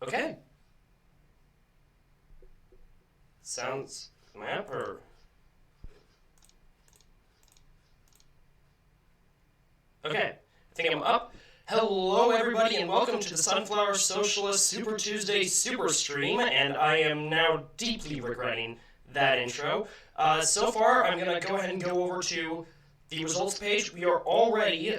Okay. Sounds... Am I up or... Okay. I think I'm up. Hello, everybody, and welcome to the Sunflower Socialist Super Tuesday Super Stream, and I am now deeply regretting that intro. So far, I'm going to go ahead and go over to the results page. We are already...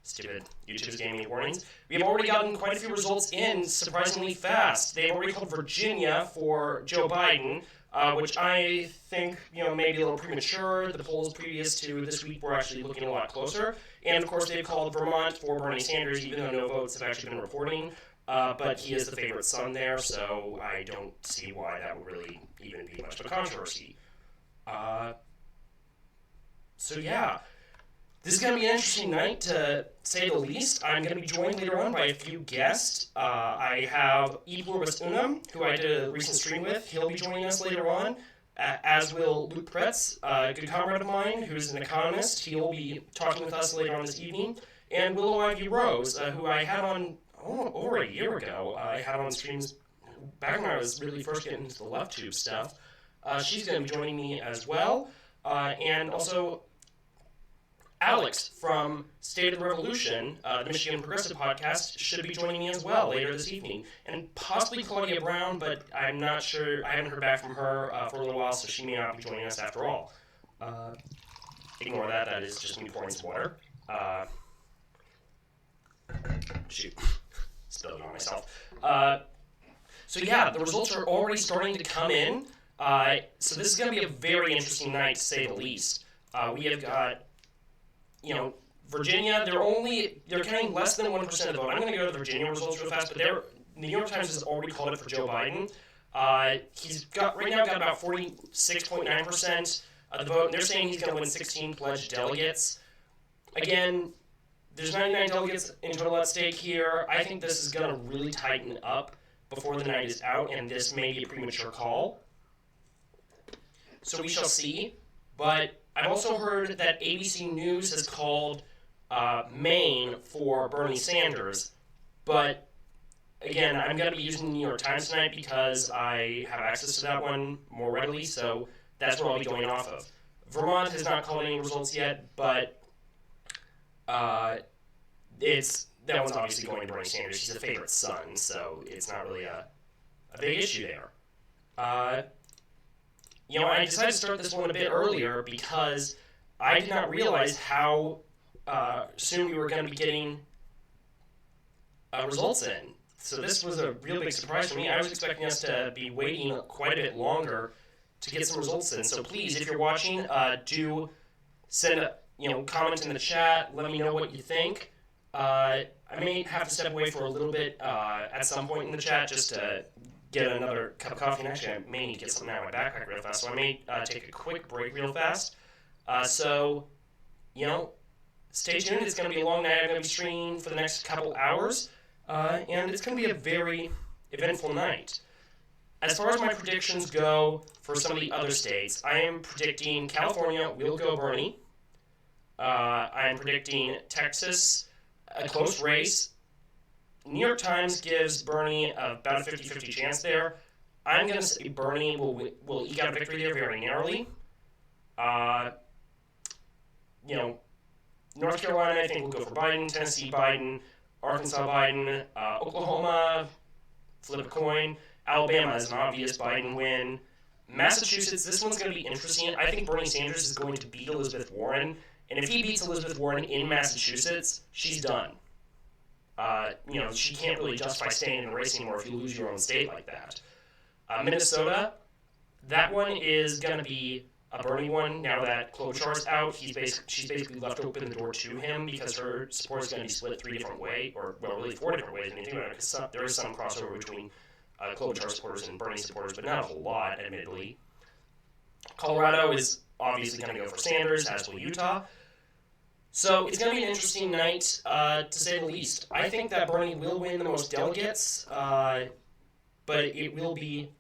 Stupid YouTube's giving me warnings. We have already gotten quite a few results in surprisingly fast. They've already called Virginia for Joe Biden, which I think, may be a little premature. The polls previous to this week were actually looking a lot closer. And, of course, they've called Vermont for Bernie Sanders, even though no votes have actually been reporting. But he is the favorite son there, so I don't see why that would really even be much of a controversy. So, yeah. This is going to be an interesting night, to say the least. I'm going to be joined later on by a few guests. I have Pluribus Unum, who I did a recent stream with. He'll be joining us later on, as will Luke Pretz, a good comrade of mine, who's an economist. He'll be talking with us later on this evening. And Willow Ivy Rose, who I had on over a year ago. I had on streams back when I was really first getting into the left tube stuff. She's going to be joining me as well. And also... Alex from State of the Revolution, the Michigan Progressive Podcast, should be joining me as well later this evening. And possibly Claudia Brown, but I'm not sure. I haven't heard back from her for a little while, so she may not be joining us after all. Ignore that. That is just me pouring some water. Shoot. Spilled it on myself. So yeah, the results are already starting to come in. So this is going to be a very interesting night, to say the least. We have got... Virginia, they're counting less than 1% of the vote. I'm going to go to the Virginia results real fast, but the New York Times has already called it for Joe Biden. He's got about 46.9% of the vote, and they're saying he's going to win 16 pledged delegates. Again, there's 99 delegates in total at stake here. I think this is going to really tighten up before the night is out, and this may be a premature call. So we shall see, but... I've also heard that ABC News has called Maine for Bernie Sanders, but again, I'm going to be using the New York Times tonight because I have access to that one more readily, so that's what I'll be going off of. Vermont has not called any results yet, but that one's obviously going to Bernie Sanders. He's a favorite son, so it's not really a big issue there. I decided to start this one a bit earlier because I did not realize how soon we were going to be getting results in. So this was a real big surprise for me. I was expecting us to be waiting quite a bit longer to get some results in. So please, if you're watching, do send a comment in the chat. Let me know what you think. I may have to step away for a little bit at some point in the chat just to get another cup of coffee, and actually I may need to get something out of my backpack real fast, so I may take a quick break real fast. So, stay tuned. It's going to be a long night. I'm going to be streaming for the next couple hours, and it's going to be a very eventful night. As far as my predictions go for some of the other states, I am predicting California will go Bernie. I am predicting Texas, a close race. New York Times gives Bernie about a 50-50 chance there. I'm going to say Bernie will eke out a victory there very narrowly. North Carolina, I think, will go for Biden. Tennessee, Biden. Arkansas, Biden. Oklahoma, flip a coin. Alabama is an obvious Biden win. Massachusetts, this one's going to be interesting. I think Bernie Sanders is going to beat Elizabeth Warren. And if he beats Elizabeth Warren in Massachusetts, she's done. She can't really justify staying in the race anymore if you lose your own state like that. Minnesota, that one is going to be a Bernie one now that Klobuchar's out. She's basically left open the door to him because her support is going to be split 3 different ways, or really 4 different ways. When you think about it, because there is some crossover between Klobuchar supporters and Bernie supporters, but not a whole lot, admittedly. Colorado is obviously going to go for Sanders, as will Utah. So it's going to be an interesting night, to say the least. I think that Bernie will win the most delegates, but it will be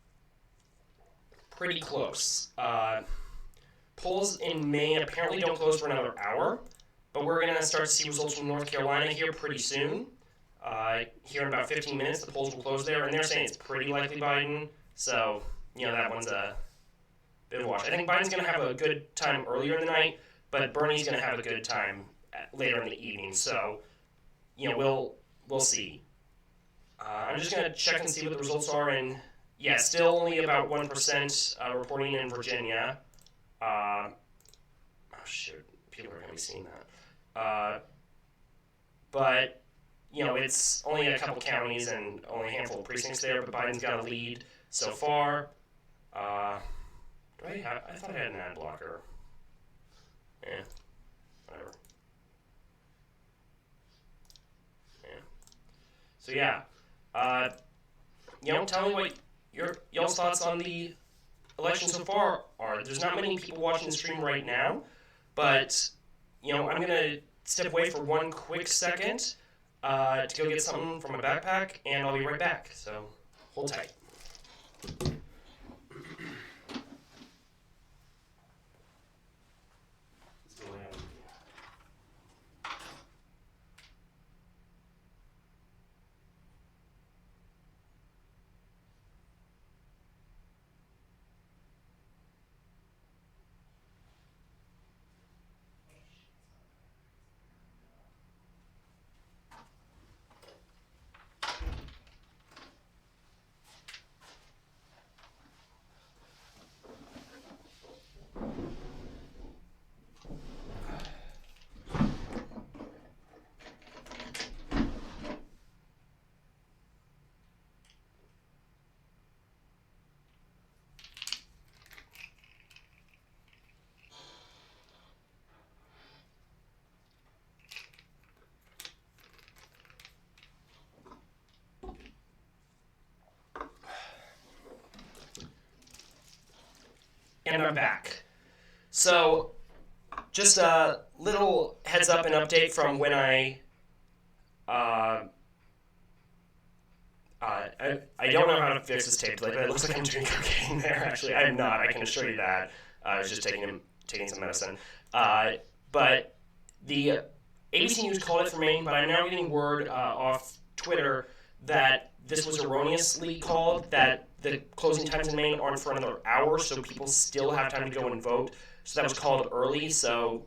pretty close. Polls in Maine apparently don't close for another hour, but we're going to start to see results from North Carolina here pretty soon. Here in about 15 minutes, the polls will close there, and they're saying it's pretty likely Biden. So, that one's a bit of a wash. I think Biden's going to have a good time earlier in the night, but Bernie's going to have a good time later in the evening. So, we'll see. I'm just going to check and see what the results are, and still only about 1% reporting in Virginia. Oh shoot, people are going to be seeing that. But it's only a couple counties and only a handful of precincts there, but Biden's got a lead so far. I thought I had an ad blocker. Whatever. So tell me what y'all's thoughts on the election so far are. There's not many people watching the stream right now, but I'm gonna step away for one quick second to go get something from my backpack, and I'll be right back. So hold tight. And I'm back. So, just a little heads up and update from when I don't know how to fix this tape delay, but it looks like I'm doing cocaine there. Actually, I'm not. I can assure you that. I was just taking some medicine. But the ABC News called it for Maine, but I'm now getting word off Twitter that this was erroneously called, that the closing times in Maine aren't for another hour, so people still have time to go and vote. So that was called early, so,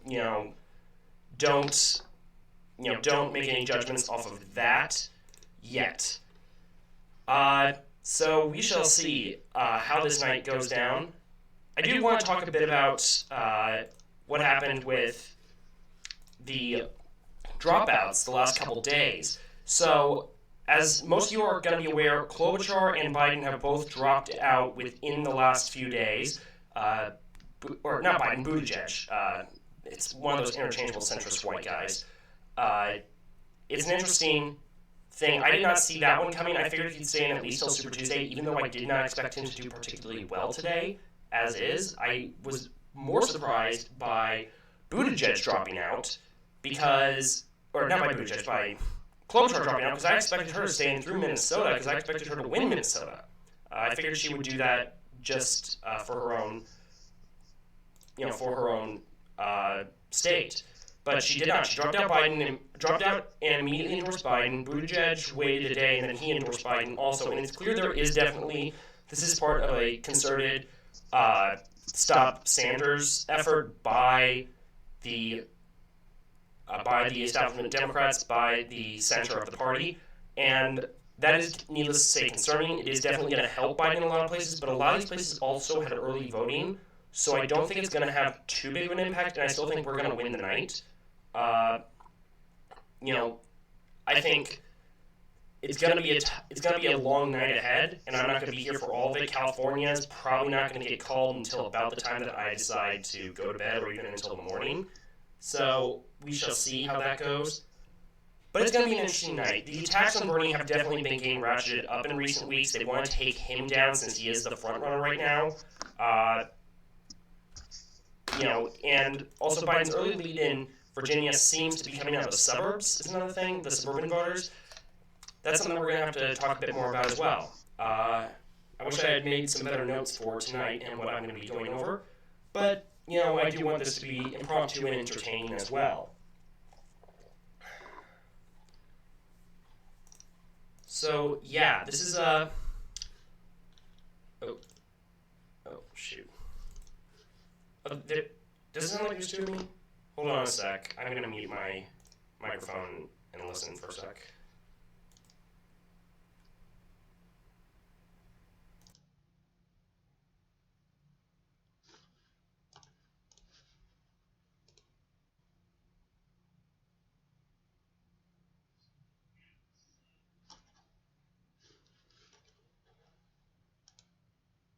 don't make any judgments off of that yet. So we shall see how this night goes down. I do want to talk a bit about what happened with the dropouts the last couple days. So, as most of you are going to be aware, Klobuchar and Biden have both dropped out within the last few days. Or not Biden, Buttigieg. It's one of those interchangeable centrist white guys. It's an interesting thing. I did not see that one coming. I figured he'd stay in at least till Super Tuesday, even though I did not expect him to do particularly well today, as is. I was more surprised by Buttigieg dropping out because, or not by Buttigieg, by Klobuchar dropping out, because I expected her to stay in through Minnesota, because I expected her to win Minnesota. I figured she would do that just for her own, state. But she did not. She dropped out and immediately endorsed Biden. Buttigieg waited a day, and then he endorsed Biden also. And it's clear this is part of a concerted Stop Sanders effort by the establishment Democrats, by the center of the party, and that is, needless to say, concerning. It is definitely going to help Biden in a lot of places, but a lot of these places also had early voting, so I don't think it's going to have too big of an impact, and I still think we're going to win the night. I think it's going to be a long night ahead, and I'm not going to be here for all of it. California is probably not going to get called until about the time that I decide to go to bed, or even until the morning. So we shall see how that goes. But it's going to be an interesting night. The attacks on Bernie have definitely been getting ratcheted up in recent weeks. They want to take him down since he is the front runner right now. And also Biden's early lead in Virginia seems to be coming out of the suburbs, is another thing, the suburban voters. That's something we're going to have to talk a bit more about as well. I wish I had made some better notes for tonight and what I'm going to be going over. But, I do want this to be impromptu and entertaining as well. So yeah, this is oh shoot. Does it sound like there's two of me? Hold on a sec. I'm gonna mute my microphone and listen for a sec.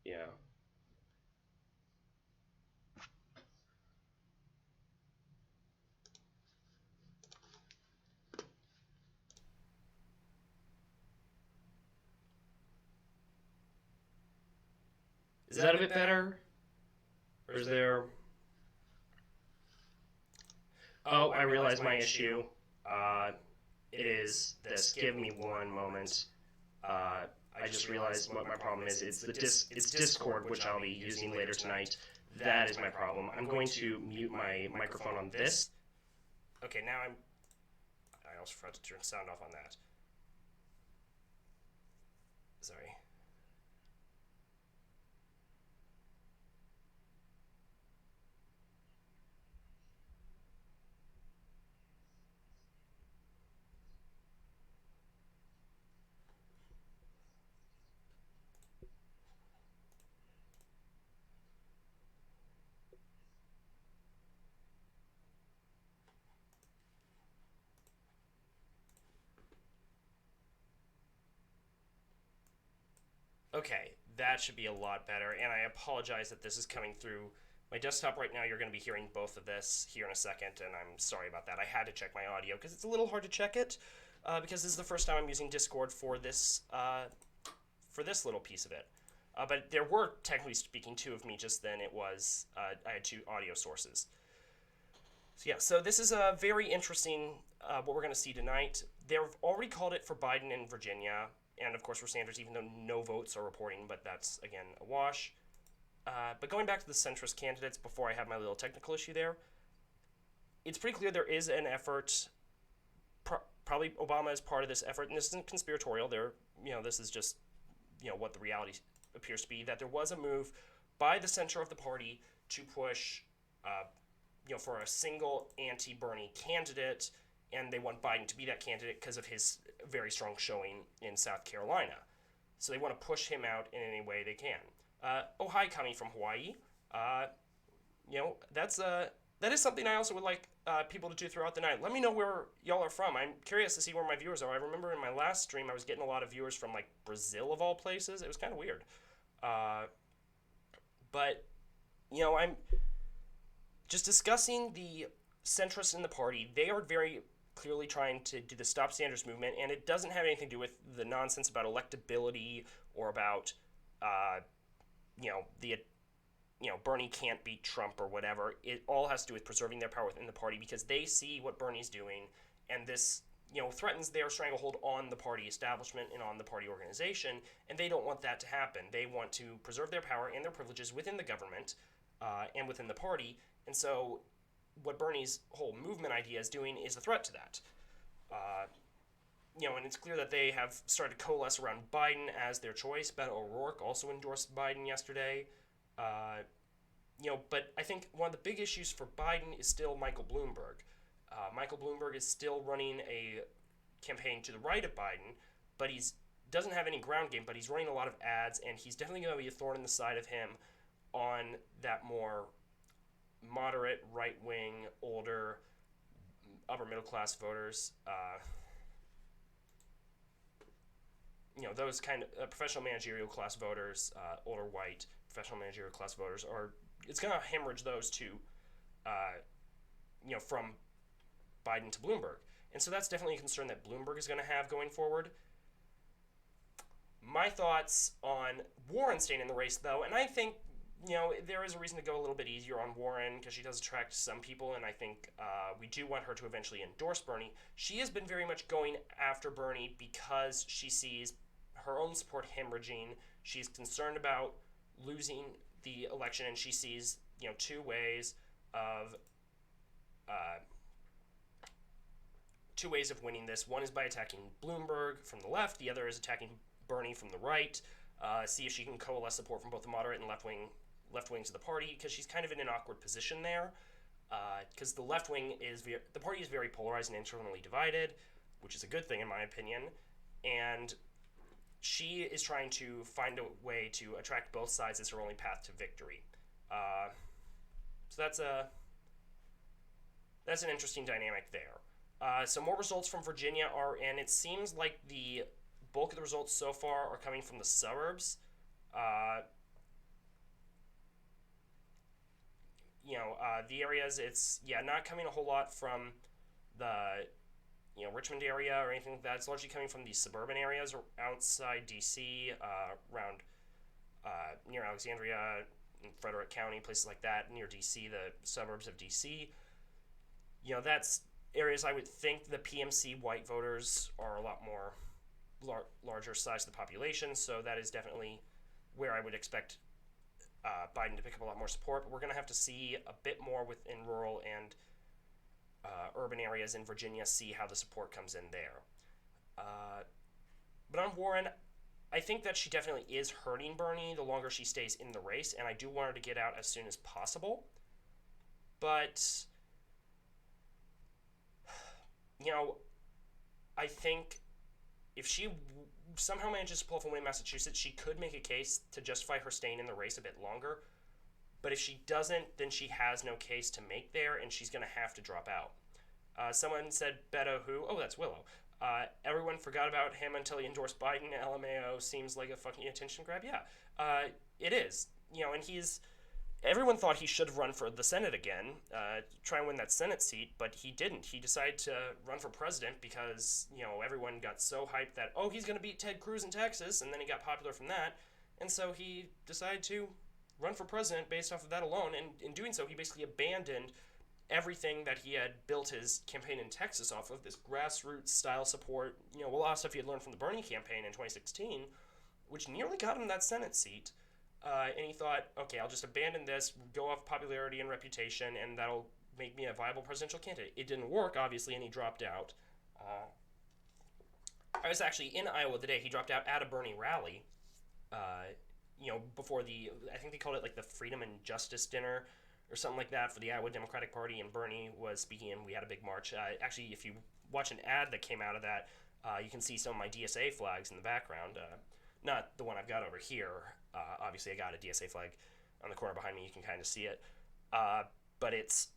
Yeah. Is that a bit better? Or is there... Oh, I realize my issue. It is this. Give me one moment. I just realized what my problem is. It's Discord, which I'll be using later tonight. That is my problem. I'm going to mute my microphone on this. Okay, now I also forgot to turn sound off on that. Sorry. Okay, that should be a lot better, and I apologize that this is coming through my desktop right now. You're going to be hearing both of this here in a second, and I'm sorry about that. I had to check my audio because it's a little hard to check it because this is the first time I'm using Discord for this little piece of it. But there were, technically speaking, two of me just then. It was I had two audio sources. So yeah, so this is a very interesting what we're going to see tonight. They've already called it for Biden in Virginia, and of course for Sanders, even though no votes are reporting, but that's, again, a wash. But going back to the centrist candidates before I have my little technical issue there, it's pretty clear there is an effort, probably Obama is part of this effort, and this isn't conspiratorial. This is just, what the reality appears to be, that there was a move by the center of the party to push, for a single anti-Bernie candidate, and they want Biden to be that candidate because of his very strong showing in South Carolina. So they want to push him out in any way they can. Hi, coming from Hawaii. That is something I also would like people to do throughout the night. Let me know where y'all are from. I'm curious to see where my viewers are. I remember in my last stream I was getting a lot of viewers from like Brazil of all places. It was kind of weird. But I'm just discussing the centrists in the party. They are very clearly trying to do the Stop Sanders movement, and it doesn't have anything to do with the nonsense about electability or about, Bernie can't beat Trump or whatever. It all has to do with preserving their power within the party because they see what Bernie's doing, and this, threatens their stranglehold on the party establishment and on the party organization, and they don't want that to happen. They want to preserve their power and their privileges within the government and within the party, and so what Bernie's whole movement idea is doing is a threat to that. And it's clear that they have started to coalesce around Biden as their choice. Beto O'Rourke also endorsed Biden yesterday. But I think one of the big issues for Biden is still Michael Bloomberg. Michael Bloomberg is still running a campaign to the right of Biden, but he doesn't have any ground game, but he's running a lot of ads, and he's definitely going to be a thorn in the side of him on that more moderate, right-wing, older, upper-middle-class voters. Those kind of professional managerial class voters, older white professional managerial class voters, it's going to hemorrhage those two, from Biden to Bloomberg. And so that's definitely a concern that Bloomberg is going to have going forward. My thoughts on Warren staying in the race, though, and I think there is a reason to go a little bit easier on Warren because she does attract some people, and I think we do want her to eventually endorse Bernie. She has been very much going after Bernie because she sees her own support hemorrhaging. She's concerned about losing the election, and she sees two ways of two ways of winning this. One is by attacking Bloomberg from the left. The other is attacking Bernie from the right. See if she can coalesce support from both the moderate and left wings of the party, because she's kind of in an awkward position there. Because the left wing the party is very polarized and internally divided, which is a good thing in my opinion, and she is trying to find a way to attract both sides as her only path to victory. So that's an interesting dynamic there. So more results from Virginia are in. It seems like the bulk of the results so far are coming from the suburbs. The areas, it's, not coming a whole lot from the, Richmond area or anything like that. It's largely coming from the suburban areas outside D.C., around near Alexandria, Frederick County, places like that, near D.C., the suburbs of D.C. That's areas I would think the PMC white voters are a lot more larger size of the population, so that is definitely where I would expect Biden to pick up a lot more support. But we're going to have to see a bit more within rural and urban areas in Virginia, see how the support comes in there. But on Warren, I think that she definitely is hurting Bernie the longer she stays in the race, and I do want her to get out as soon as possible. But I think if she somehow manages to pull off a win in Massachusetts, she could make a case to justify her staying in the race a bit longer. But if she doesn't, then she has no case to make there, and she's going to have to drop out. Someone said, Beto who? Oh, that's Willow. Everyone forgot about him until he endorsed Biden. LMAO seems like a fucking attention grab. Yeah, it is. And everyone thought he should have run for the Senate again, try and win that Senate seat, but he didn't. He decided to run for president because, everyone got so hyped that, he's going to beat Ted Cruz in Texas, and then he got popular from that. And so he decided to run for president based off of that alone, and in doing so, he basically abandoned everything that he had built his campaign in Texas off of, this grassroots style support, a lot of stuff he had learned from the Bernie campaign in 2016, which nearly got him that Senate seat. And he thought, okay, I'll just abandon this, go off popularity and reputation, and that'll make me a viable presidential candidate. It didn't work, obviously, and he dropped out. I was actually in Iowa the day he dropped out at a Bernie rally, before I think they called it like the Freedom and Justice Dinner or something like that for the Iowa Democratic Party, and Bernie was speaking, and we had a big march. Actually, if you watch an ad that came out of that, you can see some of my DSA flags in the background. Not the one I've got over here. Obviously, I got a DSA flag on the corner behind me. You can kind of see it. But it's,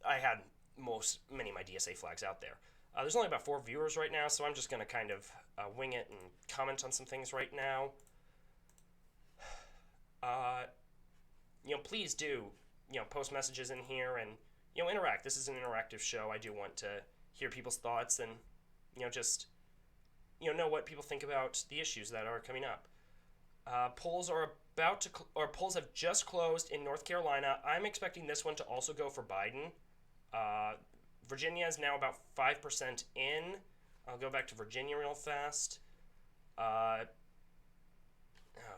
I had many of my DSA flags out there. There's only about 4 viewers right now, so I'm just going to kind of wing it and comment on some things right now. Please do, post messages in here and, interact. This is an interactive show. I do want to hear people's thoughts and, just know what people think about the issues that are coming up. Polls polls have just closed in North Carolina. I'm expecting this one to also go for Biden. Virginia is now about 5% in. I'll go back to Virginia real fast.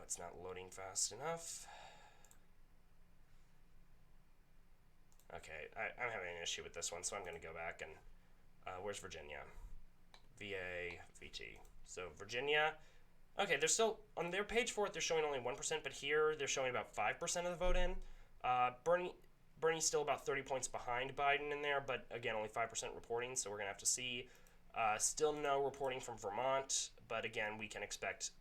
It's not loading fast enough. Okay, I'm having an issue with this one, so I'm going to go back and... where's Virginia? VA, VT. So Virginia, okay, they're still, on their page for it, they're showing only 1%, but here they're showing about 5% of the vote in. Bernie's still about 30 points behind Biden in there, but again, only 5% reporting, so we're going to have to see. Still no reporting from Vermont, but again, we can expect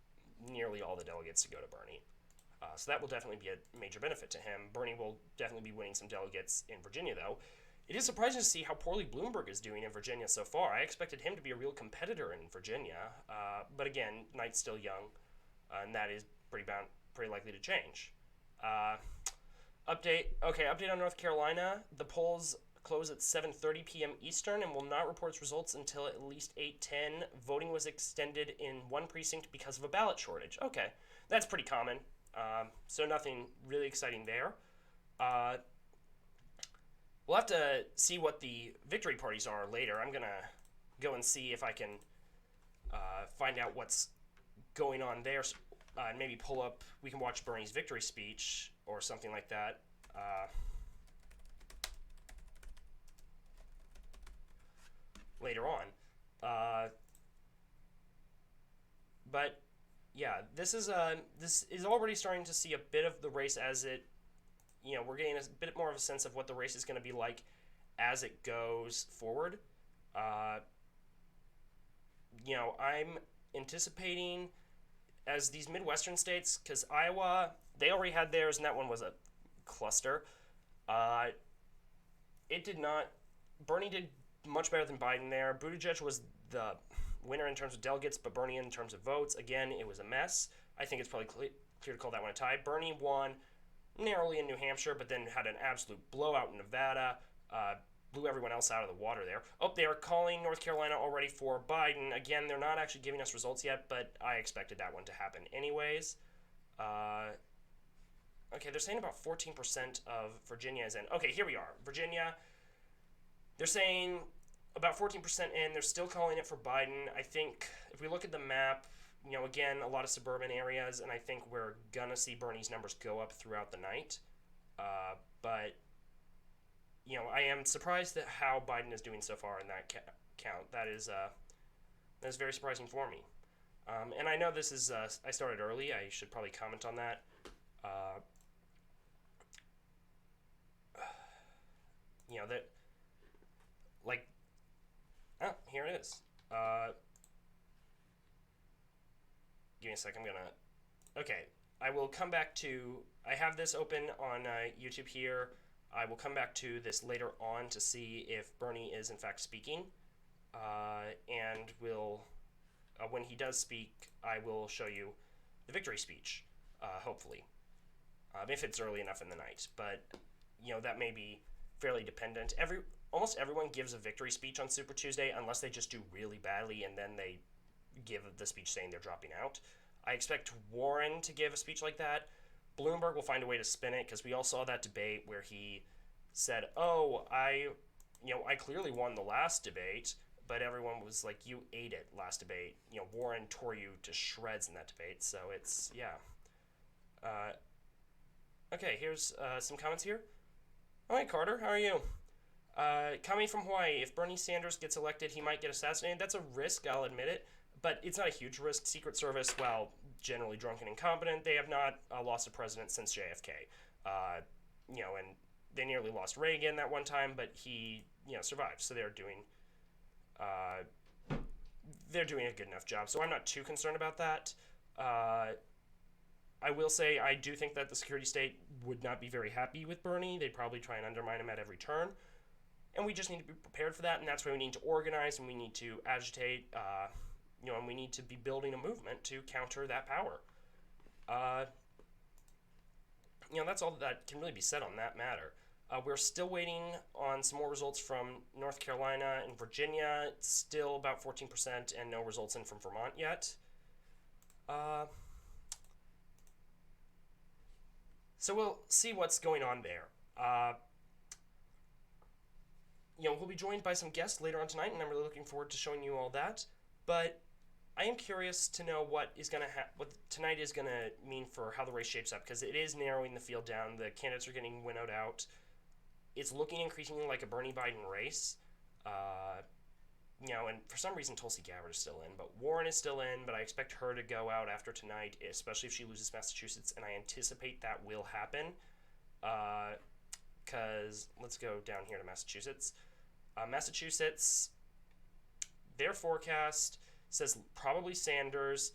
nearly all the delegates to go to Bernie. So that will definitely be a major benefit to him. Bernie will definitely be winning some delegates in Virginia, though. It is surprising to see how poorly Bloomberg is doing in Virginia so far. I expected him to be a real competitor in Virginia, but again, Knight's still young, and that is pretty likely to change. Update on North Carolina. The polls close at 7:30 p.m. Eastern and will not report its results until at least 8:10. Voting was extended in one precinct because of a ballot shortage. Okay, that's pretty common. So nothing really exciting there. We'll have to see what the victory parties are later. I'm going to go and see if I can find out what's going on there, and maybe we can watch Bernie's victory speech or something like that. later on. Uh, but yeah, this is already starting to see a bit of the race as it, we're getting a bit more of a sense of what the race is going to be like as it goes forward. Uh, I'm anticipating as these Midwestern states, because Iowa, they already had theirs, and that one was a cluster. Uh, it did not. Bernie did much better than Biden there. Buttigieg was the winner in terms of delegates, but Bernie in terms of votes, again, it was a mess. I think it's probably clear to call that one a tie. Bernie won narrowly in New Hampshire, but then had an absolute blowout in Nevada. Blew everyone else out of the water there. Oh, they are calling North Carolina already for Biden. Again, they're not actually giving us results yet, but I expected that one to happen anyways. Uh, okay, they're saying about 14% of Virginia is in. Okay, here we are. Virginia, they're saying about 14% in. They're still calling it for Biden. I think if we look at the map, again, a lot of suburban areas, and I think we're going to see Bernie's numbers go up throughout the night. But I am surprised at how Biden is doing so far in that count. That is very surprising for me. And I know this is I started early. I should probably comment on that. That like, oh, here it is. Give me a sec. I'm gonna. Okay, I will come back to. I have this open on YouTube here. I will come back to this later on to see if Bernie is in fact speaking, and will, when he does speak, I will show you the victory speech, hopefully, if it's early enough in the night. But that may be fairly dependent. Almost everyone gives a victory speech on Super Tuesday unless they just do really badly and then they give the speech saying they're dropping out. I expect Warren to give a speech like that. Bloomberg will find a way to spin it because we all saw that debate where he said, "Oh, I clearly won the last debate," but everyone was like, "You ate it last debate." Warren tore you to shreds in that debate. So it's Uh, okay, here's some comments here. All right, Carter, how are you? Coming from Hawaii, if Bernie Sanders gets elected, he might get assassinated. That's a risk, I'll admit it, but it's not a huge risk. Secret Service, while generally drunk and incompetent, they have not lost a president since JFK. And they nearly lost Reagan that one time, but he, survived. So uh, they're doing a good enough job. So I'm not too concerned about that. I will say I do think that the security state would not be very happy with Bernie. They'd probably try and undermine him at every turn. And we just need to be prepared for that, and that's why we need to organize and we need to agitate, and we need to be building a movement to counter that power. That's all that can really be said on that matter. We're still waiting on some more results from North Carolina and Virginia. It's still about 14%, and no results in from Vermont yet. So we'll see what's going on there. We'll be joined by some guests later on tonight, and I'm really looking forward to showing you all that. But I am curious to know what tonight is gonna mean for how the race shapes up, because it is narrowing the field down. The candidates are getting winnowed out. It's looking increasingly like a Bernie Biden race. And for some reason Tulsi Gabbard is still in, but Warren is still in. But I expect her to go out after tonight, especially if she loses Massachusetts, and I anticipate that will happen. Because let's go down here to Massachusetts. Massachusetts, their forecast says probably Sanders,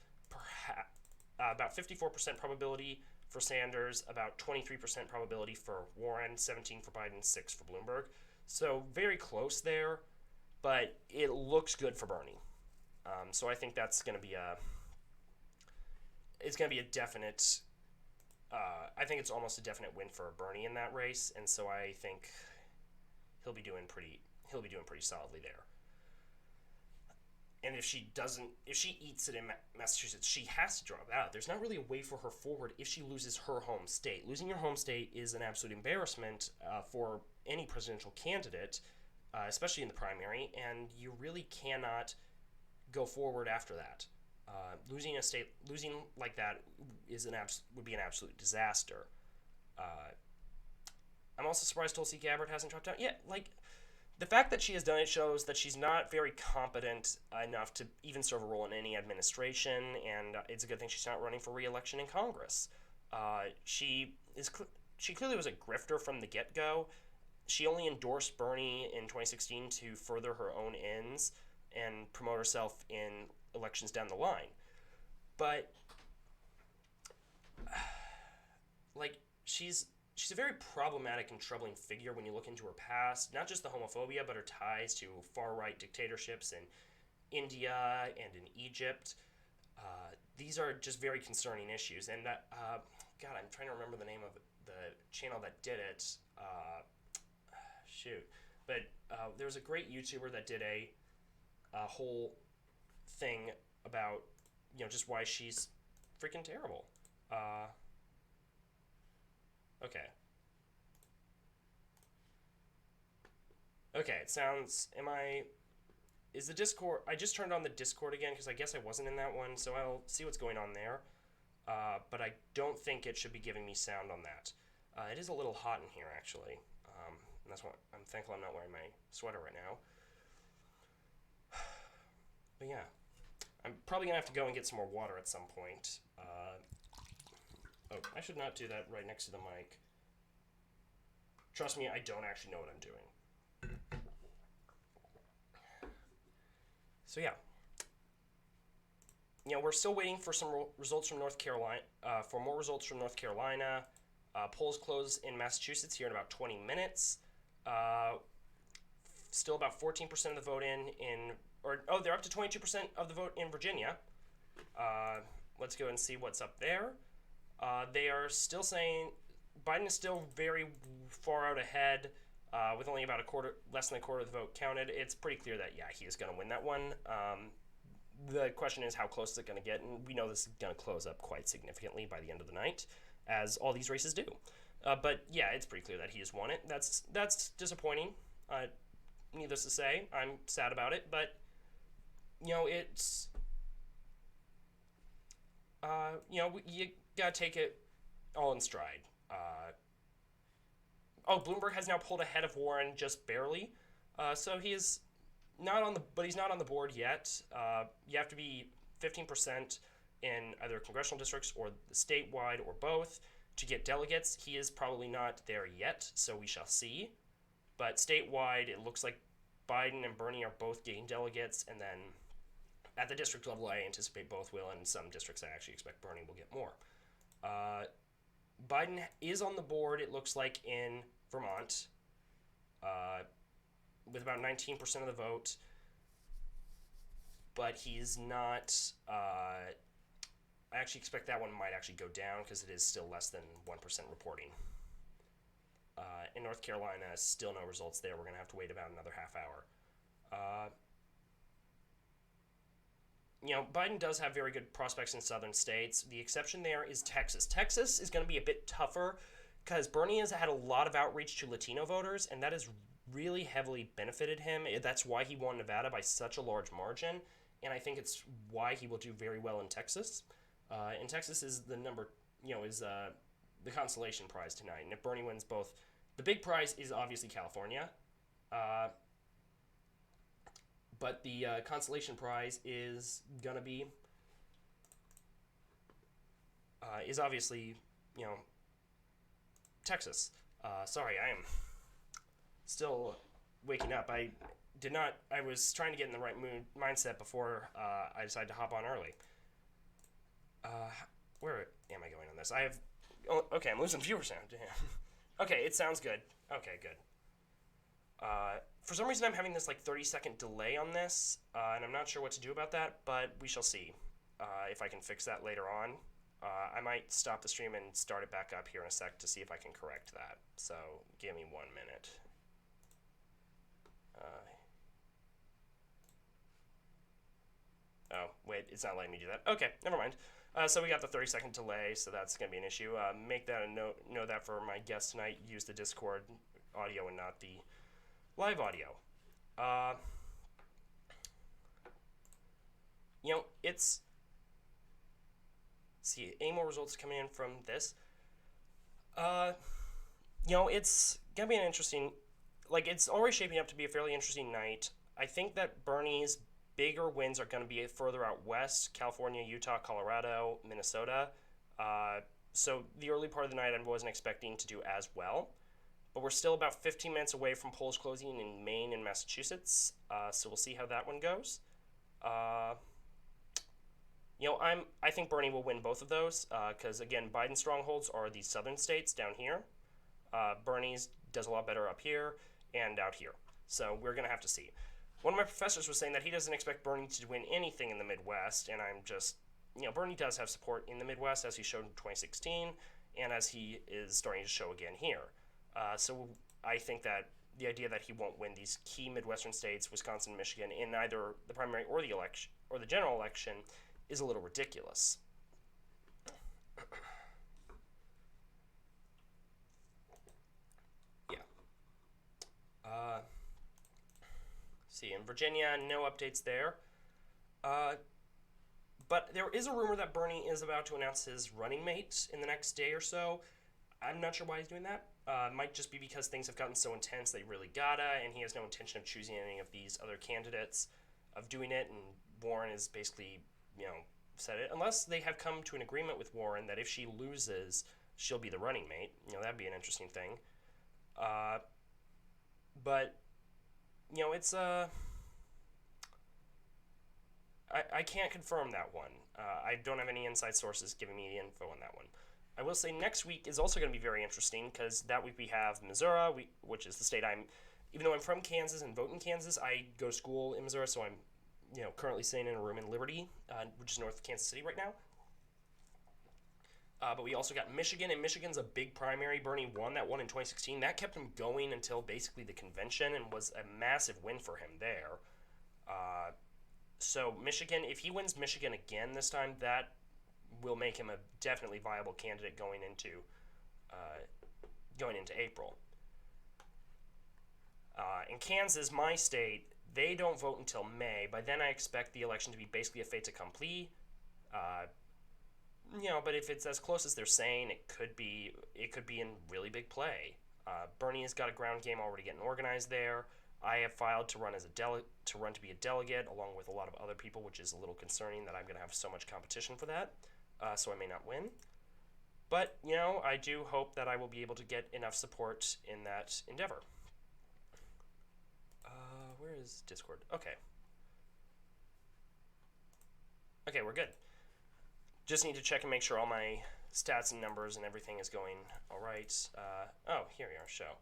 about 54% probability for Sanders, about 23% probability for Warren, 17 for Biden, 6 for Bloomberg. So very close there, but it looks good for Bernie. So I think that's going to be it's going to be a definite. I think it's almost a definite win for Bernie in that race, and so I think he'll be doing pretty solidly there. And if she eats it in Massachusetts, she has to drop out. There's not really a way for her forward if she loses her home state. Losing your home state is an absolute embarrassment for any presidential candidate, especially in the primary, and you really cannot go forward after that. Losing like that would be an absolute disaster. I'm also surprised Tulsi Gabbard hasn't dropped out yet. The fact that she has done it shows that she's not very competent enough to even serve a role in any administration, and it's a good thing she's not running for re-election in Congress. She clearly was a grifter from the get-go. She only endorsed Bernie in 2016 to further her own ends and promote herself in elections down the line. But like she's a very problematic and troubling figure when you look into her past, not just the homophobia, but her ties to far right dictatorships in India and in Egypt. These are just very concerning issues. And God, I'm trying to remember the name of the channel that did it. Shoot. But there was a great YouTuber that did a whole thing about, just why she's freaking terrible. Uh, okay. Okay, it sounds. Am I. Is the Discord. I just turned on the Discord again because I guess I wasn't in that one, so I'll see what's going on there. But I don't think it should be giving me sound on that. It is a little hot in here, actually. And that's why I'm thankful I'm not wearing my sweater right now. But yeah, I'm probably going to have to go and get some more water at some point. Oh, I should not do that right next to the mic. Trust me, I don't actually know what I'm doing. So yeah, we're still waiting for some results from North Carolina. For more results from North Carolina, polls close in Massachusetts here in about 20 minutes. Still about 14% of the vote they're up to 22% of the vote in Virginia. Let's go and see what's up there. They are still saying Biden is still very far out ahead, with only about less than a quarter of the vote counted. It's pretty clear that he is going to win that one. The question is, how close is it going to get? And we know this is going to close up quite significantly by the end of the night, as all these races do. But yeah, it's pretty clear that he has won it. That's disappointing. Needless to say, I'm sad about it. But it's you gotta take it all in stride. Bloomberg has now pulled ahead of Warren just barely. So he is he's not on the board yet. You have to be 15% in either congressional districts or the statewide or both to get delegates. He is probably not there yet, so we shall see. But statewide, it looks like Biden and Bernie are both getting delegates, and then at the district level, I anticipate both will, and in some districts, I actually expect Bernie will get more. Biden is on the board, it looks like, in Vermont, with about 19% of the vote, but he's not. I actually expect that one might actually go down because it is still less than 1% reporting. In North Carolina, still no results there. We're going to have to wait about another half hour. Biden does have very good prospects in southern states. The exception there is Texas. Texas is going to be a bit tougher because Bernie has had a lot of outreach to Latino voters, and that has really heavily benefited him. That's why he won Nevada by such a large margin, and I think it's why he will do very well in Texas. And Texas is the the consolation prize tonight. And if Bernie wins both, the big prize is obviously California. But the consolation prize is going to be, is obviously, Texas. Sorry, I am still waking up. I was trying to get in the right mindset before I decided to hop on early. Where am I going on this? Okay, I'm losing viewers now. Damn. Okay, it sounds good. Okay, good. For some reason, I'm having this 30-second delay on this, and I'm not sure what to do about that, but we shall see if I can fix that later on. I might stop the stream and start it back up here in a sec to see if I can correct that. So give me 1 minute. Oh, wait, it's not letting me do that. Okay, never mind. So we got the 30-second delay, so that's going to be an issue. Make that a note. Know that for my guests tonight, use the Discord audio and not the live audio. It's... See, any more results coming in from this? It's going to be an interesting like it's already shaping up to be a fairly interesting night. I think that Bernie's bigger wins are going to be further out west: California, Utah, Colorado, Minnesota. Uh, so the early part of the night, I wasn't expecting to do as well. But we're still about 15 minutes away from polls closing in Maine and Massachusetts. So we'll see how that one goes. Uh, I think Bernie will win both of those because again, Biden strongholds are the southern states down here. Bernie's does a lot better up here and out here. So we're gonna have to see. One of my professors was saying that he doesn't expect Bernie to win anything in the Midwest, and I'm just, Bernie does have support in the Midwest as he showed in 2016, and as he is starting to show again here. So I think that the idea that he won't win these key Midwestern states, Wisconsin and Michigan, in either the primary or the election or the general election, is a little ridiculous. Yeah. Uh, see, in Virginia, no updates there. Uh, but there is a rumor that Bernie is about to announce his running mate in the next day or so. I'm not sure why he's doing that. Might just be because things have gotten so intense they really gotta, and he has no intention of choosing any of these other candidates, of doing it, and Warren is basically, said it. Unless they have come to an agreement with Warren that if she loses, she'll be the running mate. That'd be an interesting thing. Uh, but, it's I can't confirm that one. I don't have any inside sources giving me the info on that one. I will say next week is also going to be very interesting because that week we have Missouri, which is the state even though I'm from Kansas and vote in Kansas, I go to school in Missouri, so I'm, currently staying in a room in Liberty, which is north of Kansas City right now. But we also got Michigan, and Michigan's a big primary. Bernie won that one in 2016. That kept him going until basically the convention and was a massive win for him there. So Michigan, if he wins Michigan again this time, that will make him a definitely viable candidate going into April. In Kansas, my state, they don't vote until May. By then, I expect the election to be basically a fait accompli. But if it's as close as they're saying, it could be in really big play. Bernie has got a ground game already getting organized there. I have filed to run to be a delegate along with a lot of other people, which is a little concerning that I'm going to have so much competition for that. So I may not win. But, I do hope that I will be able to get enough support in that endeavor. Where is Discord? Okay. Okay, we're good. Just need to check and make sure all my stats and numbers and everything is going all right. Here we are, show.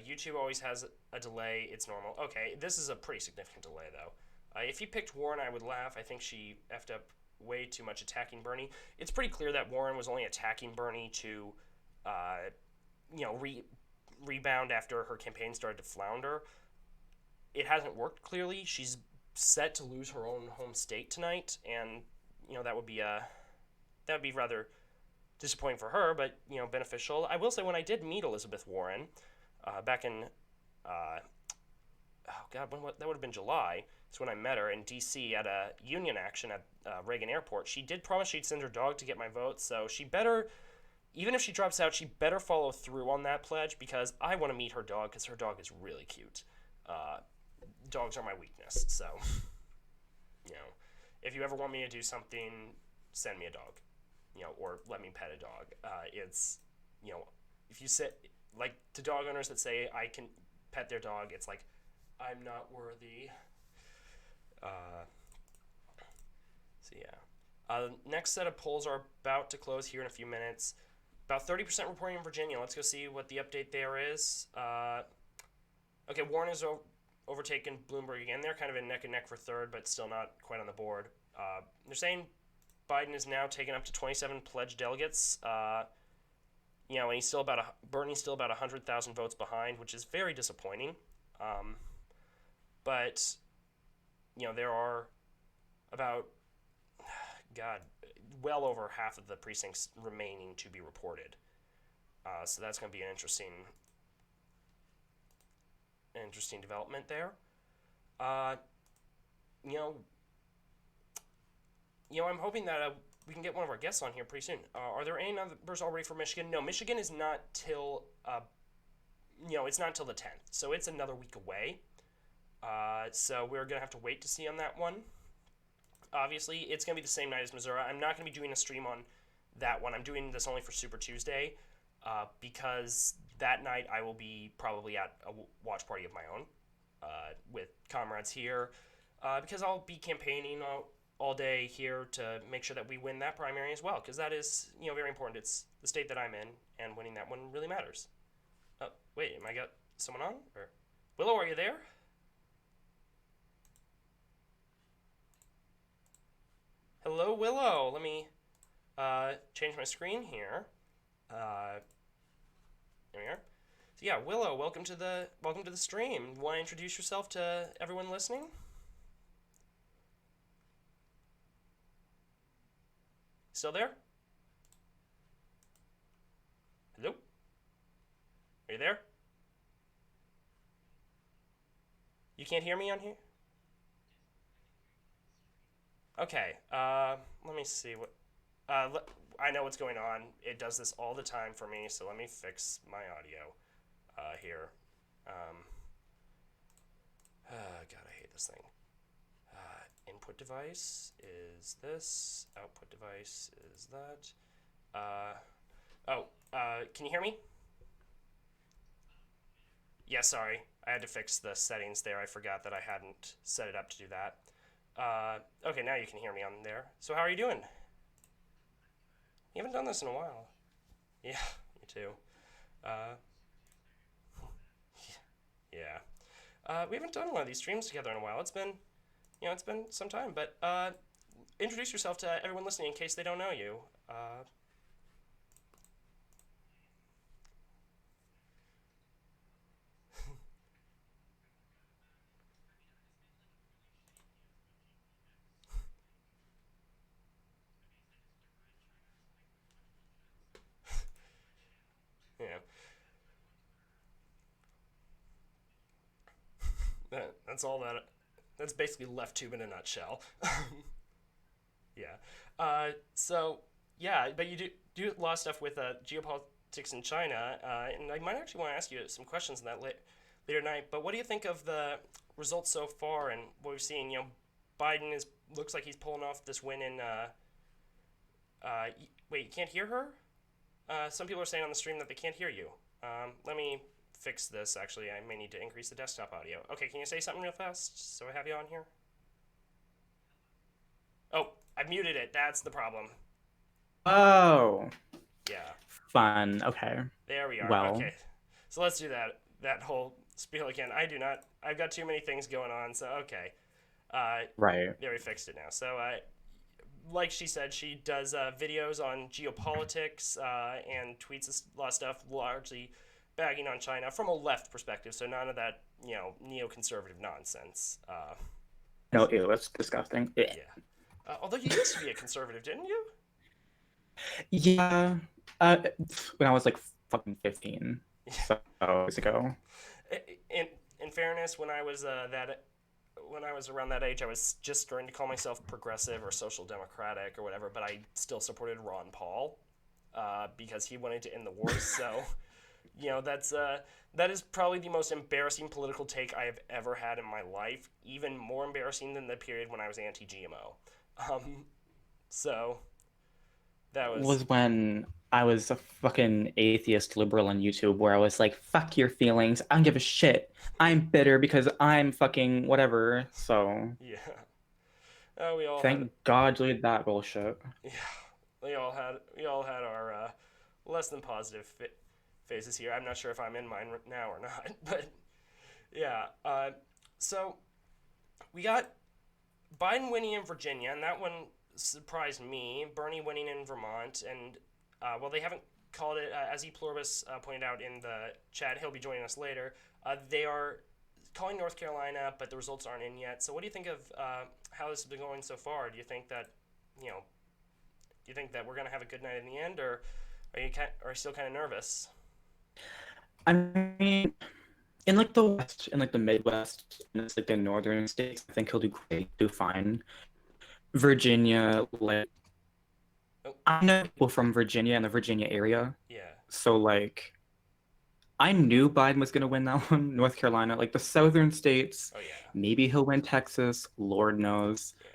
YouTube always has a delay. It's normal. Okay, this is a pretty significant delay, though. If you picked Warren, I would laugh. I think she effed up way too much attacking Bernie. It's pretty clear that Warren was only attacking Bernie to, rebound after her campaign started to flounder. It hasn't worked clearly. She's set to lose her own home state tonight, and that would be rather disappointing for her, but beneficial. I will say when I did meet Elizabeth Warren, back in that would have been July. It's when I met her in D.C. at a union action at Reagan Airport. She did promise she'd send her dog to get my vote, so she better, even if she drops out, she better follow through on that pledge because I want to meet her dog because her dog is really cute. Dogs are my weakness, so if you ever want me to do something, send me a dog, or let me pet a dog. It's, if you sit, like, to dog owners that say I can pet their dog, it's like, I'm not worthy. Next set of polls are about to close here in a few minutes. About 30% reporting in Virginia. Let's go see what the update there is. Okay, Warren has overtaken Bloomberg again. They're kind of in neck and neck for third, but still not quite on the board. They're saying Biden is now taken up to 27 pledged delegates. And he's still Bernie's still about 100,000 votes behind, which is very disappointing. But there are about, well over half of the precincts remaining to be reported. So that's going to be an interesting development there. I'm hoping that we can get one of our guests on here pretty soon. Are there any numbers already for Michigan? No, Michigan is not till it's not until the 10th, so it's another week away. So we're gonna have to wait to see on that one. Obviously, it's gonna be the same night as Missouri. I'm not gonna be doing a stream on that one. I'm doing this only for Super Tuesday, because that night I will be probably at a watch party of my own, with comrades here, because I'll be campaigning all day here to make sure that we win that primary as well, because that is very important. It's the state that I'm in, and winning that one really matters. Wait, am I got someone on? Or Willow, are you there? Hello, Willow. Let me change my screen here. There we are. So yeah, Willow, welcome to the stream. Want to introduce yourself to everyone listening? Still there? Hello? Are you there? You can't hear me on here? Okay. Let me see what. I know what's going on. It does this all the time for me, so let me fix my audio here. God, I hate this thing. Input device is this. Output device is that. Can you hear me? Yeah, sorry. I had to fix the settings there. I forgot that I hadn't set it up to do that. Okay, now you can hear me on there. So how are you doing? You haven't done this in a while. Yeah, me too. Uh, yeah. We haven't done one of these streams together in a while. It's been some time. But introduce yourself to everyone listening in case they don't know you. Yeah, that's all that. That's basically left tube in a nutshell. Yeah. So yeah, but you do a lot of stuff with geopolitics in China, and I might actually want to ask you some questions on that later tonight. But what do you think of the results so far and what we've seen? Biden looks like he's pulling off this win in. Wait, you can't hear her? Some people are saying on the stream that they can't hear you. Let me fix this. Actually, I may need to increase the desktop audio. Okay, can you say something real fast so I have you on here? Oh, I muted it. That's the problem. Oh, Yeah. fun. Okay. There we are. Well, Okay. So let's do that whole spiel again. I do not. I've got too many things going on. So okay. Uh, right. there we fixed it now. So like she said, she does videos on geopolitics and tweets a lot of stuff, largely bagging on China from a left perspective. So none of that neoconservative nonsense. No, ew, that's disgusting. Yeah. Yeah. Although you used to be a conservative, didn't you? Yeah. Uh, when I was like fucking 15, so years ago. in in fairness, when I was around that age, I was just starting to call myself progressive or social democratic or whatever, but I still supported Ron Paul because he wanted to end the wars. So that is probably the most embarrassing political take I have ever had in my life. Even more embarrassing than the period when I was anti-GMO. Um, so that was Was when I was a fucking atheist liberal on YouTube where I was like, fuck your feelings. I don't give a shit. I'm bitter because I'm fucking whatever. So yeah. We all had thank God deleted that bullshit. yeah, we all had our less than positive phases here. I'm not sure if I'm in mine now or not, but yeah. So we got Biden winning in Virginia, and that one surprised me. Bernie winning in Vermont, and well, they haven't called it as Pluribus pointed out in the chat. He'll be joining us later. They are calling North Carolina, but the results aren't in yet. So, what do you think of how this has been going so far? You know, do you think that we're gonna have a good night in the end, or are you still kind of nervous? I mean, in like the West, in like the Midwest, and it's like the northern states, I think he'll do great, do fine. Virginia, like Oh, I know people from Virginia and the Virginia area, yeah, so like I knew Biden was going to win that one. North Carolina, like the southern states, Oh yeah, maybe he'll win Texas. Lord knows. yeah,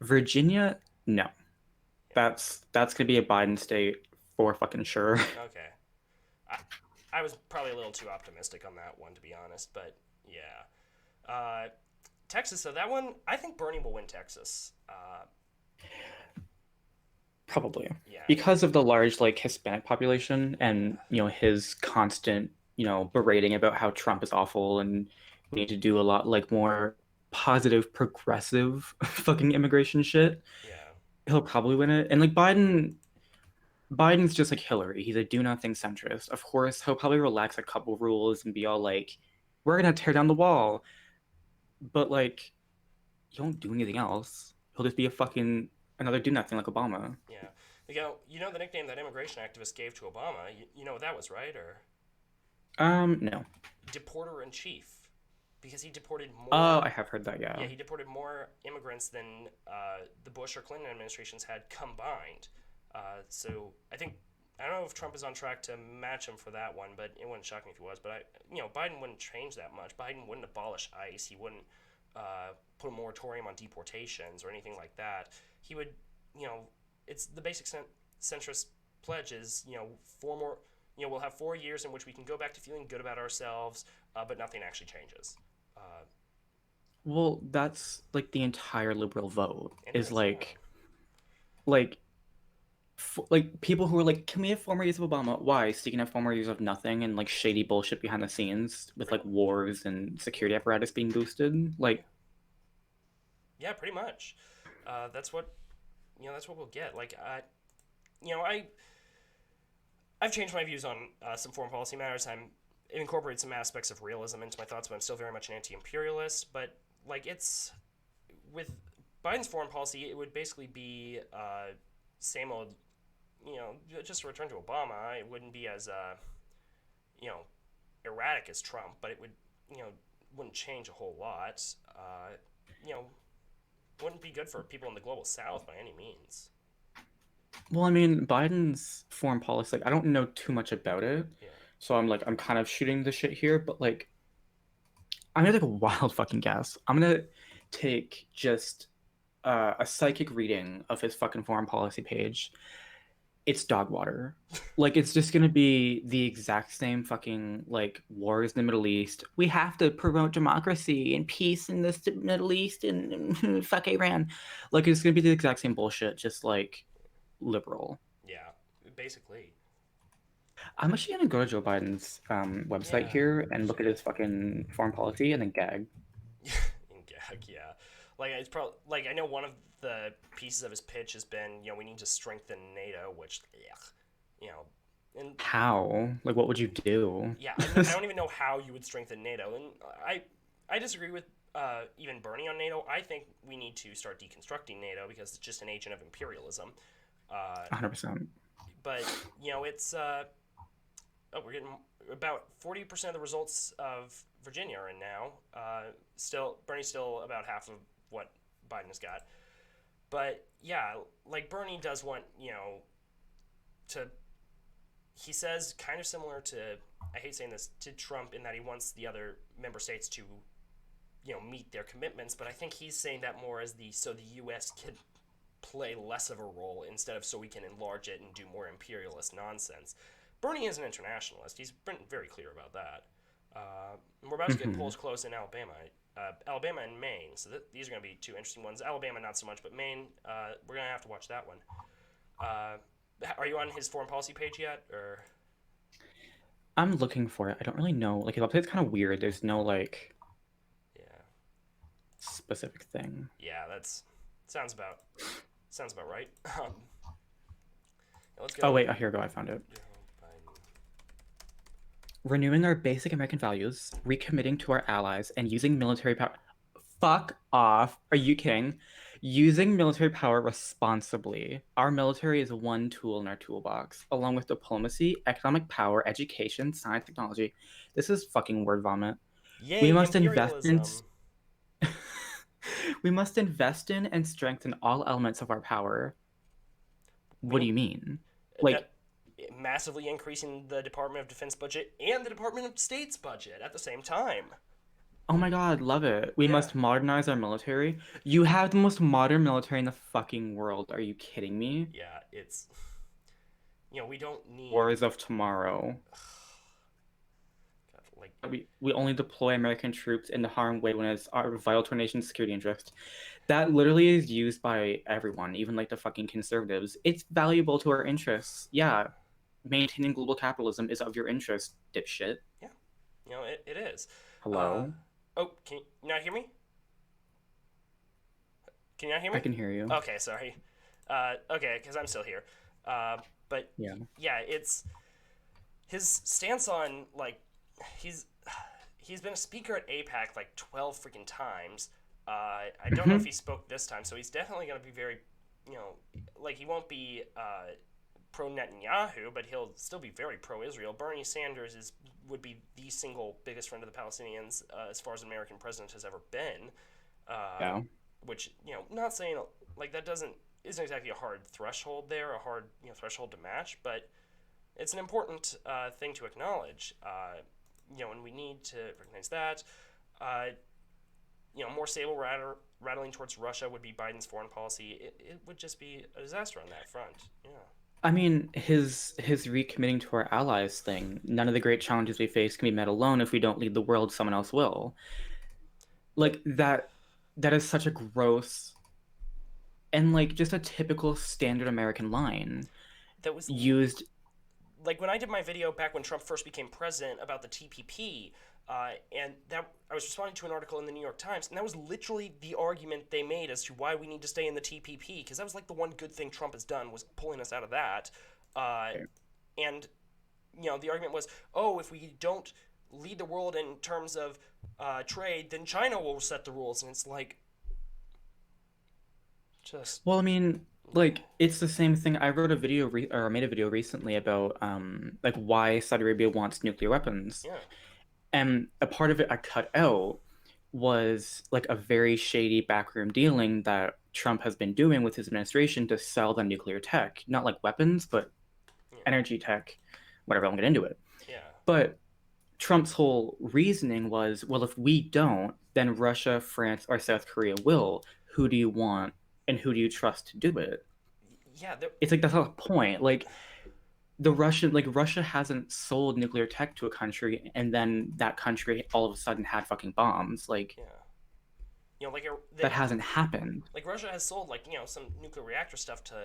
Virginia, no. yeah. That's going to be a Biden state for fucking sure. Okay. I I was probably a little too optimistic on that one to be honest, but yeah. Uh, Texas, so that one, I think Bernie will win Texas. Probably Yeah, because of the large like Hispanic population and yeah, his constant berating about how Trump is awful and we need to do a lot like more positive progressive fucking immigration shit. yeah, He'll probably win it. And like Biden's just like Hillary. He's a do nothing centrist. Of course, he'll probably relax a couple rules and be all like, "We're gonna tear down the wall," but like he won't do anything else. He'll just be a fucking another do nothing like Obama. yeah. You know the nickname that immigration activist gave to Obama? You know what that was, right? Or No. deporter in chief. Because he deported Oh, more. I have heard that. Yeah, Yeah. he deported more immigrants than the Bush or Clinton administrations had combined. So I don't know if Trump is on track to match him for that one, but it wouldn't shock me if he was. But Biden wouldn't change that much. Biden wouldn't abolish ICE. He wouldn't put a moratorium on deportations or anything like that. He would, you know, it's the basic centrist pledge is, 4 more. We'll have 4 years in which we can go back to feeling good about ourselves, but nothing actually changes. Uh, Well, that's like the entire liberal vote and it is is, yeah. like like people who are like, can we have 4 more years of Obama? Why? So you can have 4 more years of nothing and like shady bullshit behind the scenes with Pretty, like wars and yeah, security apparatus being boosted. yeah, Like, yeah, pretty much. That's what That's what we'll get. You know, I I've changed my views on some foreign policy matters. I've incorporated some aspects of realism into my thoughts, but I'm still very much an anti-imperialist. But it's with Biden's foreign policy, it would basically be same old. Just to return to Obama, it wouldn't be as you know erratic as Trump, but it would you know wouldn't change a whole lot. You know, wouldn't be good for people in the global South by any means. well, I mean, Biden's foreign policy, like, I don't know too much about it. Yeah. So I'm kind of shooting the shit here, but like, I'm gonna take a wild fucking guess. I'm gonna take just a psychic reading of his fucking foreign policy page. It's dog water. Like it's just gonna be the exact same fucking like wars in the Middle East. We have to promote democracy and peace in the Middle East and fuck Iran. Like it's gonna be the exact same bullshit, just like liberal. Yeah, basically. I'm actually gonna go to Joe Biden's website Yeah, here you and look at should. his fucking foreign policy and then gag. In gag, yeah. It's probably I know one of the pieces of his pitch has been we need to strengthen NATO, which yeah, you know, and How? Like what would you do? yeah, I don't even know how you would strengthen NATO, and I disagree with even Bernie on NATO. I think we need to start deconstructing NATO because it's just an agent of imperialism. Uh, 100%. but it's we're getting about 40% of the results of Virginia are in now. Still, Bernie's still about half of what Biden has got. But yeah, Bernie does want, to. He says kind of similar to, I hate saying this, to Trump in that he wants the other member states to, meet their commitments. But I think he's saying that more as so the U.S. can play less of a role instead of so we can enlarge it and do more imperialist nonsense. Bernie is an internationalist. He's been very clear about that. We're about to get Hmm. polls close in Alabama. Alabama and Maine. So these are going to be two interesting ones. Alabama, not so much, but Maine, we're going to have to watch that one. Uh, are you on his foreign policy page yet? Or I'm looking for it. I don't really know. Like his website's kind of weird. There's no like yeah, specific thing. yeah, that's sounds about sounds about right. Let's Oh go. wait, here we go. I found it. Joe Biden. Renewing our basic American values, recommitting to our allies, and using military power. Fuck off. Are you kidding? Using military power responsibly. Our military is one tool in our toolbox, along with diplomacy, economic power, education, science, technology. This is fucking word vomit. We Yay, must invest in imperialism. we must invest in and strengthen all elements of our power. We What do need you mean? no, Like massively increasing the Department of Defense budget and the Department of State's budget at the same time. Oh my God, love it. We Yeah, must modernize our military. You have the most modern military in the fucking world. Are you kidding me? yeah, it's we don't need Wars of tomorrow. God, like We only deploy American troops into harm's way when it's our vital to our nation's security interest. That literally is used by everyone, even like the fucking conservatives. It's valuable to our interests. Yeah, maintaining global capitalism is of your interest, dipshit. yeah, it is. Uh, Hello? oh, can you not hear me? Can you not hear I me? can hear you. Okay, sorry. Okay, because I'm still here. But Yeah. yeah, it's his stance on like he's he's been a speaker at APAC like 12 freaking times. I don't know if Hmm. he spoke this time, so he's definitely going to be very, like he won't be pro Netanyahu, but he'll still be very pro Israel. Bernie Sanders would be the single biggest friend of the Palestinians as far as an American president has ever been. Uh, Yeah. which not saying like that doesn't isn't exactly a hard threshold there, a hard threshold to match, but it's an important thing to acknowledge. And we need to recognize that. Uh, more sable rattling towards Russia would be Biden's foreign policy. It would just be a disaster on that front. Yeah. I mean, his recommitting to our allies thing. None of the great challenges we face can be met alone. If we don't lead the world, someone else will. But Like that is such a gross and like just a typical standard American line that was used. like when I did my video back when Trump first became president about the TPP, and that I was responding to an article in the New York Times, and that was literally the argument they made as to why we need to stay in the TPP, because that was like the one good thing Trump has done was pulling us out of that, uh, and the argument was, oh, if we don't lead the world in terms of trade, then China will set the rules, and it's like just Well, I mean, like it's the same thing. I wrote a video or made a video recently about like why Saudi Arabia wants nuclear weapons. yeah, And a part of it I cut out was like a very shady backroom dealing that Trump has been doing with his administration to sell them nuclear tech, not like weapons, but yeah, energy tech, whatever. I'm get into it. yeah. But Trump's whole reasoning was, well, if we don't, then Russia, France, or South Korea will. Who do you want and who do you trust to do it? Yeah, It's like that's not the point. Like Russia hasn't sold nuclear tech to a country and then that country all of a sudden had fucking bombs. Like yeah. Like that hasn't happened. like Russia has sold like some nuclear reactor stuff to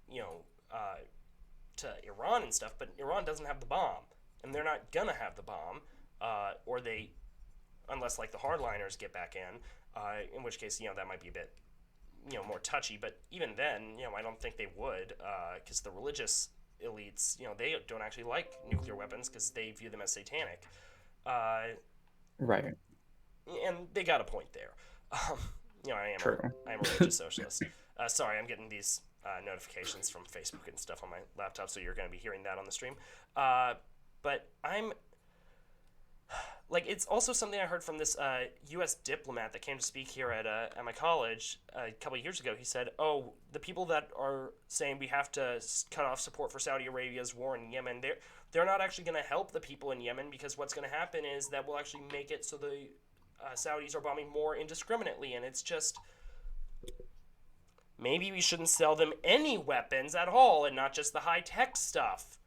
you know uh, to Iran and stuff, but Iran doesn't have the bomb, and they're not gonna have the bomb, or they unless like the hardliners get back in which case that might be a bit more touchy. But even then, I don't think they would, because the religious elites, they don't actually like nuclear weapons because they view them as satanic. Uh, Right. and they got a point there. Um, True. I am a religious socialist. Sorry, I'm getting these notifications from Facebook and stuff on my laptop, so you're going to be hearing that on the stream. But I'm like, it's also something I heard from this U.S. diplomat that came to speak here at my college a couple of years ago. He said, "Oh, the people that are saying we have to cut off support for Saudi Arabia's war in Yemen, they're not actually going to help the people in Yemen, because what's going to happen is that we'll actually make it so the Saudis are bombing more indiscriminately, and it's just maybe we shouldn't sell them any weapons at all, and not just the high tech stuff."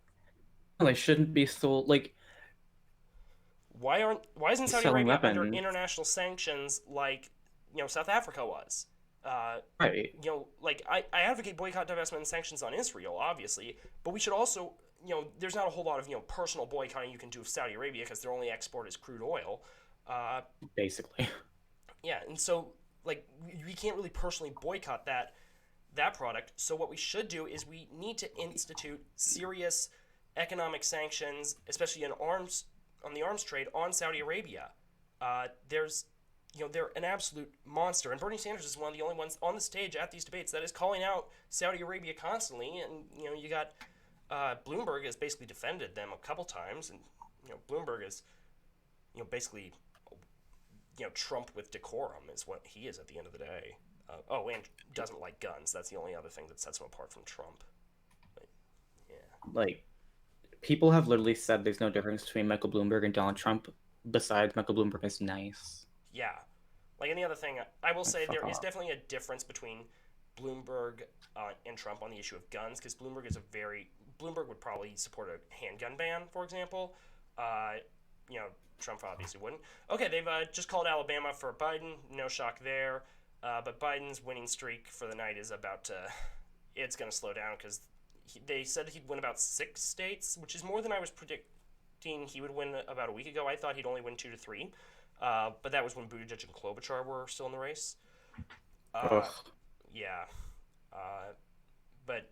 They shouldn't be sold like Why isn't Saudi selling Arabia under weapons. international sanctions like South Africa was? Right. Like I advocate boycott, divestment, and sanctions on Israel, obviously, but we should also there's not a whole lot of personal boycotting you can do of Saudi Arabia because their only export is crude oil. Uh, Basically. yeah, and so like we can't really personally boycott that product. So what we should do is we need to institute serious economic sanctions, especially on the arms trade on Saudi Arabia. There's they're an absolute monster, and Bernie Sanders is one of the only ones on the stage at these debates that is calling out Saudi Arabia constantly. And you got Bloomberg has basically defended them a couple times, and Bloomberg is basically Trump with decorum is what he is at the end of the day. And doesn't like guns. That's the only other thing that sets him apart from Trump. But, yeah. Like people have literally said there's no difference between Michael Bloomberg and Donald Trump besides Michael Bloomberg is nice. Yeah. Like any other thing, I will Like say fuck there is off. definitely a difference between Bloomberg and Trump on the issue of guns because Bloomberg would probably support a handgun ban, for example. Uh, you know, Trump obviously wouldn't. Okay, they've just called Alabama for Biden. No shock there. But Biden's winning streak for the night is about to. It's going to slow down because they said he'd win about 6 states, which is more than I was predicting he would win about a week ago. I thought he'd only win 2 to 3. But that was when Buttigieg and Klobuchar were still in the race. Uh, Ugh. yeah. Uh, but,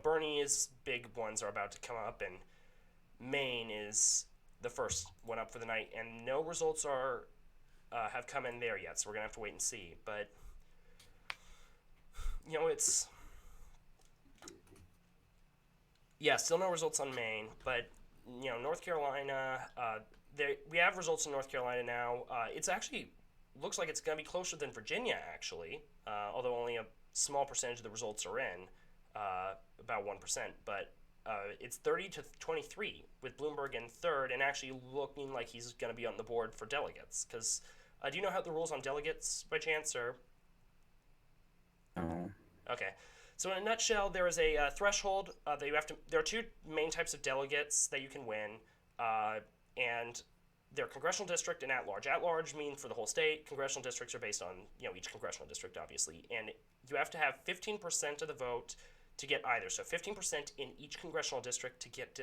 Bernie's big ones are about to come up, and Maine is the first one up for the night, and no results are have come in there yet, so we're going to have to wait and see. But, it's. Yeah, still no results on Maine, but, North Carolina, we have results in North Carolina now. It's actually looks like it's going to be closer than Virginia, actually, although only a small percentage of the results are in, about 1%. But it's 30 to 23 with Bloomberg in third and actually looking like he's going to be on the board for delegates. Because do you know how the rules on delegates by chance? Or No. okay. So in a nutshell, there is a threshold that you have to. There are two main types of delegates that you can win, and they're congressional district and at large. At large mean for the whole state. Congressional districts are based on each congressional district, obviously, and you have to have 15% of the vote to get either. So 15% in each congressional district to get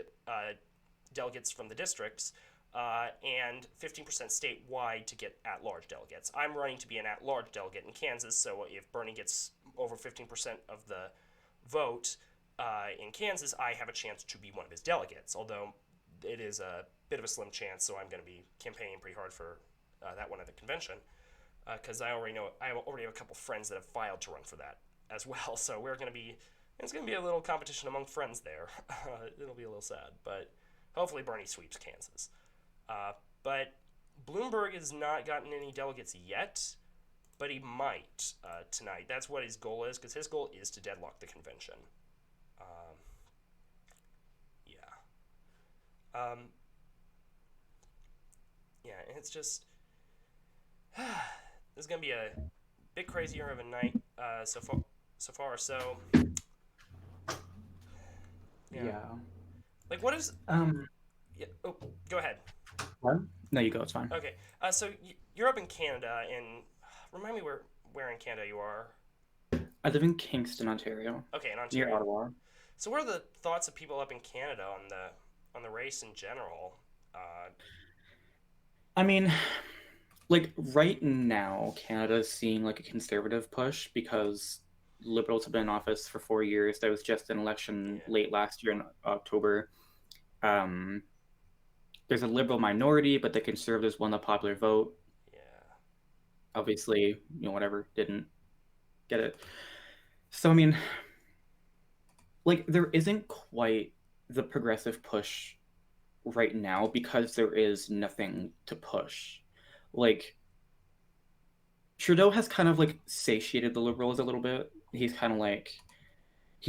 delegates from the districts, and 15% statewide to get at-large delegates. I'm running to be an at-large delegate in Kansas, so if Bernie gets over 15% of the vote in Kansas, I have a chance to be one of his delegates, although it is a bit of a slim chance, so I'm going to be campaigning pretty hard for that one at the convention, because I already have a couple friends that have filed to run for that as well, so it's going to be a little competition among friends there. It'll be a little sad, but hopefully Bernie sweeps Kansas. But Bloomberg has not gotten any delegates yet, but he might tonight. That's what his goal is, because his goal is to deadlock the convention. Um, yeah. Um, yeah, it's just. This is going to be a bit crazier of a night so far. So far, so yeah. Yeah. Like, what is? Um. Yeah. Oh, go ahead. What? No, you go. It's fine. Okay. So you're up in Canada, and remind me where in Canada you are. I live in Kingston, Ontario, Okay, in near Ontario. Ottawa. So, what are the thoughts of people up in Canada on the race in general? I mean, like right now, Canada's seeing like a conservative push because liberals have been in office for 4 years. There was just an election Yeah, late last year in October. Um, there's a liberal minority, but the conservatives won the popular vote. yeah, Obviously, whatever, didn't get it. So, I mean, like, there isn't quite the progressive push right now because there is nothing to push. Like, Trudeau has kind of like satiated the liberals a little bit. He's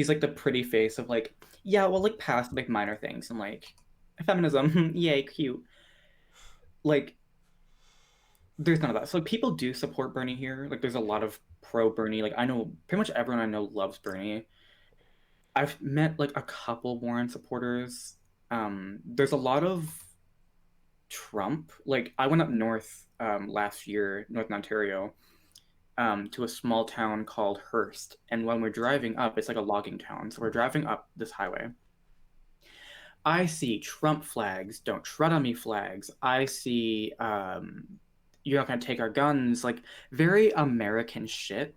like the pretty face of like, yeah, well, like past like minor things and like feminism, yay, cute. Like, there's none of that. So like, people do support Bernie here. Like, there's a lot of pro Bernie. Like, I know pretty much everyone I know loves Bernie. I've met like a couple Warren supporters. There's a lot of Trump. Like, I went up north last year, Northern Ontario, to a small town called Hearst. And when we're driving up, it's like a logging town. So we're driving up this highway. I see Trump flags, don't tread on me flags. I see you're not gonna take our guns, like very American shit,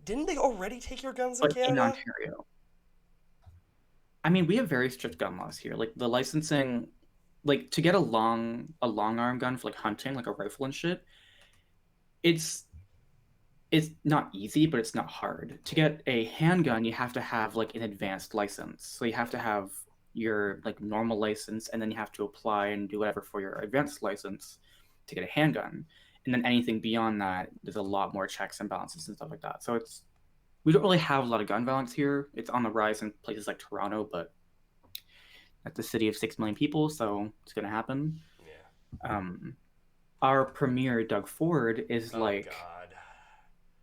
didn't they already take your guns in but in Canada? Ontario. I mean, we have very strict gun laws here. Like the licensing, like to get a long arm gun for like hunting, like a rifle and shit, it's it's not easy, but it's not hard. To Yeah, get a handgun, you have to have like an advanced license. So you have to have your like normal license and then you have to apply and do whatever for your advanced license to get a handgun. And then anything beyond that, there's a lot more checks and balances and stuff like that. So it's we don't really have a lot of gun violence here. It's on the rise in places like Toronto, but That's a city of 6 million people, so it's gonna happen. Yeah. Um, our premier Doug Ford is Oh like God.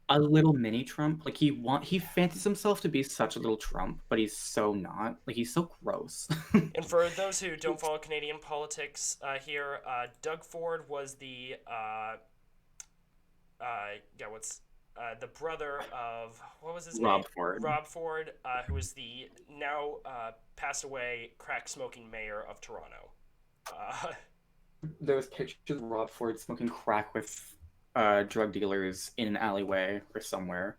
a little mini Trump. Like he Yeah. fancies himself to be such a little Trump, but he's so not. Like he's so gross. And for those who don't follow Canadian politics here, Doug Ford was the yeah, what's the brother of what was his name? Rob Ford. Rob Ford, who is the now passed away crack smoking mayor of Toronto. Uh, There was pictures of Rob Ford smoking crack with drug dealers in an alleyway or somewhere.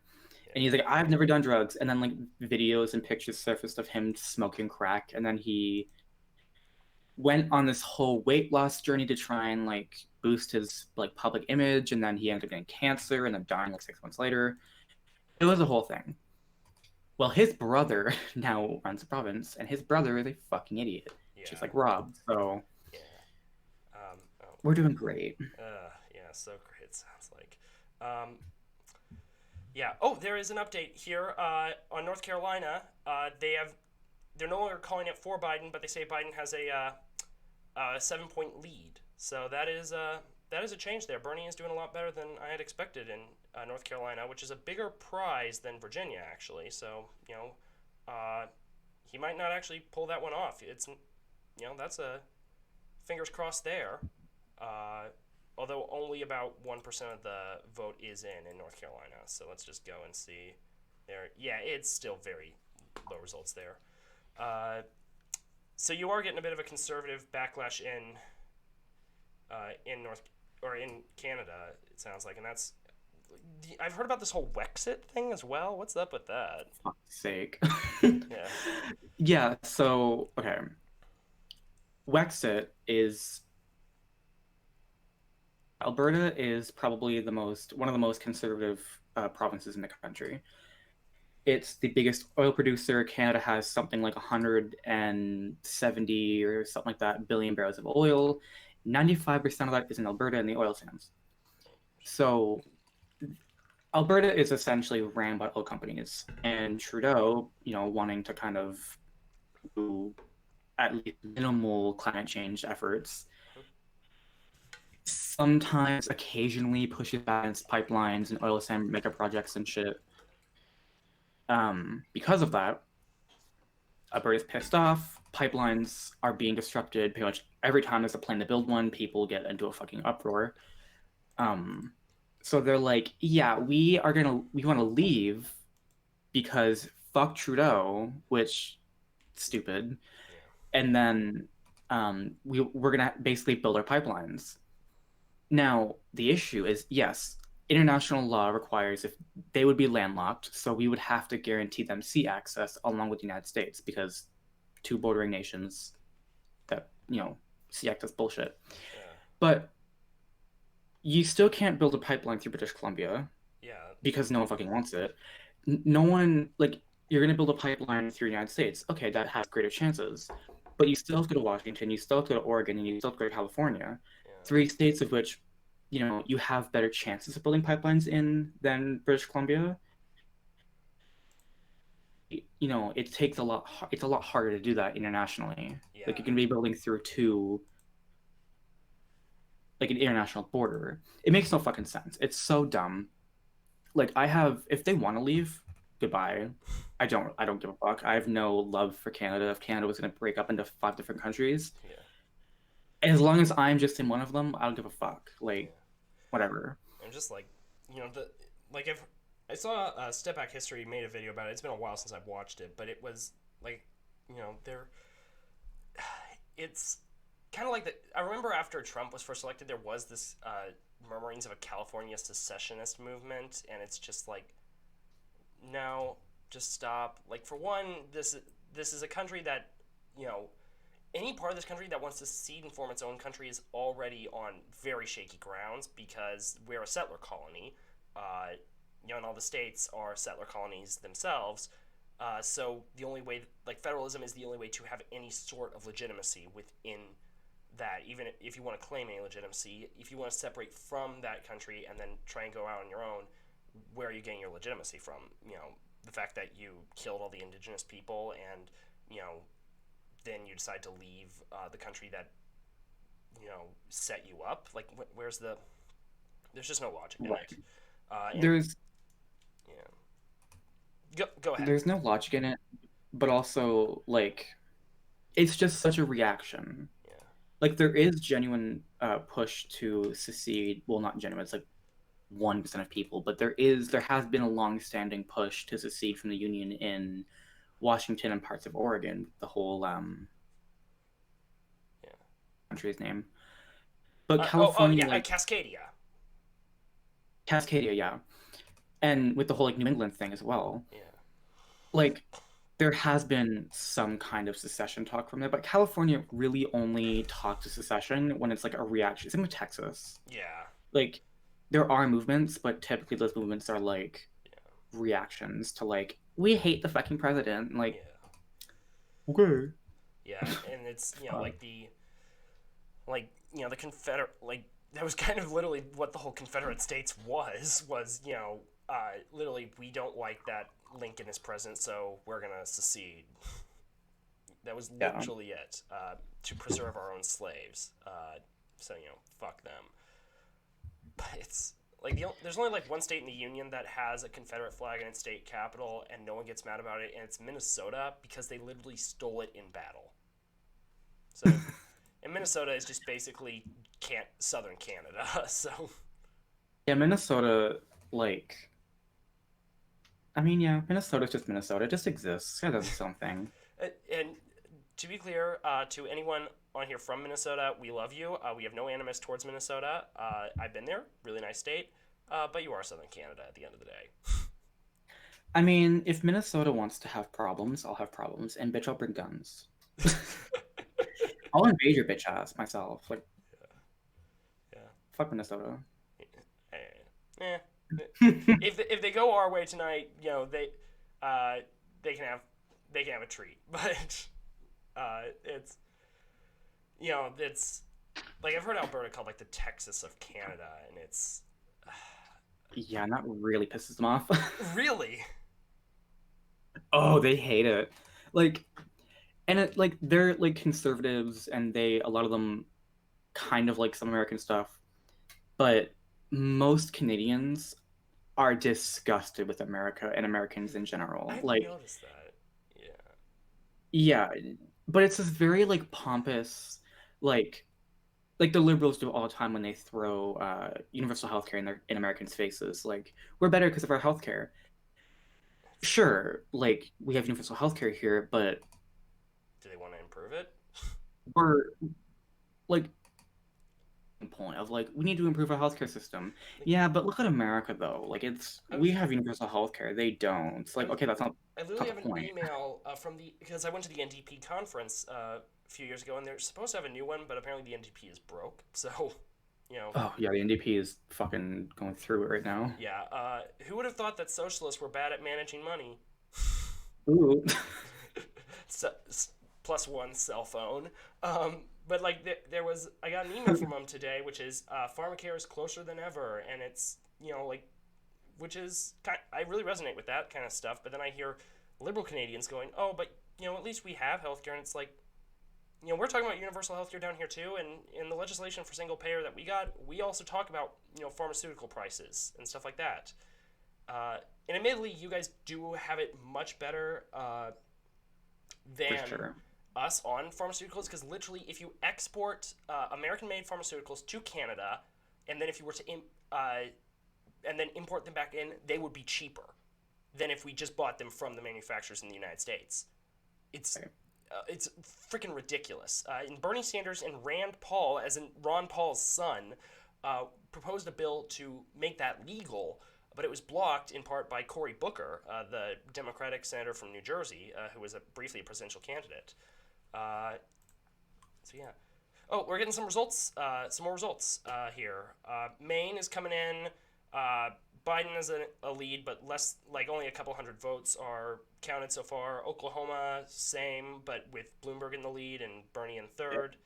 And he's like, I've never done drugs. And then like videos and pictures surfaced of him smoking crack. And then he went on this whole weight loss journey to try and like boost his like public image. And then he ended up getting cancer and then dying like 6 months later. It was a whole thing. Well, his brother now runs the province, and his brother is a fucking idiot, yeah, just like Rob. So yeah. Oh, we're doing great. yeah, so great. It sounds like. Um, yeah. Oh, there is an update here on North Carolina. They're no longer calling it for Biden, but they say Biden has a 7 point lead. So that is a change there. Bernie is doing a lot better than I had expected in North Carolina, which is a bigger prize than Virginia actually. So uh, he might not actually pull that one off. It's that's a fingers crossed there. Uh, Although only about 1% of the vote is in North Carolina. So let's just go and see there. Yeah, it's still very low results there. Uh, so you are getting a bit of a conservative backlash in North or in Canada. It sounds like, and that's I've heard about this whole Wexit thing as well. What's up with that? Fuck's sake. Yeah, Yeah, so okay. Wexit is Alberta is probably the most one of the most conservative provinces in the country. It's the biggest oil producer. Canada has something like 170 or something like that billion barrels of oil. 95% of that is in Alberta and the oil sands. So Alberta is essentially ran by oil companies, and Trudeau, wanting to kind of do at least minimal climate change efforts, sometimes occasionally pushes back against pipelines and oil sand mega projects and shit. Because of that, Alberta's pissed off. Pipelines are being disrupted pretty much every time there's a plan to build one. People get into a fucking uproar. Um, so they're like, yeah, we want to leave because fuck Trudeau, which stupid. yeah, And then we're gonna basically build our pipelines. Now the issue is, yes, international law requires if they would be landlocked, so we would have to guarantee them sea access along with the United States because two bordering nations that sea access bullshit. yeah, But you still can't build a pipeline through British Columbia yeah, because no one fucking wants it. No one like you're gonna build a pipeline through the United States. Okay, that has greater chances, but you still have to go to Washington, you still have to go to Oregon, and you still have to go to California, yeah, three states of which you have better chances of building pipelines in than British Columbia. It takes a lot. It's a lot harder to do that internationally. Like yeah. you can be building through two like an international border. It makes no fucking sense. It's so dumb. Like if they want to leave, goodbye. I don't give a fuck. I have no love for Canada. If Canada was going to break up into 5 different countries, Yeah, as long as I'm just in one of them, I don't give a fuck. Like yeah. whatever. And just like the like if I saw Step Back History made a video about it. It's been a while since I've watched it, but it was like they're it's kind of like the. I remember after Trump was first elected, there was this murmurings of a California secessionist movement, and it's just like, no, just stop. Like for one, this is a country that you know any part of this country that wants to secede and form its own country is already on very shaky grounds because we're a settler colony. Uh, and all the states are settler colonies themselves. So the only way, like federalism, is the only way to have any sort of legitimacy within that. Even if you want to claim any legitimacy, if you want to separate from that country and then try and go out on your own, where are you getting your legitimacy from? The fact that you killed all the indigenous people and you know then you decide to leave the country that set you up. Like, where's the? There's just no logic in Right. it. And There's yeah, go ahead. there's no logic in it, but also like it's just such a reaction. Yeah, Like there is genuine push to secede. Well, not genuine. It's like 1% of people, but there has been a long-standing push to secede from the Union in Washington and parts of Oregon. The whole yeah. country's name, but Oh California, yeah, like Cascadia. Cascadia, yeah, and with the whole like New England thing as well. Yeah, Like there has been some kind of secession talk from there, but California really only talks to secession when it's like a reaction. Same with Texas. yeah, Like there are movements, but typically those movements are like yeah, reactions to like we hate the fucking president. Like yeah, okay, yeah. And it's uh, the Confederate, like that was kind of literally what the whole Confederate States was literally, we don't like that Lincoln is president, so we're gonna secede. That was yeah. literally it, to preserve our own slaves. So fuck them. But it's like there's only like one state in the union that has a Confederate flag in its state capital, and no one gets mad about it, and it's Minnesota because they literally stole it in battle. So, and Minnesota is just basically can't southern Canada. So, Yeah, Minnesota, like, I mean, yeah, Minnesota's just Minnesota. It just exists. It does its own thing. and to be clear, to anyone on here from Minnesota, we love you. We have no animus towards Minnesota. I've been there, really nice state, but you are southern Canada at the end of the day. I mean, if Minnesota wants to have problems, I'll have problems. And bitch, I'll bring guns. I'll invade your bitch ass myself. Like, Yeah. fuck Minnesota. Eh, eh. If they go our way tonight, uh, they can have a treat. But it's like I've heard Alberta called like the Texas of Canada, and it's Yeah, and that really pisses them off. really Oh, they hate it. Like, and it like they're like conservatives, and a lot of them kind of like some American stuff, but most Canadians are disgusted with America and Americans in general. I've Like, noticed that. Yeah, yeah, but it's this very like pompous, like the liberals do all the time when they throw universal healthcare in Americans' faces. Like, we're better because of our healthcare. Sure, like we have universal healthcare here, but do they want to improve it? we're like point of like we need to improve our healthcare system. Like, Yeah, but look at America though. Like I we was have universal healthcare. They don't. It's I like was okay, I that's literally not have the an point. email from the because I went to the NDP conference a few years ago, and they're supposed to have a new one, but apparently the NDP is broke. So, you know, Oh yeah, the NDP is fucking going through it right now. yeah. Who would have thought that socialists were bad at managing money? Ooh. So, plus one cell phone. But like I got an email from them today, which is pharmacare is closer than ever, and it's like which is I really resonate with that kind of stuff. But then I hear liberal Canadians going, "Oh, but at least we have healthcare," and it's like, we're talking about universal healthcare down here too, and in the legislation for single payer that we got, we also talk about pharmaceutical prices and stuff like that. Uh, and admittedly, you guys do have it much better For than sure. us on pharmaceuticals because literally, if you export American-made pharmaceuticals to Canada, and then if you were to and then import them back in, they would be cheaper than if we just bought them from the manufacturers in the United States. It's Okay. it's freaking ridiculous. And Bernie Sanders and Rand Paul, as in Ron Paul's son, proposed a bill to make that legal, but it was blocked in part by Cory Booker, the Democratic senator from New Jersey, who was briefly a presidential candidate. Uh, so yeah. Oh, we're getting some results. Some more results here. Maine is coming in. Biden is a lead, but less, like only a couple hundred votes are counted so far. Oklahoma, same, but with Bloomberg in the lead and Bernie in third.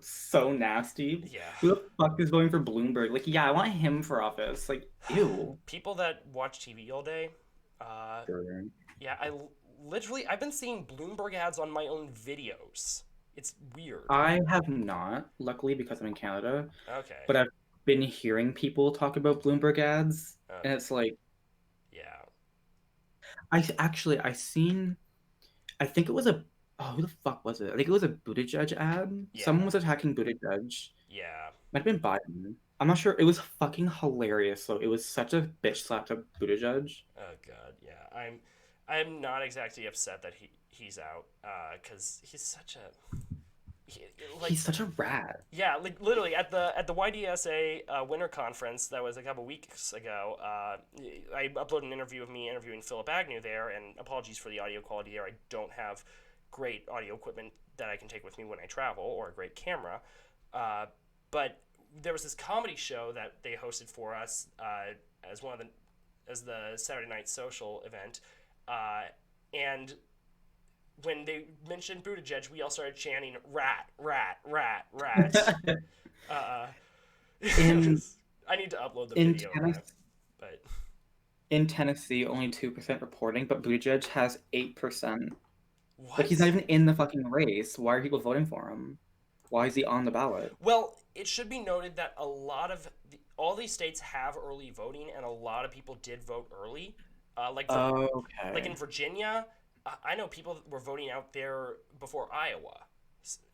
So nasty. Yeah. Who the fuck is voting for Bloomberg? Like, yeah, I want him for office. Like, ew. People that watch TV all day, uh, Sure. yeah, literally, I've been seeing Bloomberg ads on my own videos. It's weird. I have not, luckily, because I'm in Canada, Okay. but I've been hearing people talk about Bloomberg ads, and Okay. it's like Yeah. I seen I think it was a oh who the fuck was it? I think it was a Buttigieg ad. Someone Yeah. was attacking Buttigieg. Yeah. Might have been Biden. I'm not sure. It was fucking hilarious. So it was such a bitch slap to Buttigieg. Oh god. Yeah. I'm not exactly upset that he's out. Because he's such a he, like He's such a rat. yeah, like literally at the YDSA winter conference that was a couple weeks ago. I uploaded an interview of me interviewing Philip Agnew there, and apologies for the audio quality there. I don't have great audio equipment that I can take with me when I travel or a great camera. Uh, but there was this comedy show that they hosted for us as one of the as the Saturday Night Social event, uh, and when they mentioned Buttigieg, we all started chanting "rat, rat, rat, rat." Uh, in I need to upload the in video of that. Tennessee, But in Tennessee, only 2% reporting, but Buttigieg has 8%. Like he's not what? even in the fucking race. Why are people voting for him? Why is he on the ballot? Well, it should be noted that all these states have early voting, and a lot of people did vote early. Like in Okay. Virginia, I know people that were voting out there before Iowa.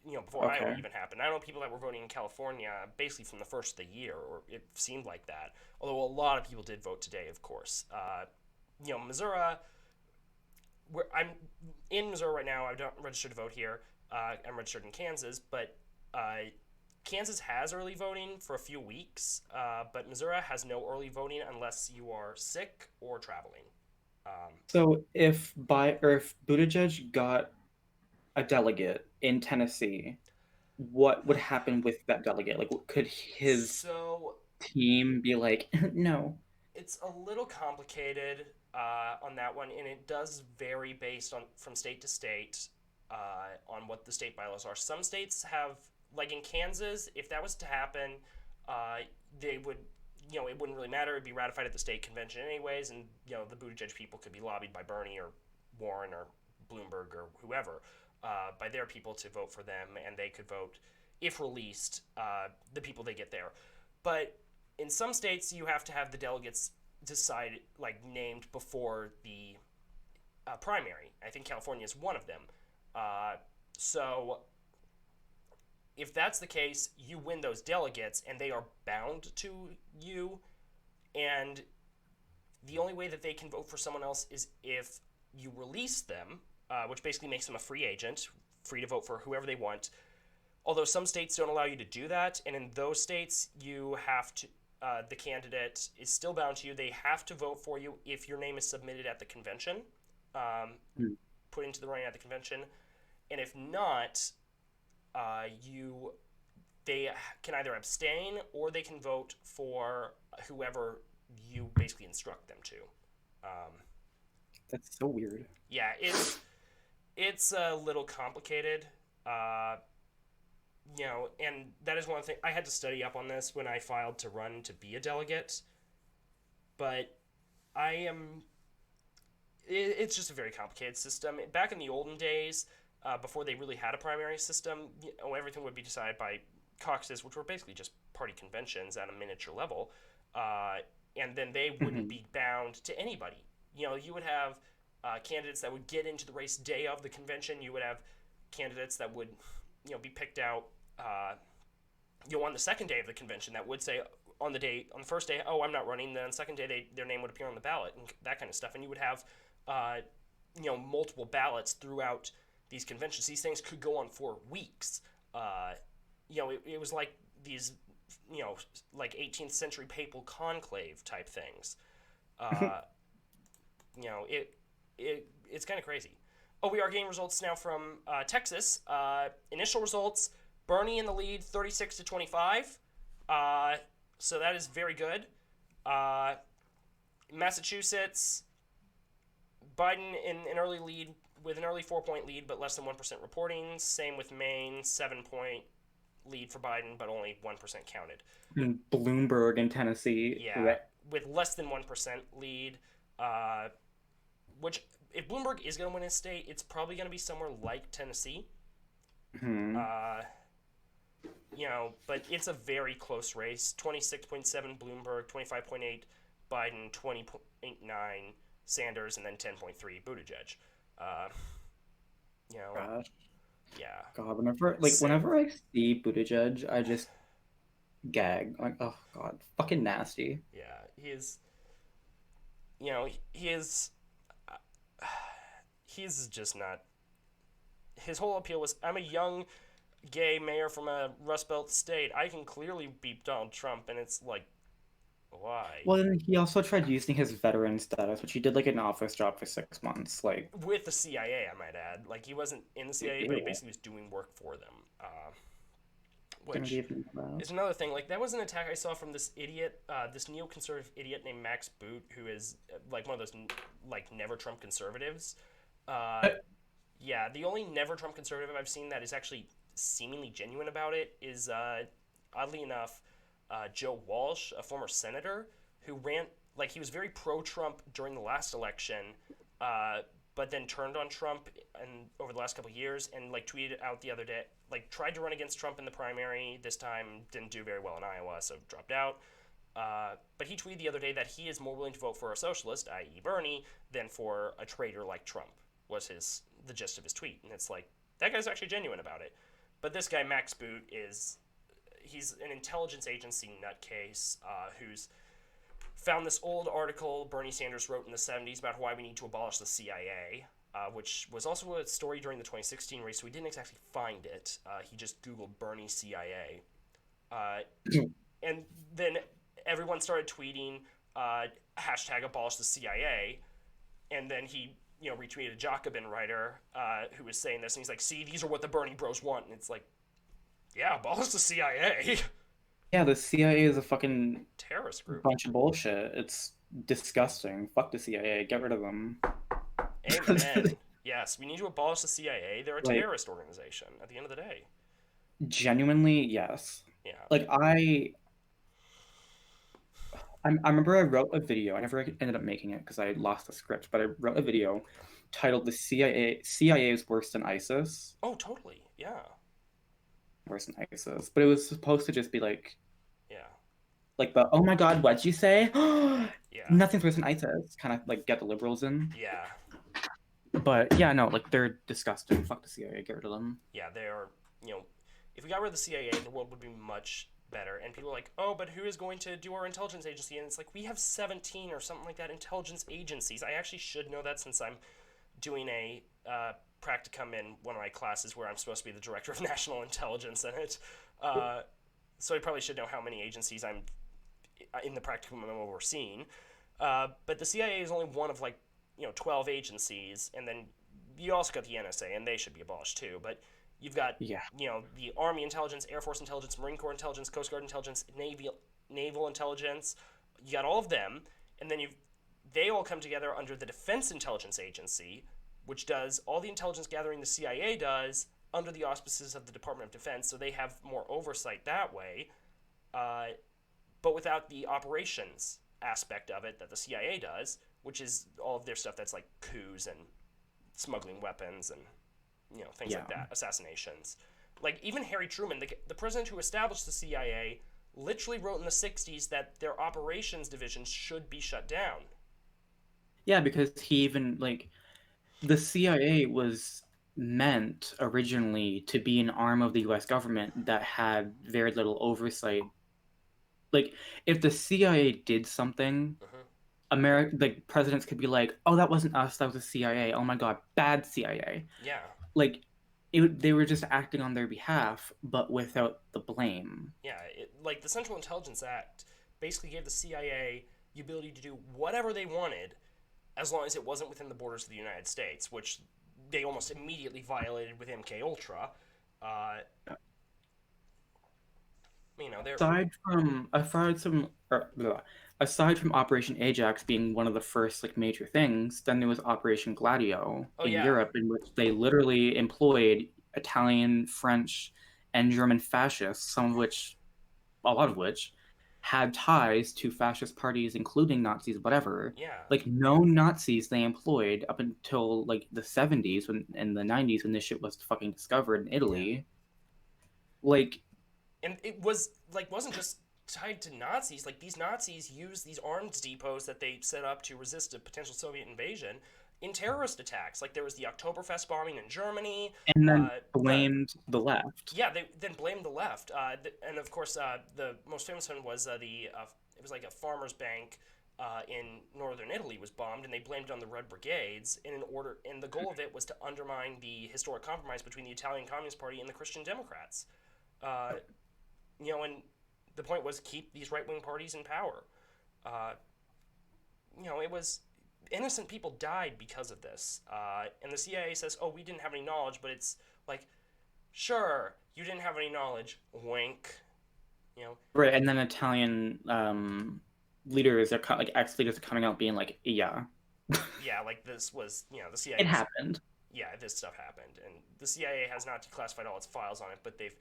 Before Iowa Okay. even happened. I know people that were voting in California basically from the first of the year, or it seemed like that. Although a lot of people did vote today, of course. Missouri, where I'm in Missouri right now. I don't register to vote here. I'm registered in Kansas, but Kansas has early voting for a few weeks, but Missouri has no early voting unless you are sick or traveling. Um, So if Buttigieg got a delegate in Tennessee, what would happen with that delegate? Like, could his so team be like, no? it's a little complicated on that one, and it does vary based on from state to state on what the state bylaws are. Some states have, like in Kansas, if that was to happen, uh, they would, it wouldn't really matter. It'd be ratified at the state convention anyways, and the Buttigieg people could be lobbied by Bernie or Warren or Bloomberg or whoever by their people to vote for them, and they could vote if released the people they get there. But in some states, you have to have the delegates decide like named before the primary. I think California is one of them. Uh, so if that's the case, you win those delegates, and they are bound to you. And the only way that they can vote for someone else is if you release them, which basically makes them a free agent, free to vote for whoever they want. Although some states don't allow you to do that, and in those states, you have to. The candidate is still bound to you. They have to vote for you if your name is submitted at the convention, um, Hmm. put into the running at the convention, and if not, you they can either abstain or they can vote for whoever you basically instruct them to. Um, That's so weird. yeah, it's a little complicated. Uh, and that is one thing I had to study up on this when I filed to run to be a delegate. But I am. It's just a very complicated system. Back in the olden days, before they really had a primary system, everything would be decided by caucuses, which were basically just party conventions at a miniature level, uh, and then they wouldn't Mhm. be bound to anybody. You would have candidates that would get into the race day of the convention. You would have candidates that would, be picked out uh, on the second day of the convention that would say on the first day, oh, I'm not running. Then on the second day, their name would appear on the ballot and that kind of stuff. And you would have, uh, multiple ballots throughout these conventions. These things could go on for weeks. Uh, it was like these, like 18th century papal conclave type things. Uh, it's kind of crazy. Oh, we are getting results now from Texas. Initial results: Bernie in the lead, 36-25. So that is very good. Uh, Massachusetts, Biden in an early lead with an early 4-point lead, but less than 1% reporting. Same with Maine, 7-point lead for Biden, but only 1% counted. And Bloomberg in Tennessee. Yeah, with less than 1% lead, uh, which if Bloomberg is going to win his state, it's probably going to be somewhere like Tennessee. Hmm. Uh, but it's a very close race. 26.7 Bloomberg, 25.8 Biden, 20.9 Sanders, and then 10.3 Buttigieg. Uh, you know, Gosh. yeah. God, So whenever I see Buttigieg, I just gag. Like, oh God, fucking nasty. yeah, he is. He is. He's just not. His whole appeal was, I'm a young gay mayor from a Rust Belt state. I can clearly beat Donald Trump, and it's like, why? Well, then he also tried using his veteran status, which he did like an office job for 6 months. Like, With the CIA, I might add. Like, he wasn't in the CIA, but he ew. basically was doing work for them. Gonna Which give him that. is another thing. Like, that was an attack I saw from this idiot, this neoconservative idiot named Max Boot, who is like one of those like never Trump conservatives. Uh, yeah, the only never Trump conservative I've seen that is actually seemingly genuine about it is, oddly enough, Joe Walsh, a former senator who ran, like, he was very pro Trump during the last election, uh, but then turned on Trump and over the last couple of years and, like, tweeted out the other day, like, tried to run against Trump in the primary. This time didn't do very well in Iowa, so dropped out. But he tweeted the other day that he is more willing to vote for a socialist, i.e., Bernie, than for a traitor like Trump. Was the gist of his tweet, and it's like that guy's actually genuine about it. But this guy Max Boot he's an intelligence agency nutcase who's found this old article Bernie Sanders wrote in the 70s about why we need to abolish the CIA, which was also a story during the 2016 race, so he didn't exactly find it. He just Googled Bernie CIA. Uh, and then everyone started tweeting hashtag abolish the CIA, and then he retweeted a Jacobin writer who was saying this, and he's like, "See, these are what the Bernie Bros want," and it's like, "Yeah, abolish the CIA, Yeah, the CIA is a fucking terrorist group." bunch of bullshit. It's disgusting. Fuck the CIA. Get rid of them. Amen. Yes, we need to abolish the CIA. They're a Like, terrorist organization. At the end of the day, genuinely, yes. yeah. Like, I remember I wrote a video. I never ended up making it because I lost the script, but I wrote a video titled "The CIA is worse than ISIS." Oh, totally. Yeah, Worse than ISIS. But it was supposed to just be yeah, like the oh my God, what'd you say? yeah, Nothing's worse than ISIS. Kind of like get the liberals in. yeah, But yeah, no, like they're disgusting. Fuck the CIA, get rid of them. yeah. They are. You know, if we got rid of the CIA, the world would be much better. And people are like, "Oh, but who is going to do our intelligence agency?" And it's like we have 17 or something like that intelligence agencies. I actually should know that since I'm doing a practicum in one of my classes where I'm supposed to be the director of national intelligence in it. Uh, so I probably should know how many agencies I'm in the practicum I'm overseeing. But the CIA is only one of 12 agencies, and then you also got the NSA, and they should be abolished too. But you've got Yeah. the Army intelligence, Air Force intelligence, Marine Corps intelligence, Coast Guard intelligence, naval intelligence. You got all of them, and then they all come together under the Defense Intelligence Agency, which does all the intelligence gathering the CIA does under the auspices of the Department of Defense, so they have more oversight that way, uh, but without the operations aspect of it that the CIA does, which is all of their stuff that's like coups and smuggling weapons and things Yeah. like that, assassinations. Like even Harry Truman, the president who established the CIA, literally wrote in the 60s that their operations divisions should be shut down. Yeah, because he even like the CIA was meant originally to be an arm of the US government that had very little oversight. Like if the CIA did something, Mm-hmm. America like presidents could be like, "Oh, that wasn't us, that was the CIA. Oh my God, bad CIA." Yeah, Like they were just acting on their behalf, but without the blame. yeah. Like the Central Intelligence Act basically gave the CIA the ability to do whatever they wanted as long as it wasn't within the borders of the United States, which they almost immediately violated with MK Ultra. Uh, they're Aside from Operation Ajax being one of the first like major things, then there was Operation Gladio oh in yeah, Europe, in which they literally employed Italian, French, and German fascists, a lot of which had ties to fascist parties, including Nazis, whatever. Yeah. Like known Nazis they employed up until like the 70s when and the 90s when this shit was fucking discovered in Yeah. Italy. Like And it was like wasn't just tied to Nazis. Like these Nazis used these arms depots that they set up to resist a potential Soviet invasion in terrorist attacks. Like there was the Oktoberfest bombing in Germany. and then The blamed the left. Yeah, they then blamed the left, and of course the most famous one was it was like a farmers' bank in northern Italy was bombed, and they blamed it on the Red Brigades and the goal of it was to undermine the historic compromise between the Italian Communist Party and the Christian Democrats. Uh, and the point was keep these right wing parties in power. Uh, it was innocent people died because of this, and the CIA says, "Oh, we didn't have any knowledge," but it's like, sure, you didn't have any knowledge. Wink. You know. Right, and then Italian leaders are like ex-leaders are coming out being like, yeah, Yeah, like this was the CIA. it happened. Yeah, this stuff happened, and the CIA has not declassified all its files on it, but they've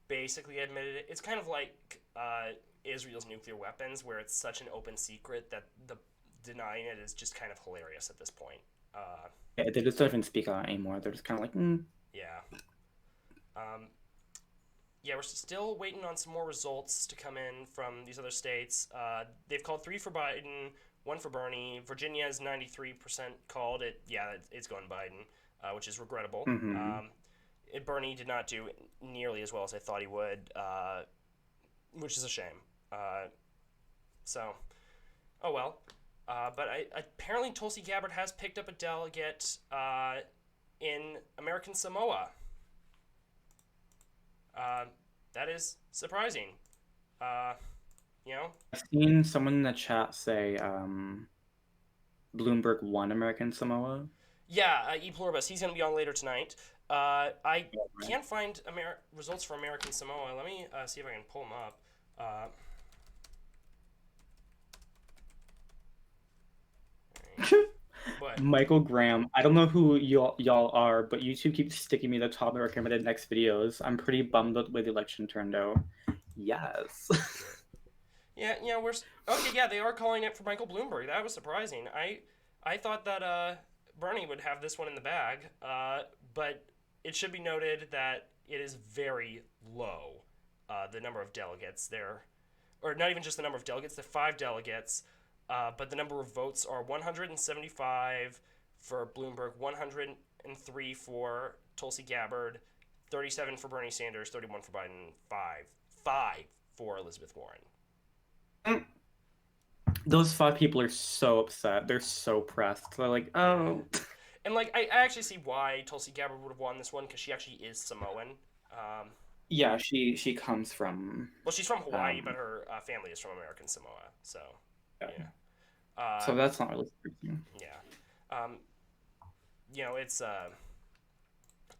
basically admitted it. It's kind of like Israel's nuclear weapons, where it's such an open secret that the denying it is just kind of hilarious at this point. Yeah, they just don't even speak on it anymore. They're just kind of like, Yeah. Um, yeah, we're still waiting on some more results to come in from these other states. They've called 3 for Biden, 1 for Bernie. Virginia is 93% called it. Yeah, it's going Biden, which is regrettable. mm-hmm. Bernie did not do nearly as well as I thought he would, which is a shame. So, oh well. But apparently Tulsi Gabbard has picked up a delegate in American Samoa. That is surprising. Uh, I've seen someone in the chat say Bloomberg won American Samoa. Yeah, Pluribus. He's going to be on later tonight. I can't find results for American Samoa. Let me see if I can pull them up. What? Michael Graham. I don't know who y'all are, but YouTube keeps sticking me the top of recommended next videos. I'm pretty bummed with the way the election turned out. Yes. Yeah, we're okay. Yeah, they are calling it for Michael Bloomberg. That was surprising. I thought that Bernie would have this one in the bag, but it should be noted that it is very low. The number of delegates there, or not even just the number of delegates. The 5 delegates, but the number of votes are 175 for Bloomberg, 103 for Tulsi Gabbard, 37 for Bernie Sanders, 31 for Biden, 5 for Elizabeth Warren. Those 5 people are so upset. They're so pressed. They're like, oh. And like, I actually see why Tulsi Gabbard would have won this one because she actually is Samoan. Yeah, she comes from. Well, she's from Hawaii, but her family is from American Samoa. So yeah. So that's not really surprising. Yeah. It's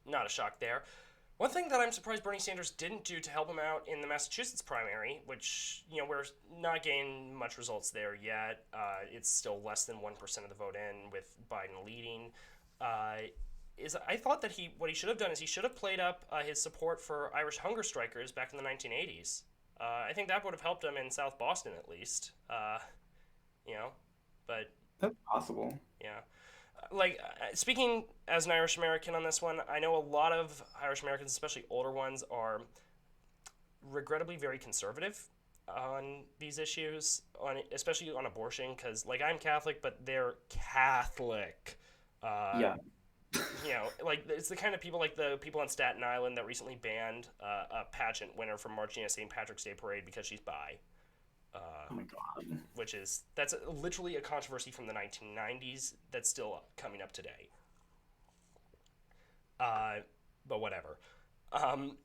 not a shock there. One thing that I'm surprised Bernie Sanders didn't do to help him out in the Massachusetts primary, which, we're not getting much results there yet. It's still less than 1% of the vote in with Biden leading. Is I thought that what he should have done is he should have played up his support for Irish hunger strikers back in the 1980s. I think that would have helped him in South Boston at least. But that's possible. Yeah. Speaking as an Irish American on this one, I know a lot of Irish Americans, especially older ones, are regrettably very conservative on these issues, especially on abortion, because I'm Catholic, but they're Catholic. Yeah. It's the kind of people like the people on Staten Island that recently banned a pageant winner from marching at St. Patrick's Day Parade because she's bi. Oh my god. That's literally a controversy from the 1990s that's still coming up today. But whatever. And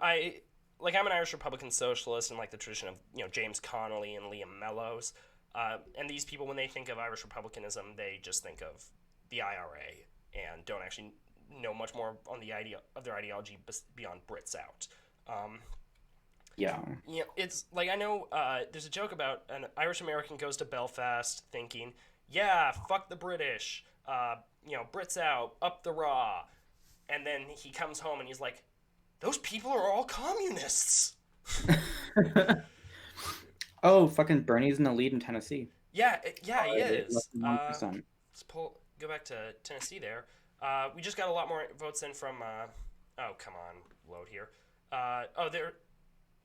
I'm an Irish Republican socialist and the tradition of James Connolly and Liam Mellows. And these people, when they think of Irish Republicanism, they just think of the IRA and don't actually know much more on the idea of their ideology beyond Brits out. Yeah. It's I know there's a joke about an Irish American goes to Belfast thinking, yeah, fuck the British, Brits out, up the raw. And then he comes home and he's like, those people are all communists. Oh, fucking Bernie's in the lead in Tennessee Yeah, yeah, he by less is. than 1%. Let's go back to Tennessee there. We just got a lot more votes in from. Oh, come on, load here. They're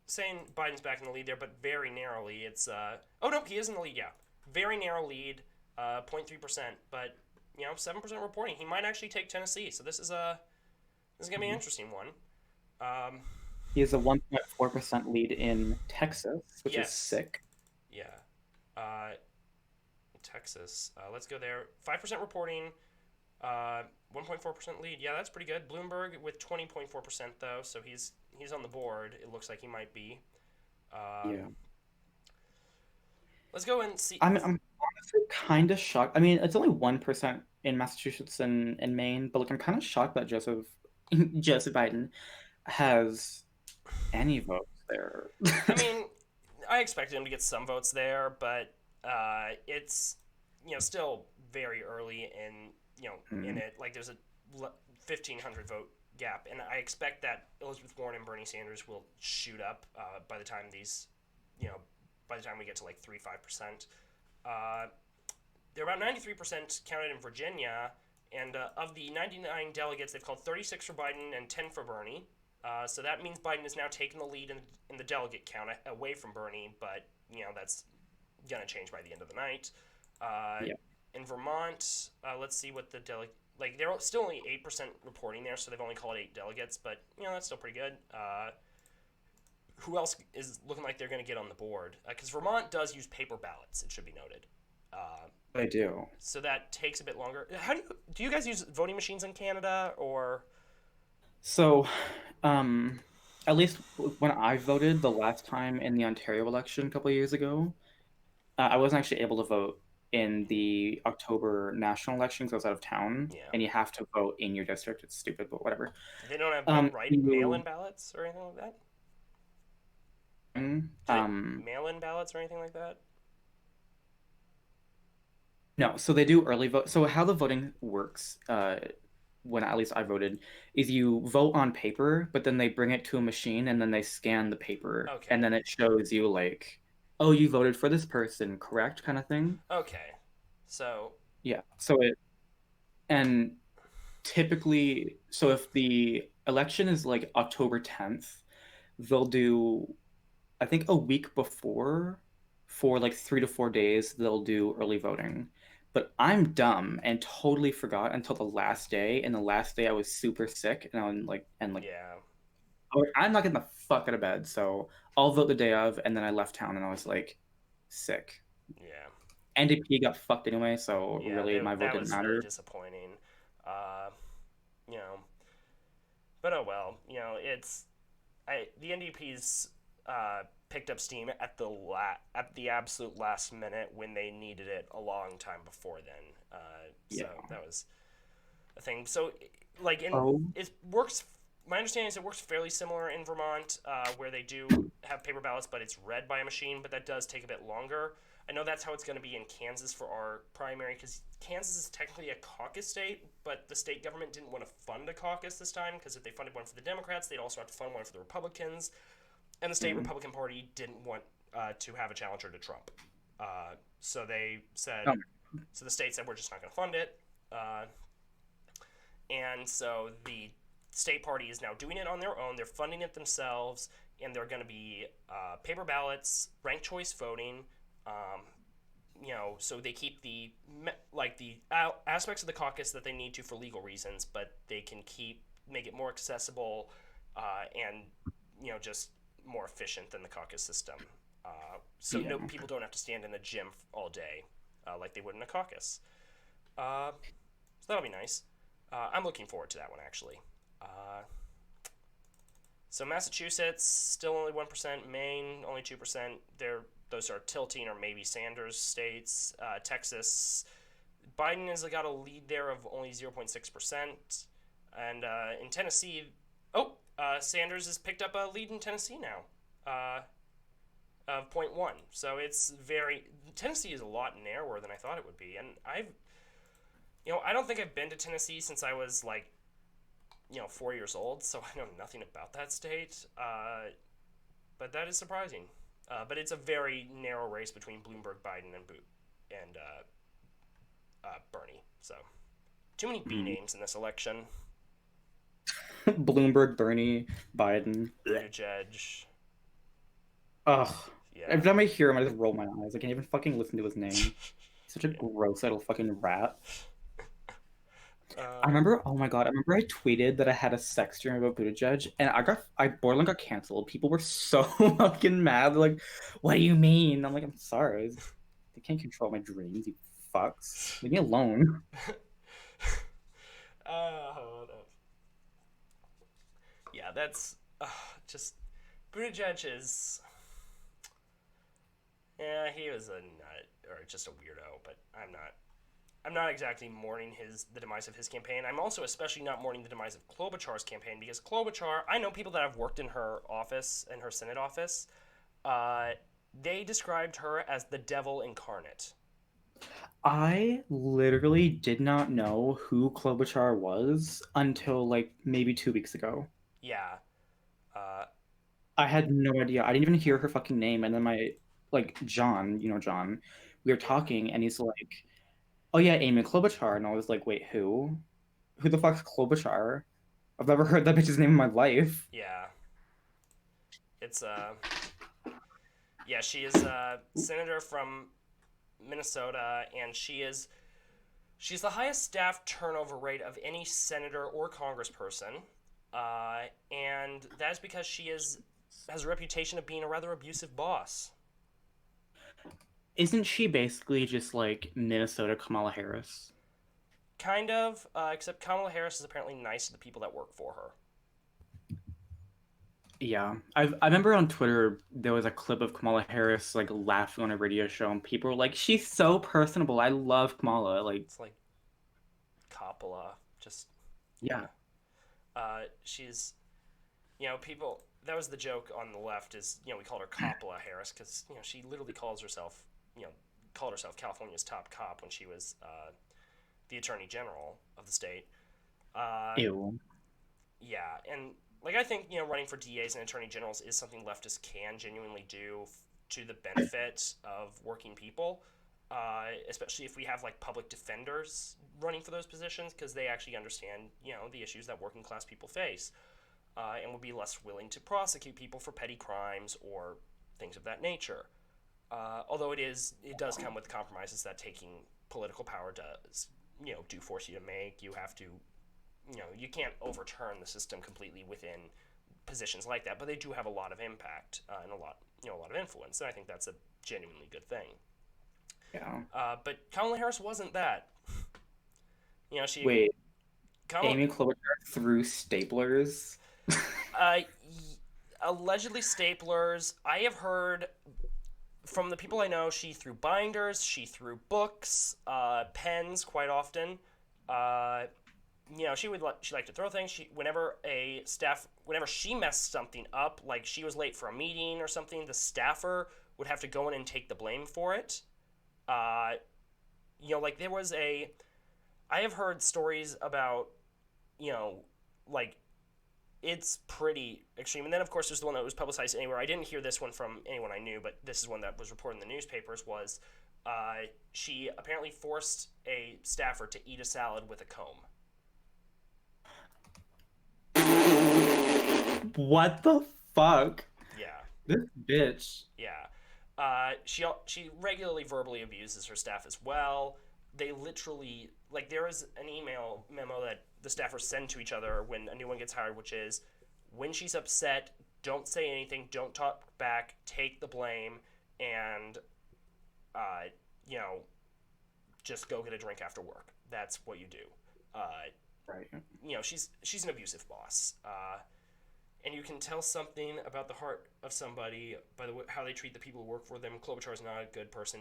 saying Biden's back in the lead there, but very narrowly. It's oh no, he is in the lead. Yeah, very narrow lead, 0.3%. But 7% reporting. He might actually take Tennessee. So this is gonna be an Mhm. interesting one. Um, He has a 1.4% lead in Texas, which is yes, sick. yeah. Uh, Texas. Let's go there. 5% reporting. 1.4% lead. Yeah, that's pretty good. Bloomberg with 20.4% though, so he's on the board. It looks like he might be. Um, Yeah. let's go and see. I'm honestly kind of shocked. I mean, it's only 1% in Massachusetts and Maine, but like I'm kind of shocked that Joseph Biden has any votes there. I mean, I expected him to get some votes there, but it's still very early in Hmm. it. Like there's a 1,500 vote gap, and I expect that Elizabeth Warren and Bernie Sanders will shoot up by the time you know, by the time we get to like 3-5%. Uh, they're about 93% counted in Virginia, and of the 99 delegates, they've called 36 for Biden and 10 for Bernie. So that means Biden has now taken the lead in the delegate count away from Bernie, but that's gonna change by the end of the night. Uh, Yeah. in Vermont, let's see what the delegate like. They're still only 8% reporting there, so they've only called 8 delegates, but that's still pretty good. Who else is looking like they're going to get on the board? Because Vermont does use paper ballots. It should be noted. Uh, I do. so that takes a bit longer. How do you guys use voting machines in Canada or? So, um, at least when I voted the last time in the Ontario election a couple of years ago, I wasn't actually able to vote in the October national election because I was out of town, Yeah, and you have to vote in your district. It's stupid, but whatever. they don't have like Um, mail-in you, ballots or anything like that. Do they um, mail-in ballots or anything like that? no, so they do early vote. So how the voting works, when at least I voted, is you vote on paper, but then they bring it to a machine and then they scan the paper, and Okay, then it shows you like, oh, you voted for this person, correct, kind of thing. okay. So Yeah. So it and typically, so if the election is like October 10th, they'll do, I think a week before, for like 3 to 4 days, they'll do early voting. But I'm dumb and totally forgot until the last day. And the last day I was super sick, and yeah, I'm not getting the fuck out of bed, so I'll vote the day of. And then I left town and I was like sick. yeah, NDP got fucked anyway, so yeah. really my vote That didn't was really matter. disappointing. Uh, you know, but oh well. The NDP's picked up steam at at the absolute last minute when they needed it a long time before then. So Yeah. that was a thing. So Oh, it works. My understanding is it works fairly similar in Vermont, where they do have paper ballots, but it's read by a machine. But that does take a bit longer. I know that's how it's going to be in Kansas for our primary, because Kansas is technically a caucus state, but the state government didn't want to fund a caucus this time because if they funded one for the Democrats, they'd also have to fund one for the Republicans, and the state mm. Republican Party didn't want to have a challenger to Trump. So they said, Oh, so the state said, we're just not going to fund it. Uh, and so the state party is now doing it on their own. They're funding it themselves, and they're going to be paper ballots, ranked choice voting. Um, so they keep the aspects of the caucus that they need to for legal reasons, but they can make it more accessible and just more efficient than the caucus system. So no yeah. people don't have to stand in a gym all day like they would in a caucus. So that'll be nice. I'm looking forward to that one actually. Uh, so Massachusetts still only 1%, Maine only 2%. Those are tilting or maybe Sanders states. Texas, Biden has got a lead there of only 0.6%, and in Tennessee, Sanders has picked up a lead in Tennessee now. Of zero point 0.1. So it's very Tennessee is a lot narrower than I thought it would be, and I don't think I've been to Tennessee since I was like 4 years old, so I know nothing about that state. But that is surprising. But it's a very narrow race between Bloomberg, Biden, and Bernie. So too many B Mm. names in this election. Bloomberg, Bernie, Biden. Blech. Buttigieg. Ugh. Yeah. Every time I hear him, I just roll my eyes. I can't even fucking listen to his name. He's such a Yeah. gross little fucking rat. I Uh, remember, oh my God, I remember I tweeted that I had a sex dream about Buttigieg, and I borderline got canceled. People were so fucking mad. They're like, what do you mean? I'm like, I'm sorry. They can't control my dreams, you fucks. Leave me alone. uh, yeah, that's just Buttigieg is. Yeah, he was a nut or just a weirdo, but I'm not. I'm not exactly mourning the demise of his campaign. I'm also especially not mourning the demise of Klobuchar's campaign because Klobuchar, I know people that have worked in her office, in her Senate office. Uh, they described her as the devil incarnate. I literally did not know who Klobuchar was until like maybe 2 weeks ago. Yeah, uh, I had no idea. I didn't even hear her fucking name. And then John, John, we were yeah, talking and he's like, oh yeah, Amy Klobuchar. And I was like, wait, who? Who the fuck's Klobuchar? I've never heard that bitch's name in my life. yeah. It's yeah. She is a senator from Minnesota, and she's the highest staff turnover rate of any senator or congressperson, and that's because she has a reputation of being a rather abusive boss. Isn't she basically just like Minnesota Kamala Harris? Kind of, except Kamala Harris is apparently nice to the people that work for her. Yeah, I remember on Twitter there was a clip of Kamala Harris like laughing on a radio show, and people were like, "She's so personable. I love Kamala." Like, It's like Coppola, just yeah, yeah. She's people. That was the joke on the left is we called her Coppola Harris because she literally called herself California's top cop when she was the attorney general of the state. Uh, ew. yeah, and like I think running for DAs and attorney generals is something leftists can genuinely do to the benefit of working people. Especially if we have like public defenders running for those positions because they actually understand the issues that working class people face, and would be less willing to prosecute people for petty crimes or things of that nature. Although it does come with compromises that taking political power does do force you to make. You have to you can't overturn the system completely within positions like that, but they do have a lot of impact and a lot of influence, and I think that's a genuinely good thing. Yeah. But Kamala Harris wasn't that. She Wait, Kamala Amy Klobuchar threw staplers. uh, allegedly staplers. I have heard from the people I know, she threw binders, she threw books, pens quite often. Uh, she liked to throw things. Whenever she messed something up, like she was late for a meeting or something, the staffer would have to go in and take the blame for it. Uh, like there was a, I have heard stories about, you know, like it's pretty extreme. And then of course there's the one that was publicized anywhere. I didn't hear this one from anyone I knew, but this is one that was reported in the newspapers. Was she apparently forced a staffer to eat a salad with a comb? What the fuck? Yeah, This bitch. yeah. She regularly verbally abuses her staff as well. They literally like there is an email memo that the staffers send to each other when a new one gets hired, which is when she's upset, don't say anything, don't talk back, take the blame, and uh, you know just go get a drink after work. That's what you do. Uh, Right. she's an abusive boss. And you can tell something about the heart of somebody by how they treat the people who work for them. Klobuchar is not a good person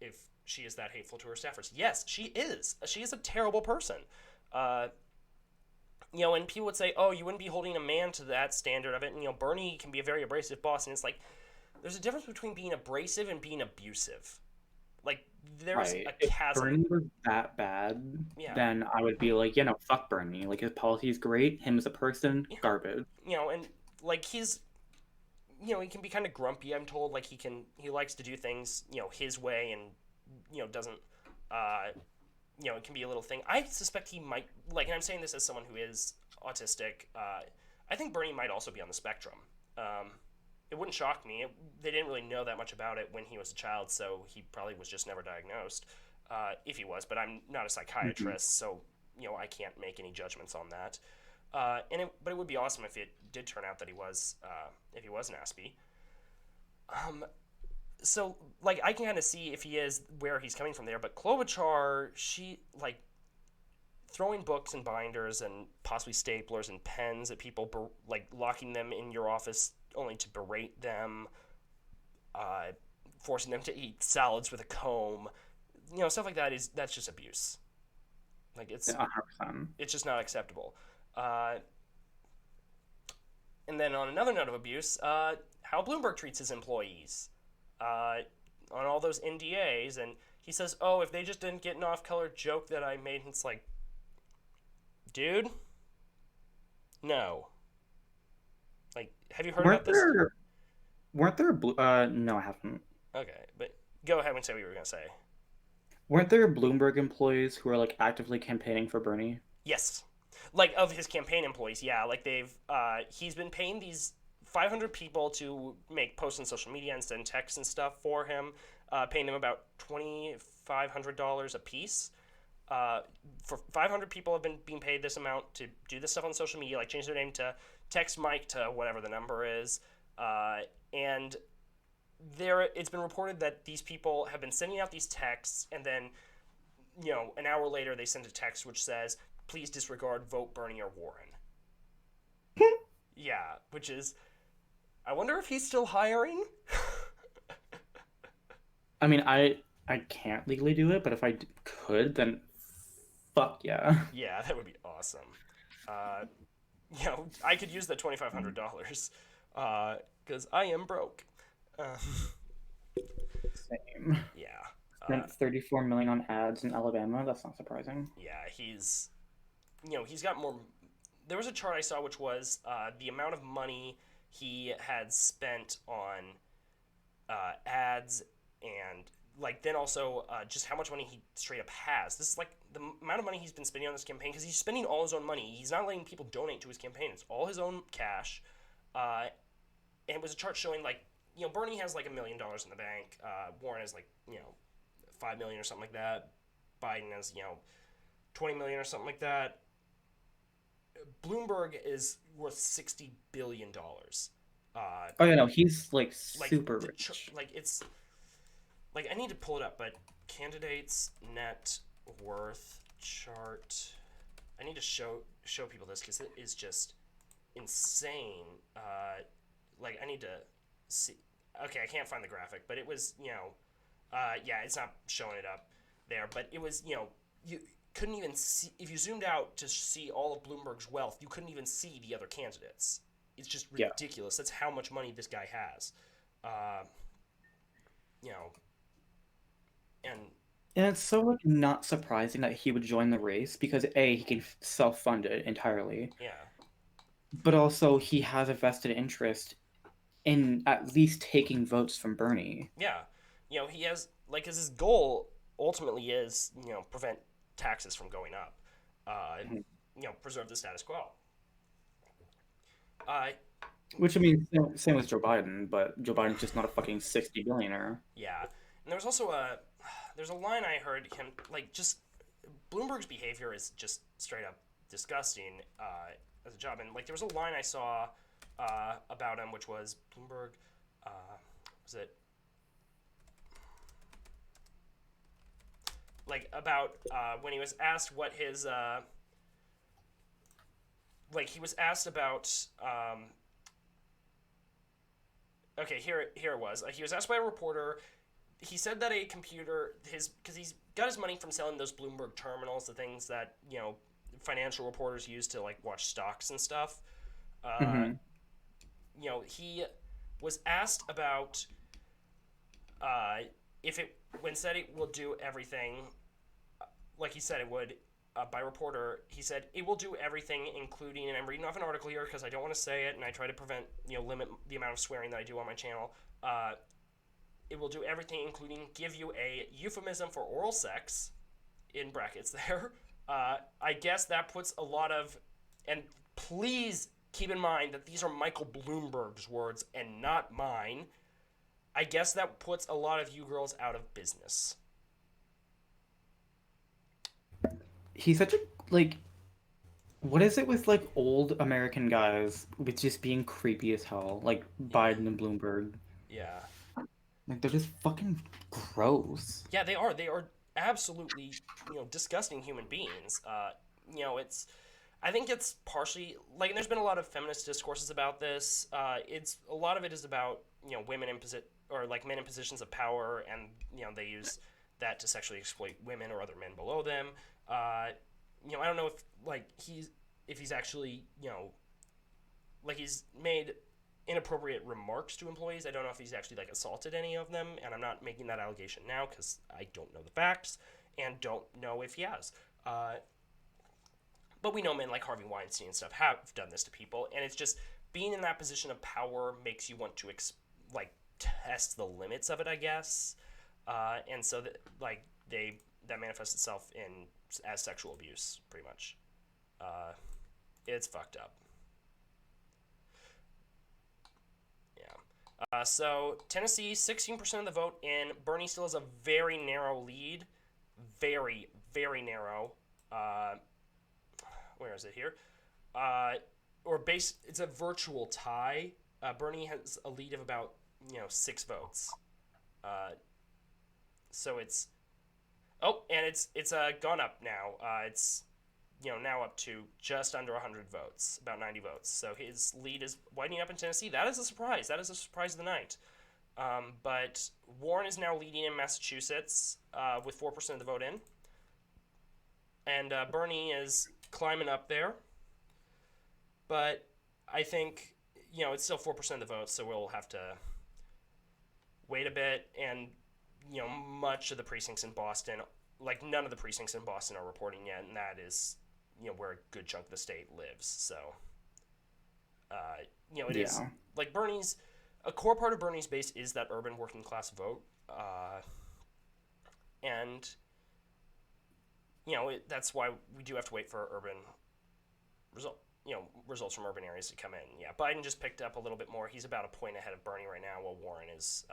if she is that hateful to her staffers. Yes, she is. She is a terrible person. Uh, and people would say, "Oh, you wouldn't be holding a man to that standard of it." And Bernie can be a very abrasive boss, and it's like there's a difference between being abrasive and being abusive. Like there's Right. a If chasm. Bernie was that bad, Yeah, then I would be like, no, fuck Bernie. Like his policy is great. Him as a person, yeah. garbage. And like he can be kind of grumpy. I'm told like he likes to do things his way and doesn't uh, it can be a little thing. I suspect he might and I'm saying this as someone who is autistic. I think Bernie might also be on the spectrum. Um, it wouldn't shock me. They didn't really know that much about it when he was a child, so he probably was just never diagnosed. If he was, but I'm not a Mhm. psychiatrist, so I can't make any judgments on that. But it would be awesome if it did turn out that he was, if he was an Aspie. Um, so I can kind of see if he is where he's coming from there, but Klobuchar, she throwing books and binders and possibly staplers and pens at people, locking them in your office only to berate them, uh, forcing them to eat salads with a comb, stuff like that that's just abuse. Like Yeah, 100%. it's just not acceptable. Uh, and then on another note of abuse, how Bloomberg treats his employees, uh, on all those NDAs, and he says, "Oh, if they just didn't get an off-color joke that I made," and it's like, dude, no. Like, have you heard Weren't about this? there no, I haven't. Okay, but go ahead and say what you were gonna say. Weren't there Bloomberg employees who are like actively campaigning for Bernie? Yes, of his campaign employees, yeah. He's been paying these 500 people to make posts on social media and send texts and stuff for him, paying them about $2,500 a piece. For 500 people have been being paid this amount to do this stuff on social media, like change their name to Text Mike to whatever the number is, and it's been reported that these people have been sending out these texts, and then an hour later they send a text which says, "Please disregard, vote Bernie or Warren." Yeah, which is, I wonder if he's still hiring. I mean, I can't legally do it, but if could, then fuck yeah. Yeah, that would be awesome. Uh, I could use the $2,500 because I am broke. Uh, Same. yeah, uh, Spent 34 million on ads in Alabama. That's not surprising. yeah, he's got more. There was a chart I saw which was the amount of money he had spent on ads and then also just how much money he straight up has. This is the amount of money he's been spending on this campaign because he's spending all his own money. He's not letting people donate to his campaign. It's all his own cash. Uh, and it was a chart showing Bernie has $1 million in the bank. Warren has 5 million or something like that. Biden has 20 million or something like that. Bloomberg is worth $60 billion. Oh yeah, no, he's like Like super the rich. it's I need to pull it up, but candidates net worth chart. I need to show people this because it is just insane. I need to see. Okay, I can't find the graphic, but it was yeah, it's not showing it up there, but it was you couldn't even see if you zoomed out to see all of Bloomberg's wealth. You couldn't even see the other candidates. It's just Yeah. ridiculous. That's how much money this guy has. Uh, you know, and And it's so like not surprising that he would join the race because A, he can self-fund it entirely, yeah, but also he has a vested interest in at least taking votes from Bernie. yeah, he has because his goal ultimately is prevent taxes from going up, uh, Mhm. preserve the status quo. Uh, Which I mean, same with Joe Biden, but Joe Biden's just not a fucking 60 billionaire. yeah, and there was also there's a line I heard him just Bloomberg's behavior is just straight up disgusting as a job, and there was a line I saw about him which was Bloomberg, uh, was it about when he was asked what his he was asked about okay, here it was. He was asked by a reporter. He said that a computer because he's got his money from selling those Bloomberg terminals, the things that financial reporters use to watch stocks and stuff. Uh, Hmm. he was asked about uh, if it when said it will do everything like he said it would. by reporter. He said it will do everything, including, and I'm reading off an article here because I don't want to say it, and I try to prevent, limit the amount of swearing that I do on my channel. It will do everything, including give you a euphemism for oral sex, in brackets there. I guess that puts a lot of, and please keep in mind that these are Michael Bloomberg's words and not mine. I guess that puts a lot of you girls out of business. He's such a like. What is it with like old American guys with just being creepy as hell, like Biden and Bloomberg? Yeah. Like they're just fucking gross. Yeah, they are. They are absolutely, disgusting human beings. It's. I think it's partially like, and there's been a lot of feminist discourses about this. It's a lot of it is about women in or like men in positions of power, and they use that to sexually exploit women or other men below them. I don't know if like he's actually like he's made inappropriate remarks to employees. I don't know if he's actually like assaulted any of them, and I'm not making that allegation now because I don't know the facts and don't know if he has. But we know men like Harvey Weinstein and stuff have done this to people, and it's just being in that position of power makes you want to like test the limits of it, I guess. And so that manifests itself in as sexual abuse, pretty much. It's fucked up. Yeah. So Tennessee, 16% of the vote in. Bernie still has a very narrow lead. Very, very narrow. Where is it here? It's a virtual tie. Bernie has a lead of about 6 votes. So it's and it's gone up now. It's now up to just under 100 votes, about 90 votes. So his lead is widening up in Tennessee. That is a surprise. That is a surprise of the night. But Warren is now leading in Massachusetts with 4% of the vote in. And Bernie is climbing up there. But I think, it's still 4% of the vote, so we'll have to wait a bit. And, much of the precincts in Boston, like none of the precincts in Boston are reporting yet, and that is, where a good chunk of the state lives. So, it is, like a core part of Bernie's base is that urban working class vote. And that's why we do have to wait for urban results from urban areas to come in. Yeah, Biden just picked up a little bit more. He's about a point ahead of Bernie right now, while Warren is,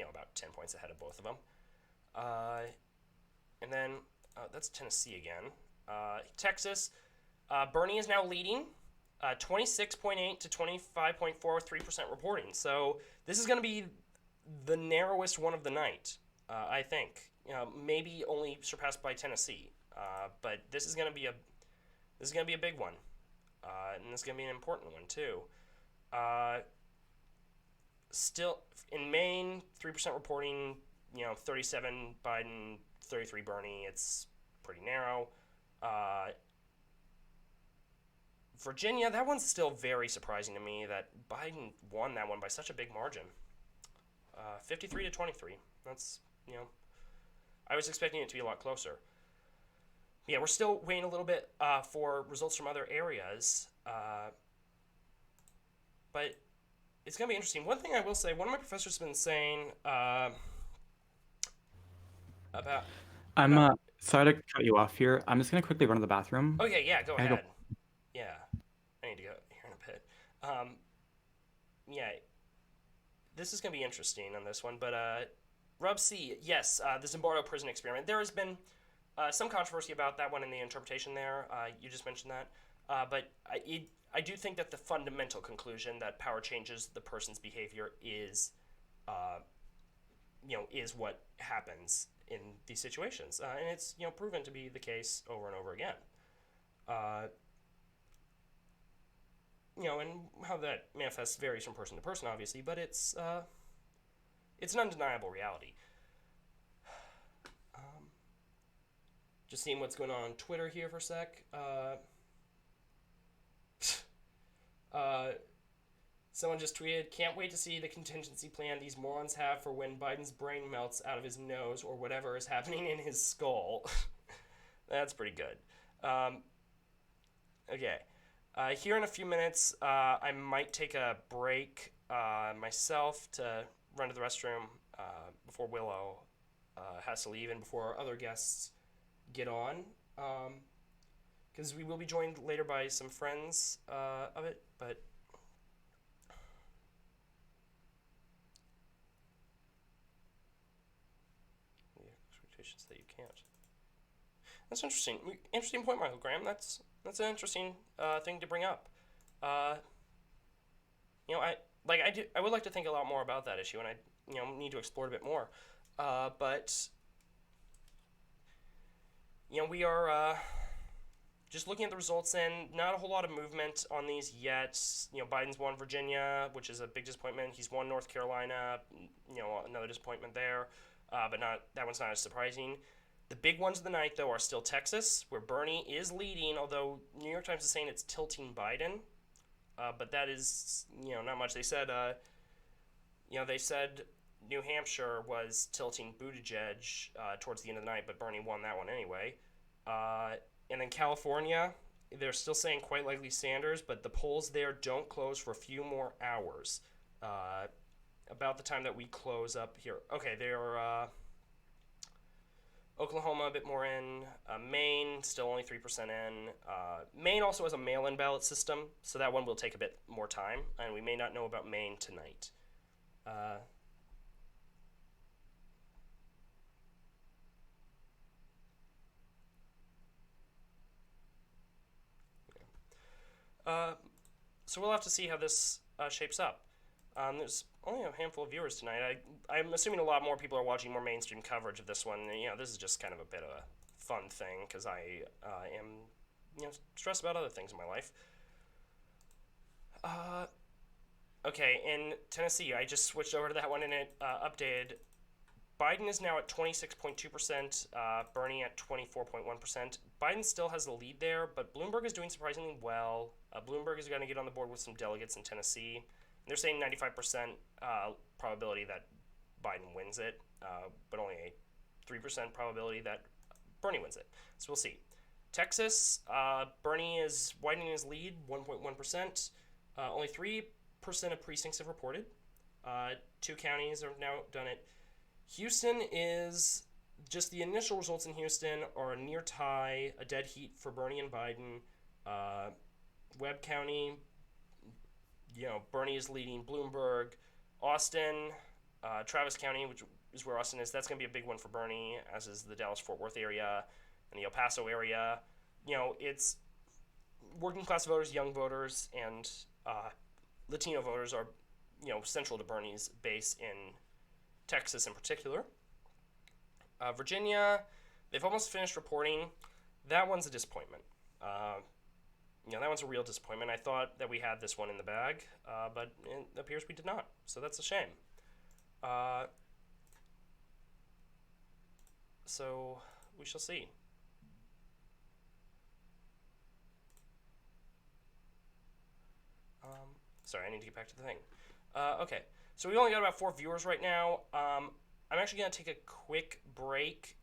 about 10 points ahead of both of them. And then that's Tennessee again. Texas, Bernie is now leading, 26.8 to 25.43% reporting. So this is going to be the narrowest one of the night, I think. Maybe only surpassed by Tennessee. But this is going to be a big one, and this is going to be an important one too. Still in Maine, 3% reporting. 37 Biden, 33 Bernie. It's pretty narrow. Virginia, that one's still very surprising to me that Biden won that one by such a big margin. 53 to 23. That's I was expecting it to be a lot closer. Yeah, we're still waiting a little bit for results from other areas, but it's going to be interesting. One thing I will say, one of my professors has been saying about... I'm sorry to cut you off here. I'm just gonna quickly run to the bathroom. Okay, yeah, go ahead. Yeah, I need to go here in a bit. Yeah, this is going to be interesting on this one, but Rub C, yes, the Zimbardo prison experiment. There has been some controversy about that one and the interpretation there. You just mentioned that. But I do think that the fundamental conclusion that power changes the person's behavior is what happens in these situations. And it's, proven to be the case over and over again. And how that manifests varies from person to person, obviously, but it's an undeniable reality. Just seeing what's going on Twitter here for a sec. Someone just tweeted, "Can't wait to see the contingency plan these morons have for when Biden's brain melts out of his nose or whatever is happening in his skull." That's pretty good. Um, okay. Here in a few minutes, I might take a break myself to run to the restroom before Willow has to leave and before our other guests get on. Because we will be joined later by some friends of it, but the expectations that you can't. That's interesting. Interesting point, Michael Graham. That's an interesting thing to bring up. Uh, I would like to think a lot more about that issue, and I need to explore it a bit more. But we are just looking at the results, and not a whole lot of movement on these yet. Biden's won Virginia, which is a big disappointment. He's won North Carolina, another disappointment there, but not that one's not as surprising. The big ones of the night, though, are still Texas, where Bernie is leading, although New York Times is saying it's tilting Biden. But that is, not much. They said New Hampshire was tilting Buttigieg towards the end of the night, but Bernie won that one anyway. And then California, they're still saying quite likely Sanders, but the polls there don't close for a few more hours. About the time that we close up here. Okay, they're Oklahoma a bit more in. Maine still only 3% in. Maine also has a mail-in ballot system, so that one will take a bit more time, and we may not know about Maine tonight. So we'll have to see how this shapes up. There's only a handful of viewers tonight. I'm assuming a lot more people are watching more mainstream coverage of this one. This is just kind of a bit of a fun thing because I am stressed about other things in my life. Okay, in Tennessee, I just switched over to that one and it updated. Biden is now at 26.2%, Bernie at 24.1%. Biden still has the lead there, but Bloomberg is doing surprisingly well. Bloomberg is going to get on the board with some delegates in Tennessee. And they're saying 95% probability that Biden wins it, but only a 3% probability that Bernie wins it. So we'll see. Texas, Bernie is widening his lead, 1.1%. Only 3% of precincts have reported. 2 counties have now done it. Houston is just the initial results in Houston are a near tie, a dead heat for Bernie and Biden. Webb County, Bernie is leading Bloomberg. Austin, Travis County, which is where Austin is, that's going to be a big one for Bernie, as is the Dallas-Fort Worth area and the El Paso area. It's working class voters, young voters, and Latino voters are, central to Bernie's base in Texas in particular. Virginia, they've almost finished reporting. That one's a disappointment. That one's a real disappointment. I thought that we had this one in the bag, but it appears we did not. So that's a shame. So we shall see. Sorry, I need to get back to the thing. Okay, so we only got about 4 viewers right now. I'm actually going to take a quick break.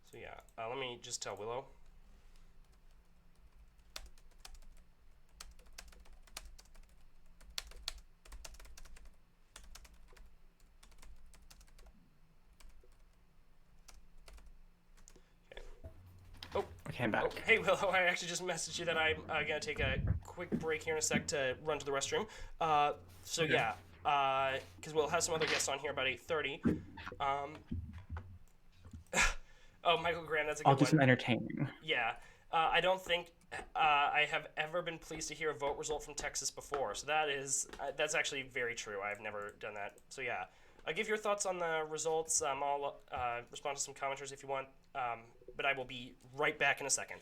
So yeah, let me just tell Willow. Okay, I'm back. Oh, hey Willow, I actually just messaged you that I'm gonna take a quick break here in a sec to run to the restroom. So okay. Yeah, because we'll have some other guests on here about 8:30. Oh, Michael Graham, that's a good one. I'll do some entertaining. Yeah, I don't think I have ever been pleased to hear a vote result from Texas before. So that's actually very true. I've never done that. So yeah, give your thoughts on the results. I'll respond to some commenters if you want. But I will be right back in a second.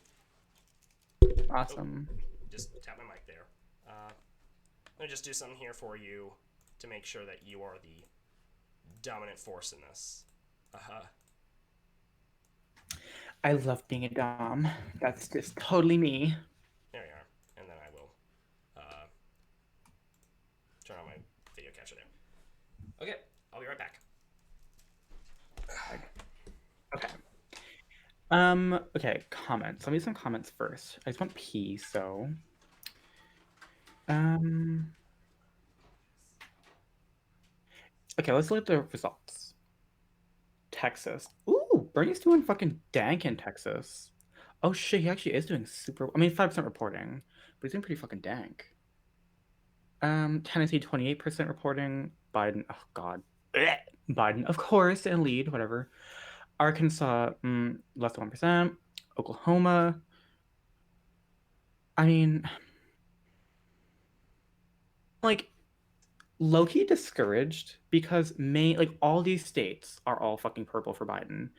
Awesome. Oh, just tap my mic there. Let me just do something here for you to make sure that you are the dominant force in this. I love being a dom. That's just totally me. There we are. And then I will turn on my video capture there. Okay, I'll be right back. Okay. Okay, comments. Let me do some comments first. I just want P, so um okay, let's look at the results. Texas. Ooh, Bernie's doing fucking dank in Texas. Oh shit, he actually is doing super. I mean, 5% reporting, but he's doing pretty fucking dank. Tennessee 28% reporting. Biden. Oh god. Blech. Biden, of course, and lead, whatever. Arkansas, less than 1%. Oklahoma. I mean, like low-key discouraged because like all these states are all fucking purple for Biden.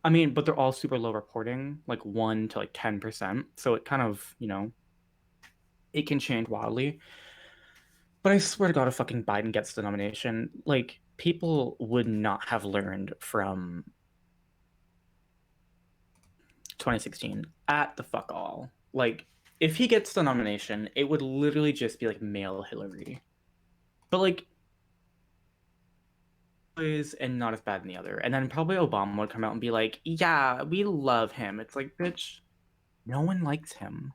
I mean, but they're all super low reporting, like 1 to like 10%. So it kind of, it can change wildly. But I swear to God, if fucking Biden gets the nomination, like people would not have learned from 2016 at the fuck all. Like, if he gets the nomination, it would literally just be like male Hillary. But like, is and not as bad in the other. And then probably Obama would come out and be like, yeah, we love him. It's like, bitch, no one likes him.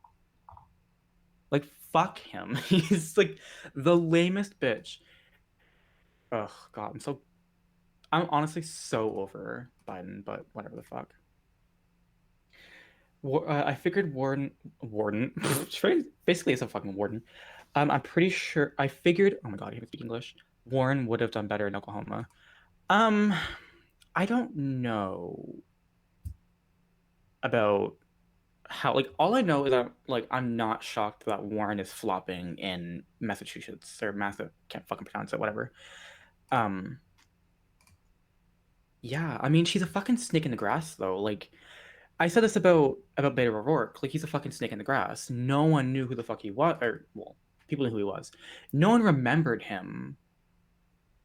Like, fuck him. He's like the lamest bitch. Ugh, God, I'm honestly so over Biden, but whatever the fuck. I figured Warden, basically it's a fucking warden. I'm pretty sure I figured. Oh my God, I can speak English. Warren would have done better in Oklahoma. Um, I don't know about how. Like, all I know is that like I'm not shocked that Warren is flopping in Massachusetts or Massa. Can't fucking pronounce it. Whatever. Um, yeah, I mean she's a fucking snake in the grass though. Like I said this about Beto O'Rourke. Like he's a fucking snake in the grass. No one knew who the fuck he was, or well, people knew who he was. No one remembered him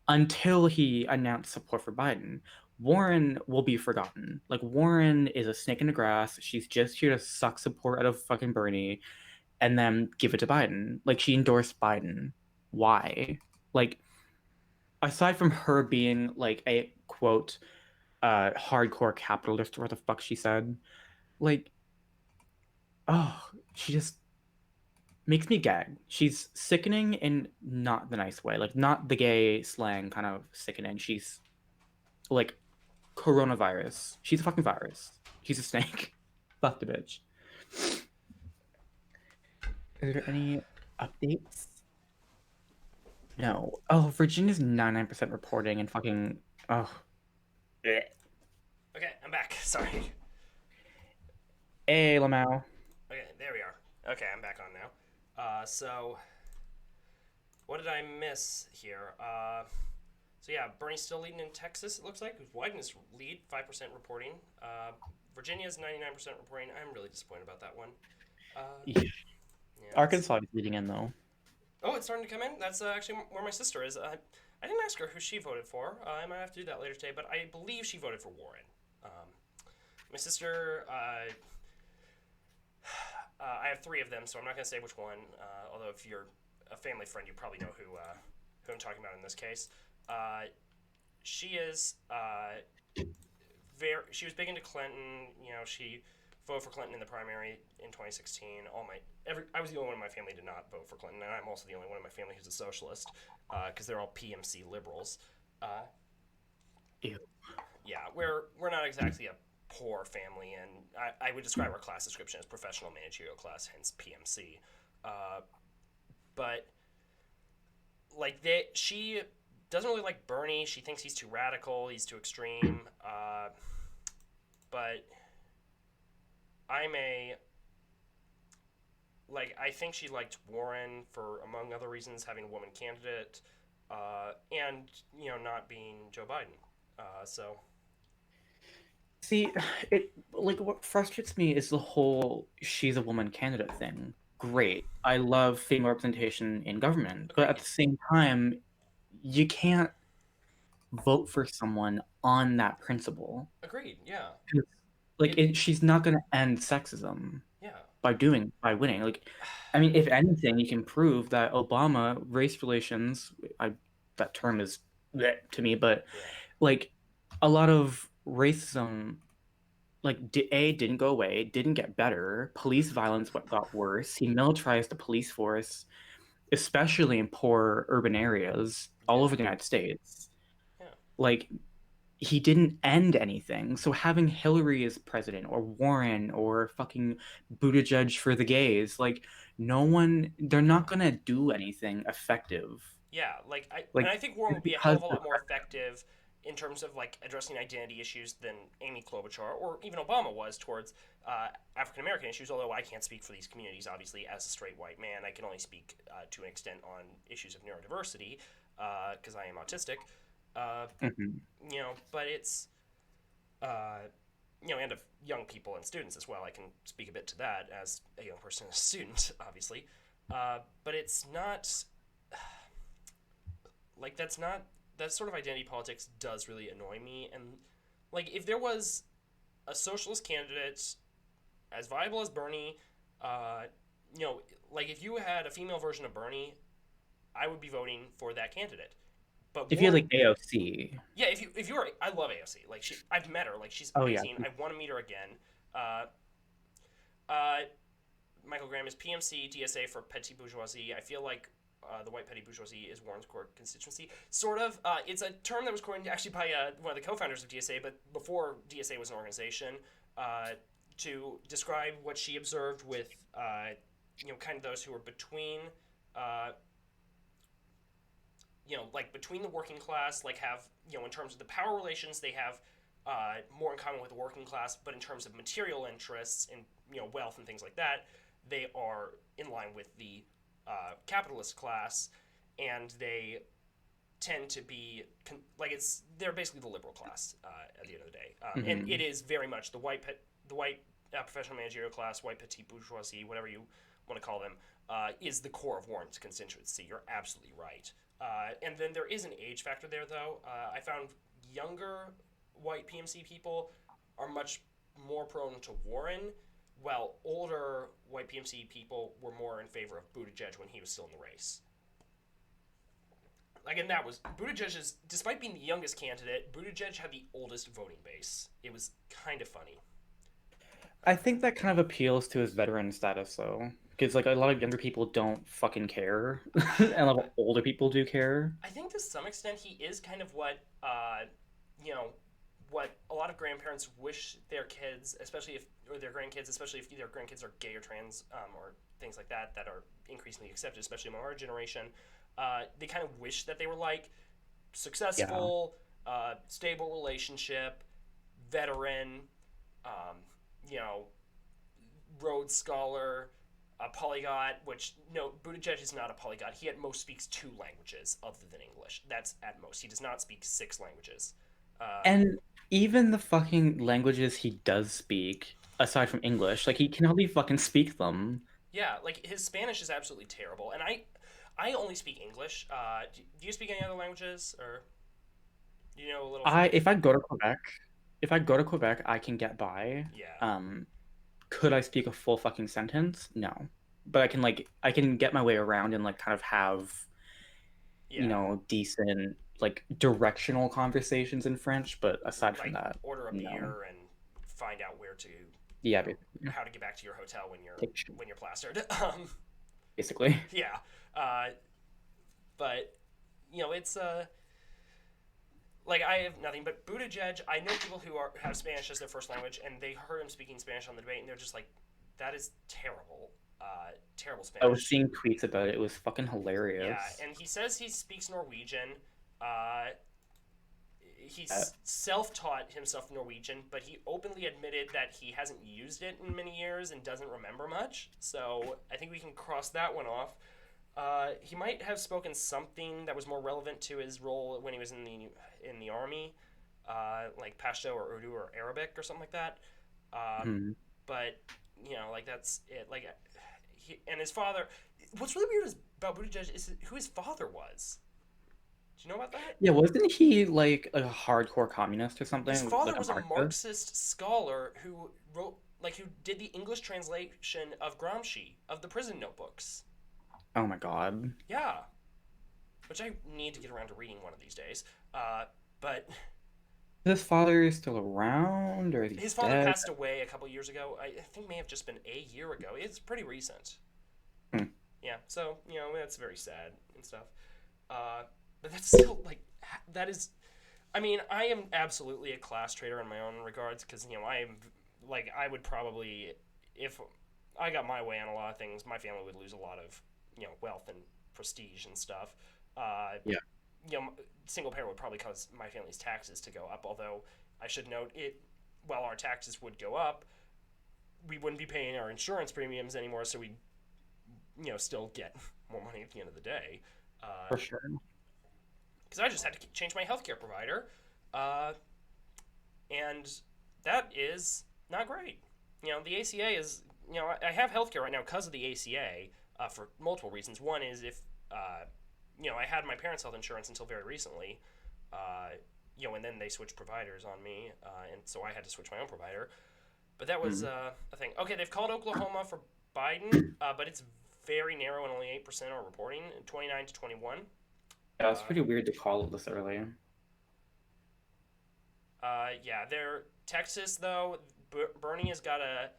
until he announced support for Biden. Warren will be forgotten. Like Warren is a snake in the grass. She's just here to suck support out of fucking Bernie and then give it to Biden. Like she endorsed Biden. Why? Like aside from her being like a quote hardcore capitalist or what the fuck she said, like she just makes me gag. She's sickening in not the nice way, like not the gay slang kind of sickening. She's like coronavirus. She's a fucking virus. She's a snake. Fuck the bitch. Is there any updates? No. Oh, Virginia's 99% reporting and fucking oh. Bleh. Okay, I'm back. Sorry. Hey, Lamau. Okay, there we are. Okay, I'm back on now. So what did I miss here? So yeah, Bernie's still leading in Texas. It looks like widen his lead, 5% reporting. Virginia's 99% reporting. I'm really disappointed about that one. Uh, yeah. Arkansas is leading in though. Oh, it's starting to come in. That's actually where my sister is. I didn't ask her who she voted for. I might have to do that later today, but I believe she voted for Warren. My sister, I have three of them, so I'm not going to say which one. Although if you're a family friend, you probably know who I'm talking about in this case. Uh, she is she was big into Clinton. You know, she voted for Clinton in the primary in 2016. I was the only one in my family to not vote for Clinton, and I'm also the only one in my family who's a socialist because they're all PMC liberals. Uh, Ew. yeah, we're not exactly a poor family, and I would describe our class description as professional managerial class, hence PMC. Uh, but she doesn't really like Bernie. She thinks he's too radical. He's too extreme. But I'm a I think she liked Warren for among other reasons, having a woman candidate, and not being Joe Biden. So See, it like what frustrates me is the whole she's a woman candidate thing. Great. I love female representation in government, but at agreed, the same time, you can't vote for someone on that principle. agreed. Yeah, Like it she's not going to end sexism yeah by winning. Like I mean, if anything, you can prove that Obama race relations, I that term is bleh to me, but yeah. like a lot of racism like didn't go away, didn't get better. Police violence got worse. He militarized the police force, especially in poor urban areas all over Yeah, the United States. yeah, Like he didn't end anything. So having Hillary as president or Warren or fucking Buttigieg for the gays, like no one, they're not yeah. gonna do anything effective. Yeah, and Like I think Warren just would be a hell because of a the lot more effective in terms of like addressing identity issues than Amy Klobuchar or even Obama was towards African American issues. Although I can't speak for these communities, obviously, as a straight white man, I can only speak to an extent on issues of neurodiversity because I am autistic. Uh, Mhm. but it's uh, and of young people and students as well. I can speak a bit to that as a young person and a student, obviously. But it's not like that sort of identity politics does really annoy me. And like if there was a socialist candidate as viable as Bernie, uh, you know, like if you had a female version of Bernie, I would be voting for that candidate. But If you had Warren, like AOC, yeah, if you were, I love AOC. Like I've met her. Like she's oh yeah, amazing. I want to meet her again. Uh, uh, Michael Graham is PMC DSA for petty bourgeoisie. I feel like the white petty bourgeoisie is Warren's core constituency. Sort of. It's a term that was coined actually by one of the co-founders of DSA, but before DSA was an organization, uh, to describe what she observed with, kind of those who were between, uh, like between the working class, like have, in terms of the power relations, they have more in common with the working class, but in terms of material interests and wealth and things like that, they are in line with the capitalist class, and they tend to be like they're basically the liberal class at the end of the day, and it hmm is very much the white professional managerial class, white petite bourgeoisie, whatever you want to call them, is the core of Warren's constituency. You're absolutely right. And then there is an age factor there, though. I found younger white PMC people are much more prone to Warren, while older white PMC people were more in favor of Buttigieg when he was still in the race. Again, that was Buttigieg's. Despite being the youngest candidate, Buttigieg had the oldest voting base. It was kind of funny. I think that kind of appeals to his veteran status though, because like a lot of younger people don't fucking care, and a lot of older people do care. I think to some extent he is kind of what you know what a lot of grandparents wish their kids, especially if or their grandkids, especially if their grandkids are gay or trans or things like that that are increasingly accepted, especially among our generation. They kind of wish that they were like Yeah. successful, stable relationship, veteran, um, you know, Rhodes Scholar, a polyglot, which no, Buttigieg is not a polyglot. He at most speaks two languages other than English. That's at most. He does not speak six languages. Uh, And even the fucking languages he does speak, aside from English, like he can hardly fucking speak them. yeah, like his Spanish is absolutely terrible, and I only speak English. Do you speak any other languages, or do you know a little I French? if I go to Quebec, if I go to Quebec, I can get by. Yeah, Um, could I speak a full fucking sentence? No. But I can get my way around and like kind of have, yeah. decent like directional conversations in French, but aside from Like that, order a no. beer and find out where to, Yeah, basically. how to get back to your hotel Take shit, when you're plastered. basically. Yeah, uh, but it's like I have nothing but Buttigieg. I know people who have Spanish as their first language, and they heard him speaking Spanish on the debate, and they're just like, "That is terrible, terrible I was Spanish." seeing tweets about it. It was fucking Yeah, hilarious. and he says he speaks Norwegian. Uh, Uh, he's self-taught himself Norwegian, but he openly admitted that he hasn't used it in many years and doesn't remember much. So I think we can cross that one off. He might have spoken something that was more relevant to his role when he was in the army, like Pashto or Urdu or Arabic or something like that. Uh, hmm. but like that's it. Like and his father. What's really weird about Buttigieg is who his father was. Do you know about that? Yeah, wasn't he like a hardcore communist or His something? father Like a was a Marxist? Marxist scholar who who did the English translation of Gramsci of the prison notebooks. Oh my God. Yeah, which I need to get around to reading one of these days. But His father is still around, or is he His father dead? passed away a couple years ago. I think may have just been a year ago. It's pretty recent. Hmm. Yeah, so that's very sad and stuff. Uh, but that's still like that is. I mean, I am absolutely a class traitor in my own regards because I am like I would probably if I got my way on a lot of things, my family would lose a lot of wealth and prestige and stuff. Uh, Yeah, Single parent would probably cause my family's taxes to go up. Although I should note it, while our taxes would go up, we wouldn't be paying our insurance premiums anymore, so we still get more money at the end of the day. for sure. Because I just had to change my healthcare provider, uh, and that is not great. The ACA is I have healthcare right now because of the ACA for multiple reasons. One is if I had my parents' health insurance until very recently, uh, and then they switched providers on me, and so I had to switch my own provider. But that was Hmm. a thing. Okay, they've called Oklahoma for Biden, but it's very narrow and only 8% are reporting, 29 to 21. Yeah, it's Uh, pretty weird to call it this early. yeah, they're Texas though. Bernie has got a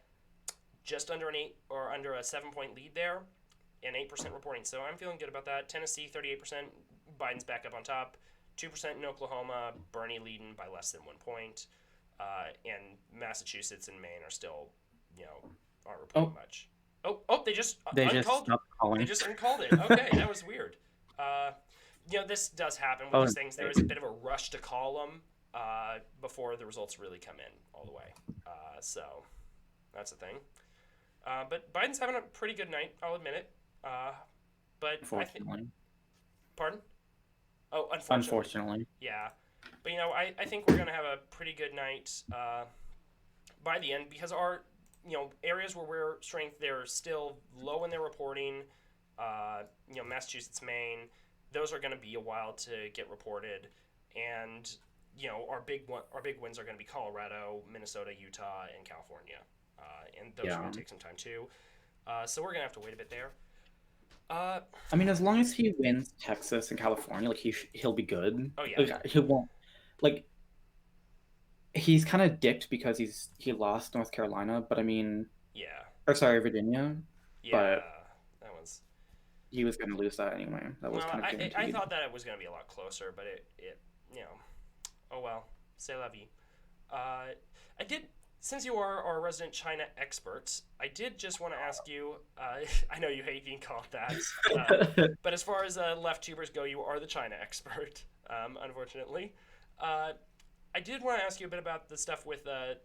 just under an 7 point lead there, and 8% reporting. So I'm feeling good about that. Tennessee 38%. Biden's back up on top. 2% in Oklahoma. Bernie leading by less than 1 point. And Massachusetts and Maine are still, you know, aren't reporting Oh, much. Oh, they just they just uncalled. stopped They calling. just uncalled it. Okay, that was weird. Uh, this does happen with Oh, these things. There right. is a bit of a rush to call them before the results really come in all the way. So that's the thing. But Biden's having a pretty good night. I'll admit it. Uh, but I think, Unfortunately. pardon? Oh, unfortunately, Unfortunately. yeah. But I think we're gonna have a pretty good night by the end because our areas where we're strength they're still low in their reporting. Massachusetts, Maine, those are going to be a while to get reported, and our big wins are going to be Colorado, Minnesota, Utah, and California, and those are Yeah. going to take some time too. So we're going to have to wait a bit there. Uh, I mean, as long as he wins Texas and California, like he'll be good. oh yeah, Like he won't like he's kind of dicked because he lost North Carolina, but I mean, yeah, or sorry, Virginia, but yeah. That was he was gonna lose that anyway. That was well. kind of I guaranteed. thought that it was going to be a lot closer, but it you know oh well. C'est la vie. I did, since you are our resident China expert, I did just want to ask you. I know you hate being called that, but as far as left tubers go, you are the China expert. Unfortunately, uh, I did want to ask you a bit about the stuff with the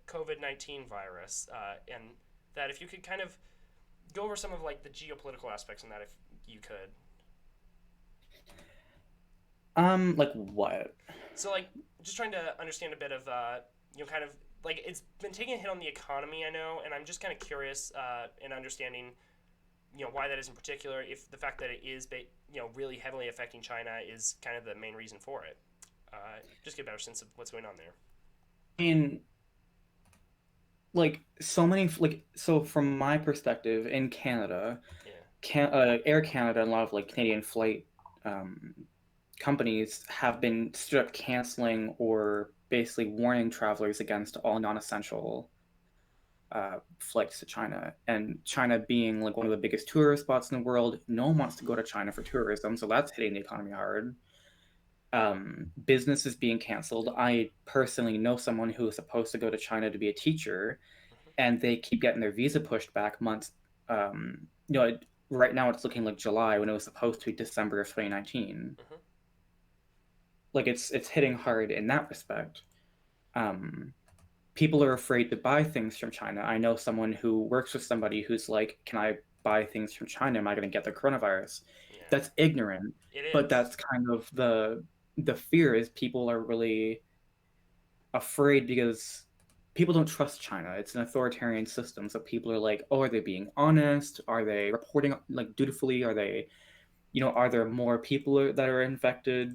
COVID-19 virus, and that if you could kind of go over some of like the geopolitical aspects in that, if you could. Like what? So like just trying to understand a bit of kind of like it's been taking a hit on the economy, I know, and I'm just kind of curious in understanding why that is in particular. If the fact that it is really heavily affecting China is kind of the main reason for it. Just get a better sense of what's going on there. I mean, like so many like so from my perspective in Canada, Yeah. Air Canada and a lot of like Canadian flight um, companies have been straight up canceling or basically warning travelers against all non-essential flights to China. And China being like one of the biggest tourist spots in the world, no one wants to go to China for tourism, so that's hitting the economy hard. Business is being canceled. I personally know someone who is supposed to go to China to be a teacher, Mm-hmm. and they keep getting their visa pushed back months. You know, right now it's looking like July when it was supposed to be December of 2019. Mm-hmm. Like it's hitting hard in that respect. Um, People are afraid to buy things from China. I know someone who works with somebody who's like, "Can I buy things from China? Am I going to get the coronavirus?" Yeah. That's ignorant, It but is. that's kind of the fear is people are really afraid because people don't trust China. It's an authoritarian system, so people are like, "Oh, are they being honest? Are they reporting like dutifully? Are they, are there more people that are infected?"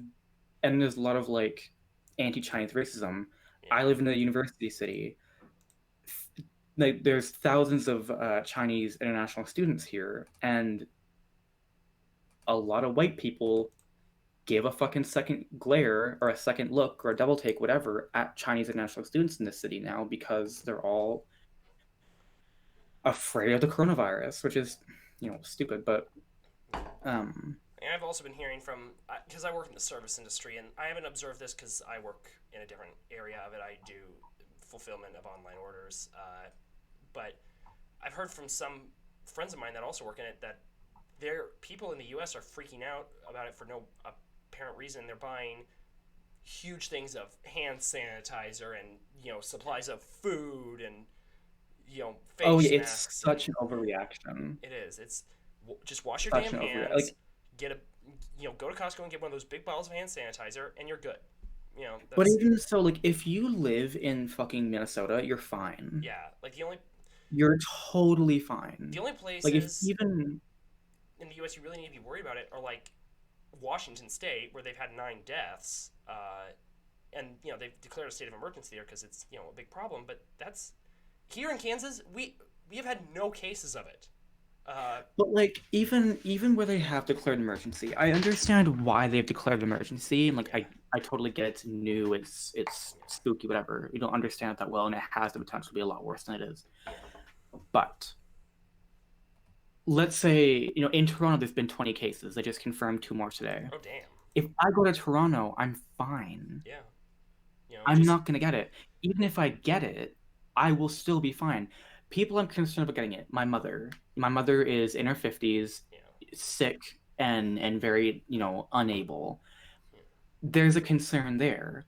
And there's a lot of like anti-Chinese racism. I Yeah. live in a university city. Like there's thousands of Chinese international students here, and a lot of white people give a fucking second glare or a second look or a double take, whatever, at Chinese international students in this city now because they're all afraid of the coronavirus, which is, stupid. But um, And I've also been hearing from, because I work in the service industry, and I haven't observed this because I work in a different area of it. I do fulfillment of online orders, but I've heard from some friends of mine that also work in it that their people in the U.S. are freaking out about it for no apparent reason. They're buying huge things of hand sanitizer and supplies of food and oh yeah, face it's masks, and such an overreaction. it is. It's just wash your Such damn an overreaction. hands. Like, Get a go to Costco and get one of those big bottles of hand sanitizer, and you're good. but That's even so, like, if you live in fucking Minnesota, you're fine. yeah. Like the only You're totally fine. Like, if places even in the U.S. you really need to be worried about it are like Washington State, where they've had 9 deaths, and they've declared a state of emergency there because it's a big problem. But that's here in Kansas, we have had no cases of it. But like even where they have declared emergency, I understand why they've declared emergency, and like Yeah, I totally get it's new, it's yeah, spooky, whatever. You don't understand it that well, and it has the potential to be a lot worse than it is. yeah. But let's say, in Toronto there's been 20 cases. They just confirmed 2 more today. Oh damn. If I go to Toronto, I'm fine. Yeah. I'm Just not gonna get it. Even if I get it, I will still be fine. People I'm concerned about getting it. My mother. My mother is in her 50s, yeah, sick and very, unable. yeah, There's a concern there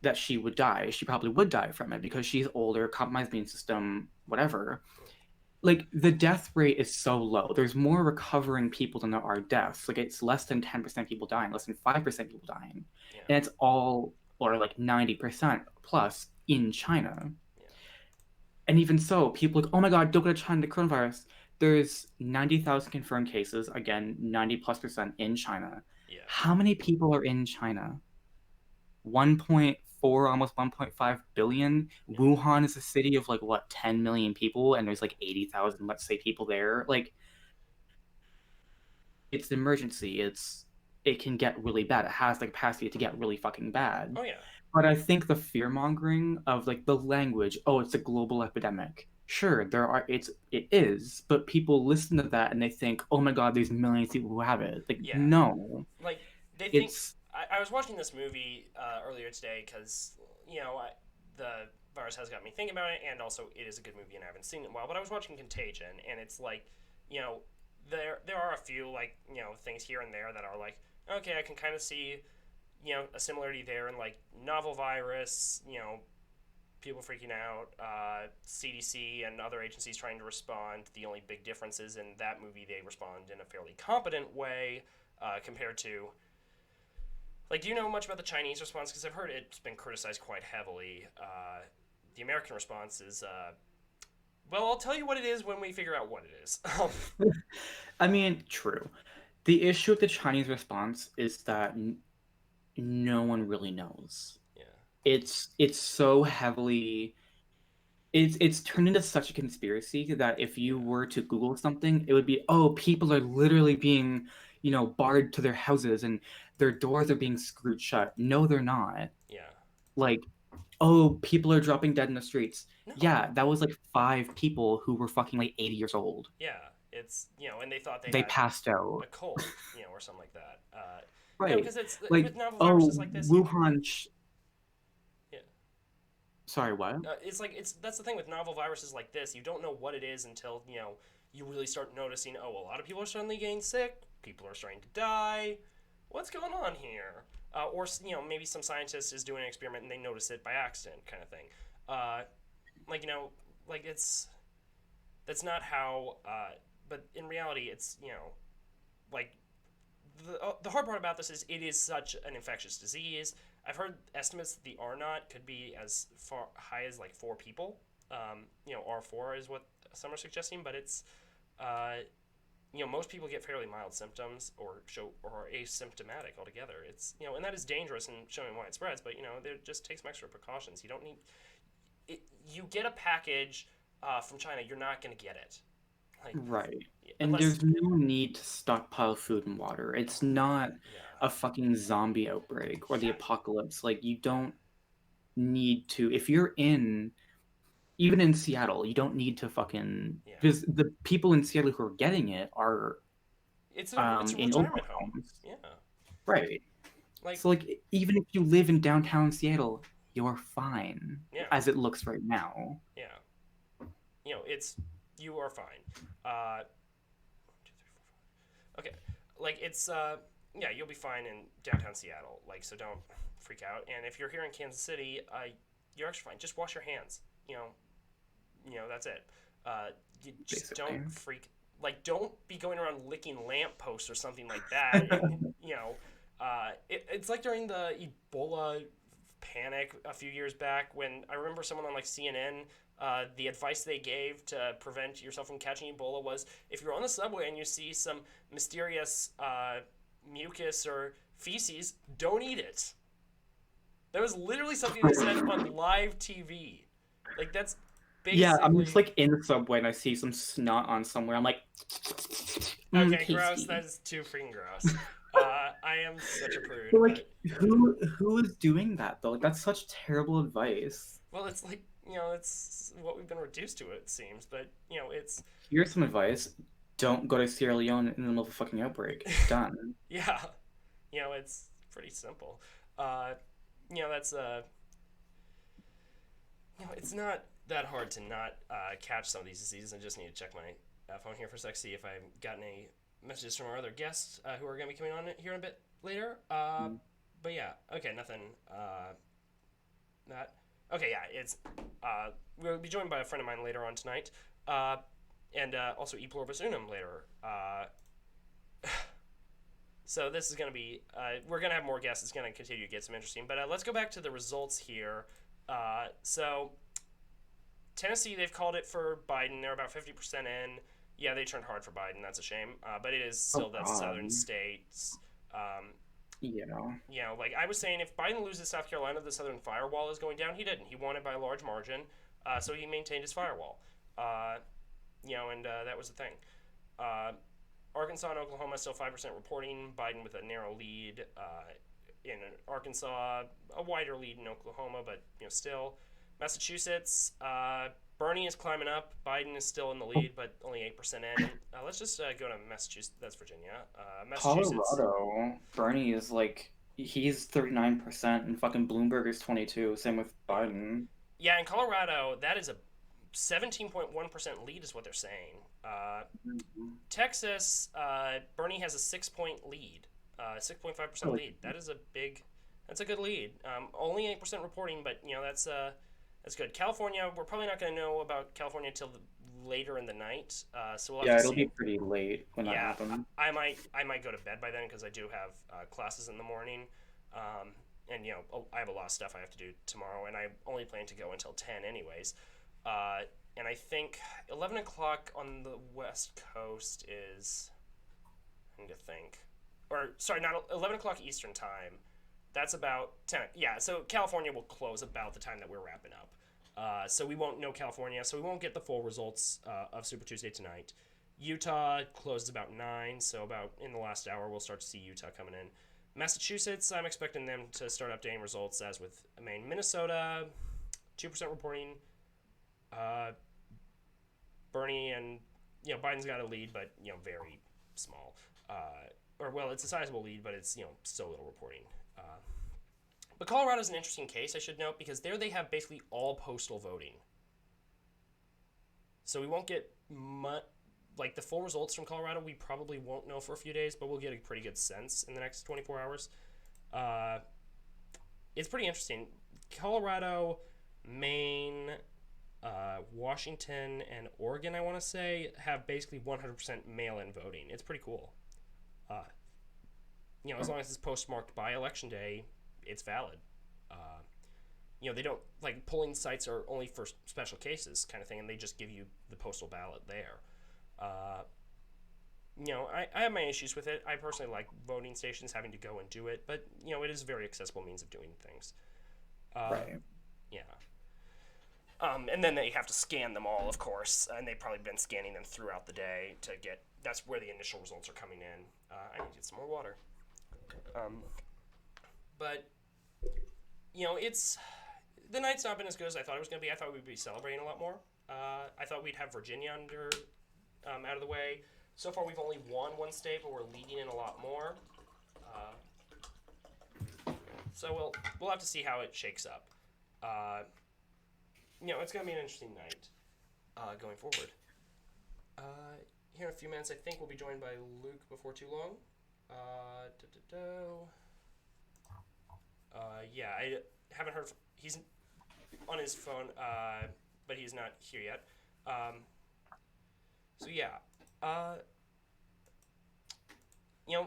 that she would die. She probably would die from it because she's older, compromised immune system, whatever. Like the death rate is so low. There's more recovering people than there are deaths. Like it's less than 10% people dying, less than 5% people dying. yeah, And it's all or like 90% plus in China. yeah, And even so, people are like, oh my god, don't go to China, the coronavirus. There's 90,000 confirmed cases, again, 90 plus percent in China. yeah. How many people are in China? 1.4, almost 1.5 billion. Yeah. Wuhan is a city of like what, 10 million people, and there's like 80,000, let's say, people there. Like, it's an emergency. It can get really bad. It has the capacity to get really fucking bad. Oh yeah, But I think the fear mongering of like the language, oh, it's a global epidemic. Sure, it is, but people listen to that and they think, oh my god, there's millions of people who have it. Like, yeah. no, Like they think. it's I was watching this movie earlier today because the virus has got me thinking about it, and also it is a good movie, and I haven't seen it in a while. But I was watching Contagion, and it's like, you know, there are a few like things here and there that are like, okay, I can kind of see a similarity there in like novel virus, people freaking out, CDC and other agencies trying to respond. The only big difference is in that movie they respond in a fairly competent way compared to. Like, do you know much about the Chinese response? Because I've heard it's been criticized quite heavily. The American response is, well, I'll tell you what it is when we figure out what it is. I mean, true. The issue with the Chinese response is that no one really knows. Yeah, It's so heavily it's turned into such a conspiracy that if yeah, you were to Google something, it would be, oh, people are literally being, barred to their houses and their doors are being screwed shut. No, they're not. yeah. Like, oh, people are dropping dead in the streets. No, Yeah, that was like 5 people who were fucking like 80 years old. yeah. It's and they thought they They had passed out. a cold, or something like that. Right. Because it's with Like, novel viruses oh, like this, yeah. Sorry, what? It's like that's the thing with novel viruses like this. You don't know what it is until you really start noticing. Oh, a lot of people are suddenly getting sick. People are starting to die. What's going on here? Or maybe some scientist is doing an experiment and they notice it by accident, kind of thing. Uh, like like that's not how. But in reality, it's like the hard part about this is it is such an infectious disease. I've heard estimates that the R naught could be as far high as like 4 people. R4 is what some are suggesting, but it's most people get fairly mild symptoms or are asymptomatic altogether. It's and that is dangerous and showing why it spreads. But there just takes some extra precautions. You don't need it. You get a package from China, you're not going to get it. Like Right. And unless there's no need to stockpile food and water. It's not yeah a fucking zombie outbreak or the apocalypse. Like, you don't need to, if you're in, even in Seattle, you don't need to fucking, Yeah. because the people in Seattle who are getting it are It's a in old retirement home. homes. Yeah. Right. Like, So, like, even if you live in downtown Seattle, you're fine, yeah. as it looks right now. Yeah. It's you are fine. Uh, 1, 2, 3, 4, 5. Okay, like yeah, you'll be fine in downtown Seattle. Like, so don't freak out. And if you're here in Kansas City, you're actually fine. Just wash your hands. You know, that's it. You just Basically. don't freak. Like, don't be going around licking lampposts or something like that. And it's like during the Ebola panic a few years back when I remember someone on like CNN. The advice they gave to prevent yourself from catching Ebola was if you're on the subway and you see some mysterious mucus or feces, don't eat it. That was literally something they said on live TV. Like, that's Yeah, I'm just basically. like in the subway and I see some snot on somewhere. I'm like, Okay, gross. That tasty. is too freaking gross. I am such a prude, But like, but who is doing that though? Like, that's such terrible advice. well, it's like it's what we've been reduced to. It seems, but it's Here's some advice: don't go to Sierra Leone in the middle of a fucking outbreak. Done. yeah, it's pretty simple. Uh, that's it's not that hard to not catch some of these diseases. I just need to check my phone here for a sec, see if I've gotten any messages from our other guests who are going to be coming on here in a bit later. But yeah, okay, nothing. That okay, yeah, it's we'll be joined by a friend of mine later on tonight, and also E Pluribus Unum later. So this is going to be we're going to have more guests. It's going to continue to get some interesting. But let's go back to the results here. So Tennessee, they've called it for Biden. They're about 50% in. Yeah, they turned hard for Biden. That's a shame. But it is Oh still the God. southern states. Um, Yeah. like I was saying, if Biden loses South Carolina, the southern firewall is going down. He didn't. He won it by a large margin. So he maintained his firewall. And that was the thing. Uh, Arkansas and Oklahoma still 5% reporting. Biden with a narrow lead in Arkansas, a wider lead in Oklahoma, but still. Massachusetts, Bernie is climbing up. Biden is still in the lead, but only 8% in. Let's just go to Massachusetts. That's Virginia. Massachusetts. Colorado, Bernie is like he's 39% and fucking Bloomberg is 22. Same with Yeah. Biden. Yeah, in Colorado, that is a 17.1% lead, is what they're saying. Texas, Bernie has a 6-point lead, 6.5% Really? lead. That's a good lead. Only 8% reporting, but that's good. California, we're probably not going to know about California until later in the night, so we'll have Yeah, to it'll be see. pretty late when that Yeah, happens. I might go to bed by then because I do have classes in the morning, and I have a lot of stuff I have to do tomorrow, and I only plan to go until 10 anyways. And I think 11 o'clock on the West Coast is. I need to think. Or, sorry, not 11 o'clock Eastern time. That's about 10. Yeah, so California will close about the time that we're wrapping up. So we won't know California, so we won't get the full results of Super Tuesday tonight. Utah closes about 9, so about in the last hour we'll start to see Utah coming in. Massachusetts, I'm expecting them to start updating results as with Maine. Minnesota, 2% reporting. Bernie and Biden's got a lead, but very small. It's a sizable lead, but it's still little reporting. But Colorado's an interesting case, I should note, because there they have basically all postal voting. So we won't get like the full results from Colorado. We probably won't know for a few days, but we'll get a pretty good sense in the next 24 hours. It's pretty interesting. Colorado, Maine, Washington, and Oregon, I want to say, have basically 100% mail-in voting. It's pretty cool. As long as it's postmarked by Election Day, it's valid. They don't, like, polling sites are only for special cases kind of thing, and they just give you the postal ballot there. I have my issues with it. I personally like voting stations having to go and do it, but, it is a very accessible means of doing things. Right. Yeah. And then they have to scan them all, of course, and they've probably been scanning them throughout the day to get. That's where the initial results are coming in. I need to get some more water. Um, but it's the night's not been as good as I thought it was going to be. I thought we'd be celebrating a lot more. I thought we'd have Virginia out of the way. So far, we've only won one state, but we're leading in a lot more. Uh, so we'll have to see how it shakes up. Uh, it's going to be an interesting night going forward. Uh, Here in a few minutes, I think we'll be joined by Luke before too long. Yeah, I haven't heard. He's on his phone, but he's not here yet. So yeah, uh,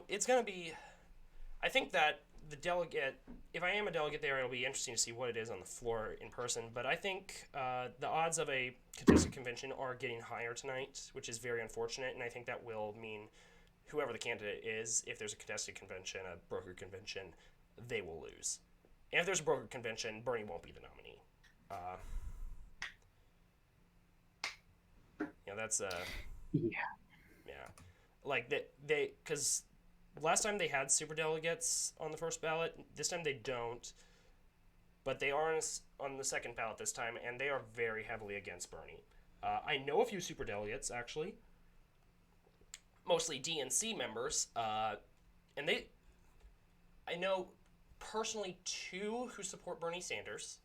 it's gonna be. I think that the delegate, if I am a delegate there, it'll be interesting to see what it is on the floor in person. But I think the odds of a contested convention are getting higher tonight, which is very unfortunate, and I think that will mean whoever the candidate is, if there's a contested convention, a broker convention, they will lose. And if there's a broker convention, Bernie won't be the nominee. That's Yeah. yeah, like they because last time they had super delegates on the first ballot. This time they don't, but they are on the second ballot this time, and they are very heavily against Bernie. I know a few super delegates actually, mostly DNC members, and I know personally two who support Bernie Sanders.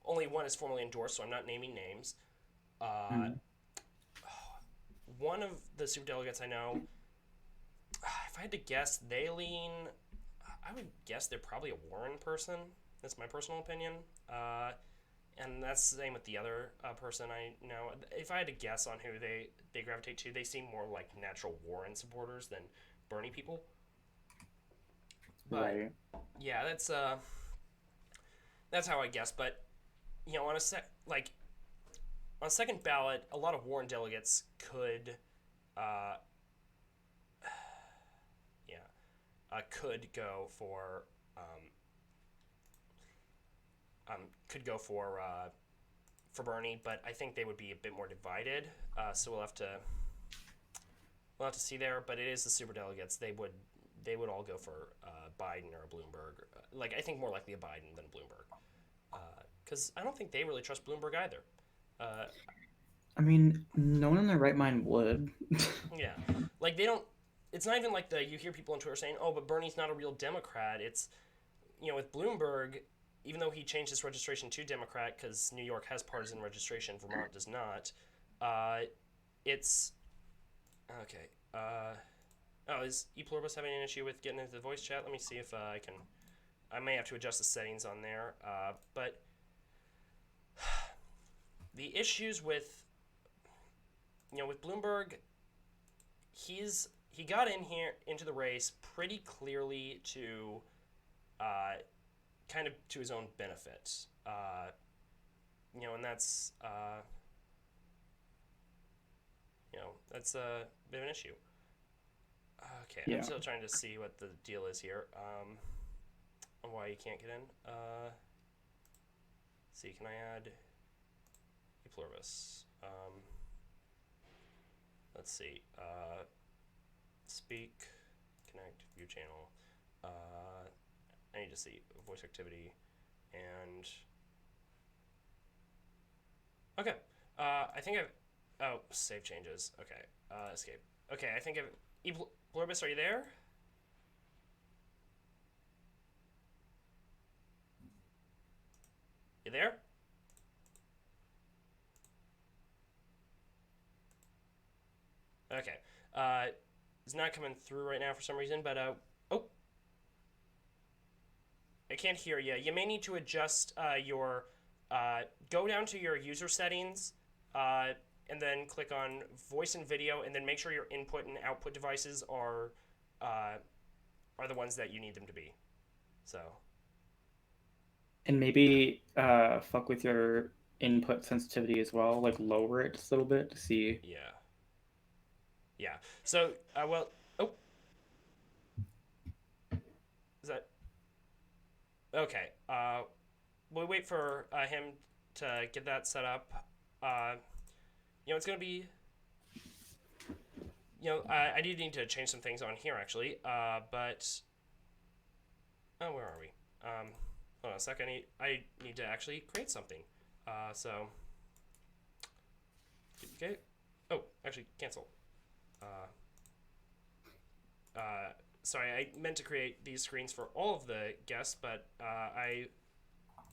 Only one is formally endorsed, so I'm not naming names. Uh, Mm. One of the superdelegates I know, if I had to guess, they lean. I would guess they're probably a Warren person. That's my personal opinion. And that's the same with the other person I know. If I had to guess on who they gravitate to, they seem more like natural Warren supporters than Bernie people. But Right. yeah, that's how I guess. But on a on second ballot, a lot of Warren delegates uh, yeah, could go for could go for Bernie, but I think they would be a bit more divided. So we'll have to see there. But it is the super delegates. They would all go for Biden or a Bloomberg. Like I think more likely a Biden than a Bloomberg, because I don't think they really trust Bloomberg either. Uh, I mean, no one in their right mind would. yeah, like they don't. It's not even like you hear people on Twitter saying, "Oh, but Bernie's not a real Democrat." It's with Bloomberg, even though he changed his registration to Democrat because New York has partisan registration, Vermont does not. Uh, it's okay. Oh, is ePluribus having an issue with getting into the voice chat? Let me see if I can. I may have to adjust the settings on there. But the issues with Bloomberg, he got into the race pretty clearly to uh, kind of to his own benefit. And that's a bit of an issue. Okay, I'm Yeah. still trying to see what the deal is here. Why you can't get in? See, can I add ePluribus? Let's see. Speak, connect, view channel. I need to see voice activity and okay. I think I've. Oh, save changes. Okay. Escape. Okay, I think I've. Pluribus, are you there? You there? Okay. It's not coming through right now for some reason, but oh, I can't hear you. You may need to adjust your. Go down to your user settings, uh, and then click on voice and video, and then make sure your input and output devices uh, are the ones that you need them to be. So And maybe fuck with your input sensitivity as well, like lower it just a little bit to see. yeah, yeah. So well, oh, is that okay? We'll wait for him to get that set up. Uh, it's gonna be. I do need to change some things on here actually, but Oh, where are we? Hold on a second. I need to actually create something. So okay. Oh, actually, cancel. Uh, uh, Sorry, I meant to create these screens for all of the guests, but I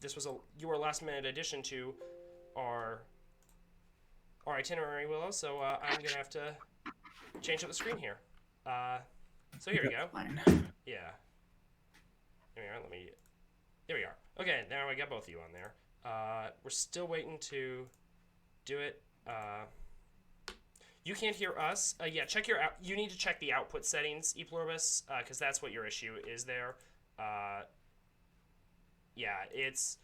this was a you were a last minute addition to our our itinerary, Willow. So I'm gonna have to change up the screen here. Uh, so here we That's go. fine. Yeah. There we are. Let me. There we are. Okay, now I got both of you on there. We're still waiting to do it. You can't hear us. Yeah, check your out. You need to check the output settings, ePluribus, because that's what your issue is there. Uh, yeah, it's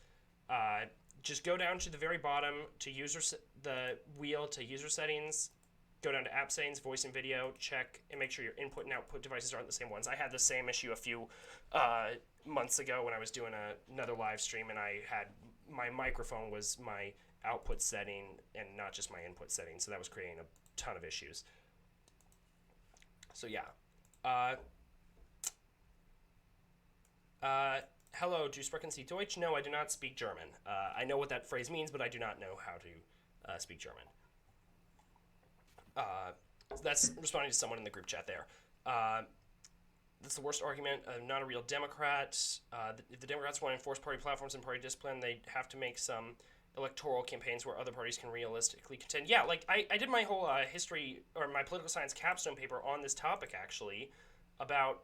uh, just go down to the very bottom to the wheel to user settings. Go down to app settings, voice and video. Check and make sure your input and output devices aren't the same ones. I had the same issue a few uh, months ago when I was doing another live stream, and I had my microphone was my output setting and not just my input setting, so that was creating a ton of issues. So yeah. Uh, uh, Hello, do you sprechen Sie Deutsch? No, I do not speak German. I know what that phrase means, but I do not know how to speak German. Uh, that's responding to someone in the group chat there. Uh, that's the worst argument. I'm not a real Democrat. If the Democrats want to enforce party platforms and party discipline, they have to make some electoral campaigns where other parties can realistically contend. Yeah, like I did my whole history or my political science capstone paper on this topic actually about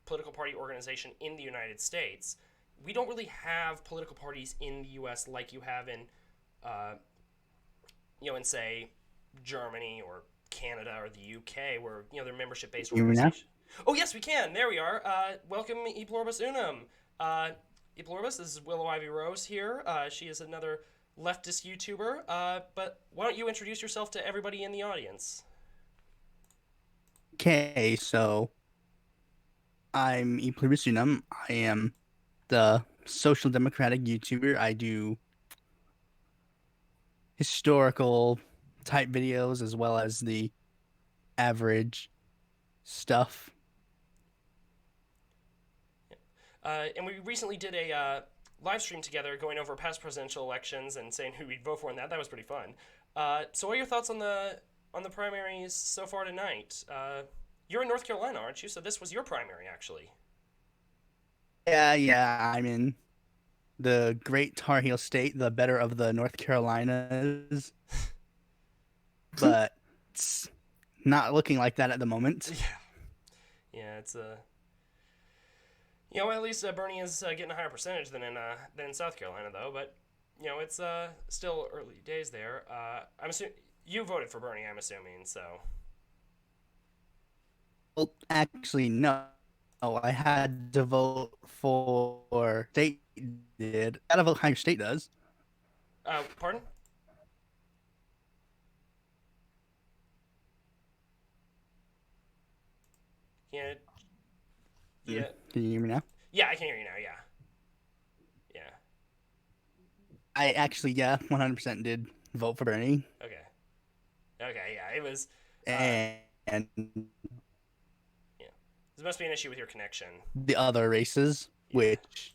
political party organization in the United States. We don't really have political parties in the U.S. like you have in, uh, in say Germany or Canada or the UK, where they're membership-based You hear me now? organizations. Oh yes, we can. There we are. Welcome, E Pluribus Unum. E Pluribus, this is Willow Ivy Rose here. She is another leftist YouTuber. But why don't you introduce yourself to everybody in the audience? Okay, so I'm Pluribus Unum. I am the social democratic YouTuber. I do historical type videos as well as the average stuff. And we recently did a live stream together going over past presidential elections and saying who we'd vote for, and that was pretty fun. So, what are your thoughts on the primaries so far tonight? You're in North Carolina, aren't you? So this was your primary, actually. Yeah, I'm in the Great Tar Heel State, the better of the North Carolinas, but it's not looking like that at the moment. Yeah, it's a. At least Bernie is getting a higher percentage than in South Carolina, though. But it's still early days there. I'm assuming you voted for Bernie. I'm assuming so. Well, actually, no. I had to vote for state did. I had to vote how your state does. Pardon? Yeah. Yeah. Can you hear me now? Yeah, I can hear you now. Yeah. Yeah. I actually, 100% did vote for Bernie. Okay. Okay. Yeah. It was. And Yeah. There must be an issue with your connection. the other races, which,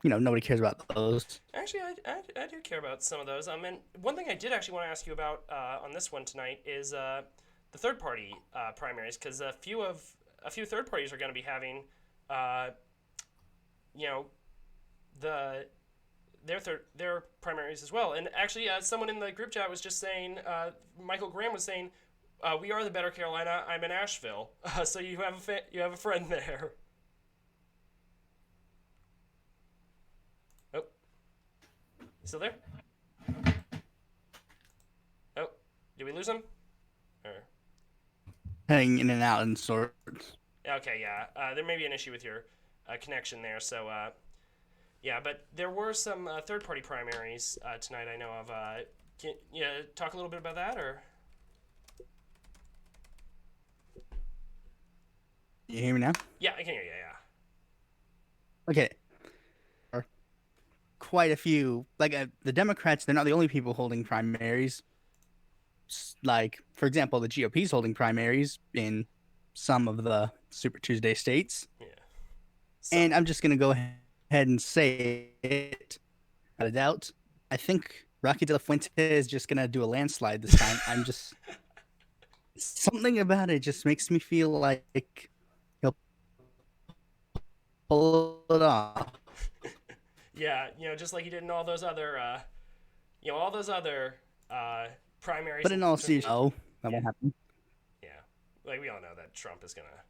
nobody cares about those. Actually, I do care about some of those. And one thing I did actually want to ask you about on this one tonight is the third party primaries, because a few third parties are going to be having, you know, the their primaries as well. And actually, someone in the group chat was just saying, Michael Graham was saying, "We are the better Carolina. I'm in Asheville, so you have you have a friend there." Oh, still there? Oh, did we lose him? Or Heading in and out in sorts. okay, yeah. There may be an issue with your connection there. So yeah, but there were some third-party primaries tonight. I know of. Can you talk a little bit about that, or? You hear me now? Yeah, I can hear you. Yeah. Okay. Quite a few. Like the Democrats, they're not the only people holding primaries. Like, for example, the GOP's holding primaries in some of the Super Tuesday states. Yeah. So, And I'm just gonna go ahead and say it without a doubt. I think Rocky De La Fuente is just gonna do a landslide this time. I'm just something about it just makes me feel like he'll pull it off. yeah, just like he did in all those other, all those other primaries. But in all seriousness, no, that Yeah. won't happen. Yeah, like we all know that Trump is gonna,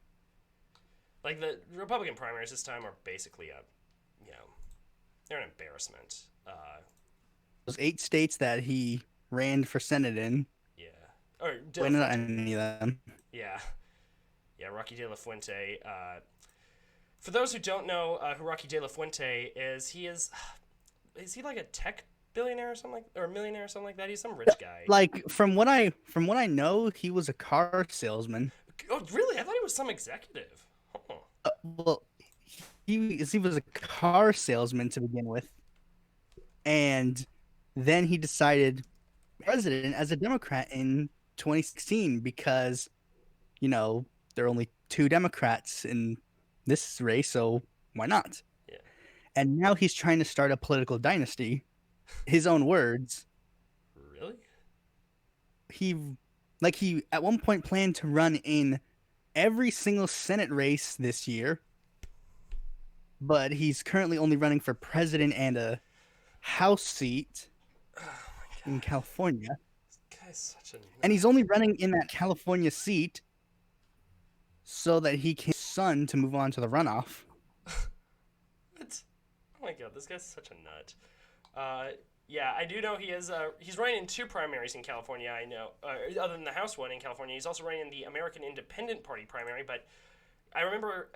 like, the Republican primaries this time are basically they're an embarrassment. Those 8 states that he ran for Senate in, Yeah, or De La winning Fuente. any of them. Yeah, yeah, Rocky De La Fuente. For those who don't know who Rocky De La Fuente is, is he like a tech billionaire or something like, or a millionaire or something like that? He's some rich guy. Like from what I know, he was a car salesman. Oh, really? I thought he was some executive. Huh. Well, he was a car salesman to begin with, and then he decided president as a Democrat in 2016 because there are only 2 Democrats in this race, so why not? Yeah. And now he's trying to start a political dynasty. His own words. Really? He at one point planned to run in every single Senate race this year, but he's currently only running for president and a House seat in California. This guy's such a. And he's only running in that California seat so that he can son to move on to the runoff. What? Oh my god, this guy's such a nut. Yeah, I do know he is. He's running in 2 primaries in California. I know, other than the House one in California, he's also running in the American Independent Party primary. But I remember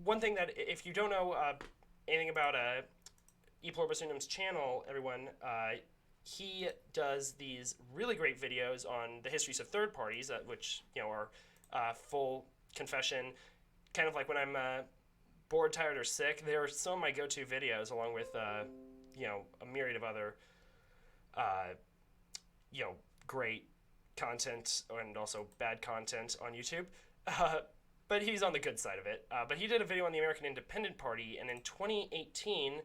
one thing that, if you don't know anything about Pluribus Unum's channel, everyone, he does these really great videos on the histories of third parties, which are full confession. Kind of like when I'm bored, tired, or sick, they're some of my go-to videos, along with a myriad of other great content and also bad content on YouTube. But he's on the good side of it. But he did a video on the American Independent Party, and in 2018,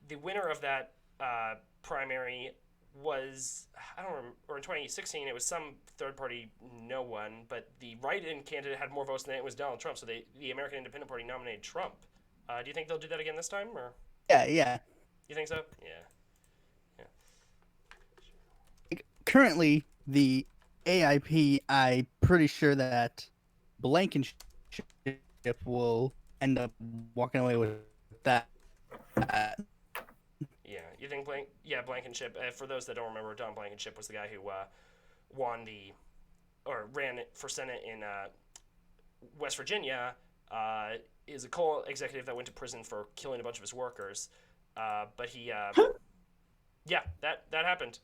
the winner of that primary was, I don't remember, or in 2016 it was some third party no one, but the write-in candidate had more votes than it was Donald Trump, so the American Independent Party nominated Trump. Do you think they'll do that again this time, or? Yeah. You think so? Yeah. Currently, the AIP, I'm pretty sure that Blankenship will end up walking away with that. Yeah, you think Blankenship? For those that don't remember, Don Blankenship was the guy who ran for Senate in West Virginia. Is a coal executive that went to prison for killing a bunch of his workers. But he, that happened.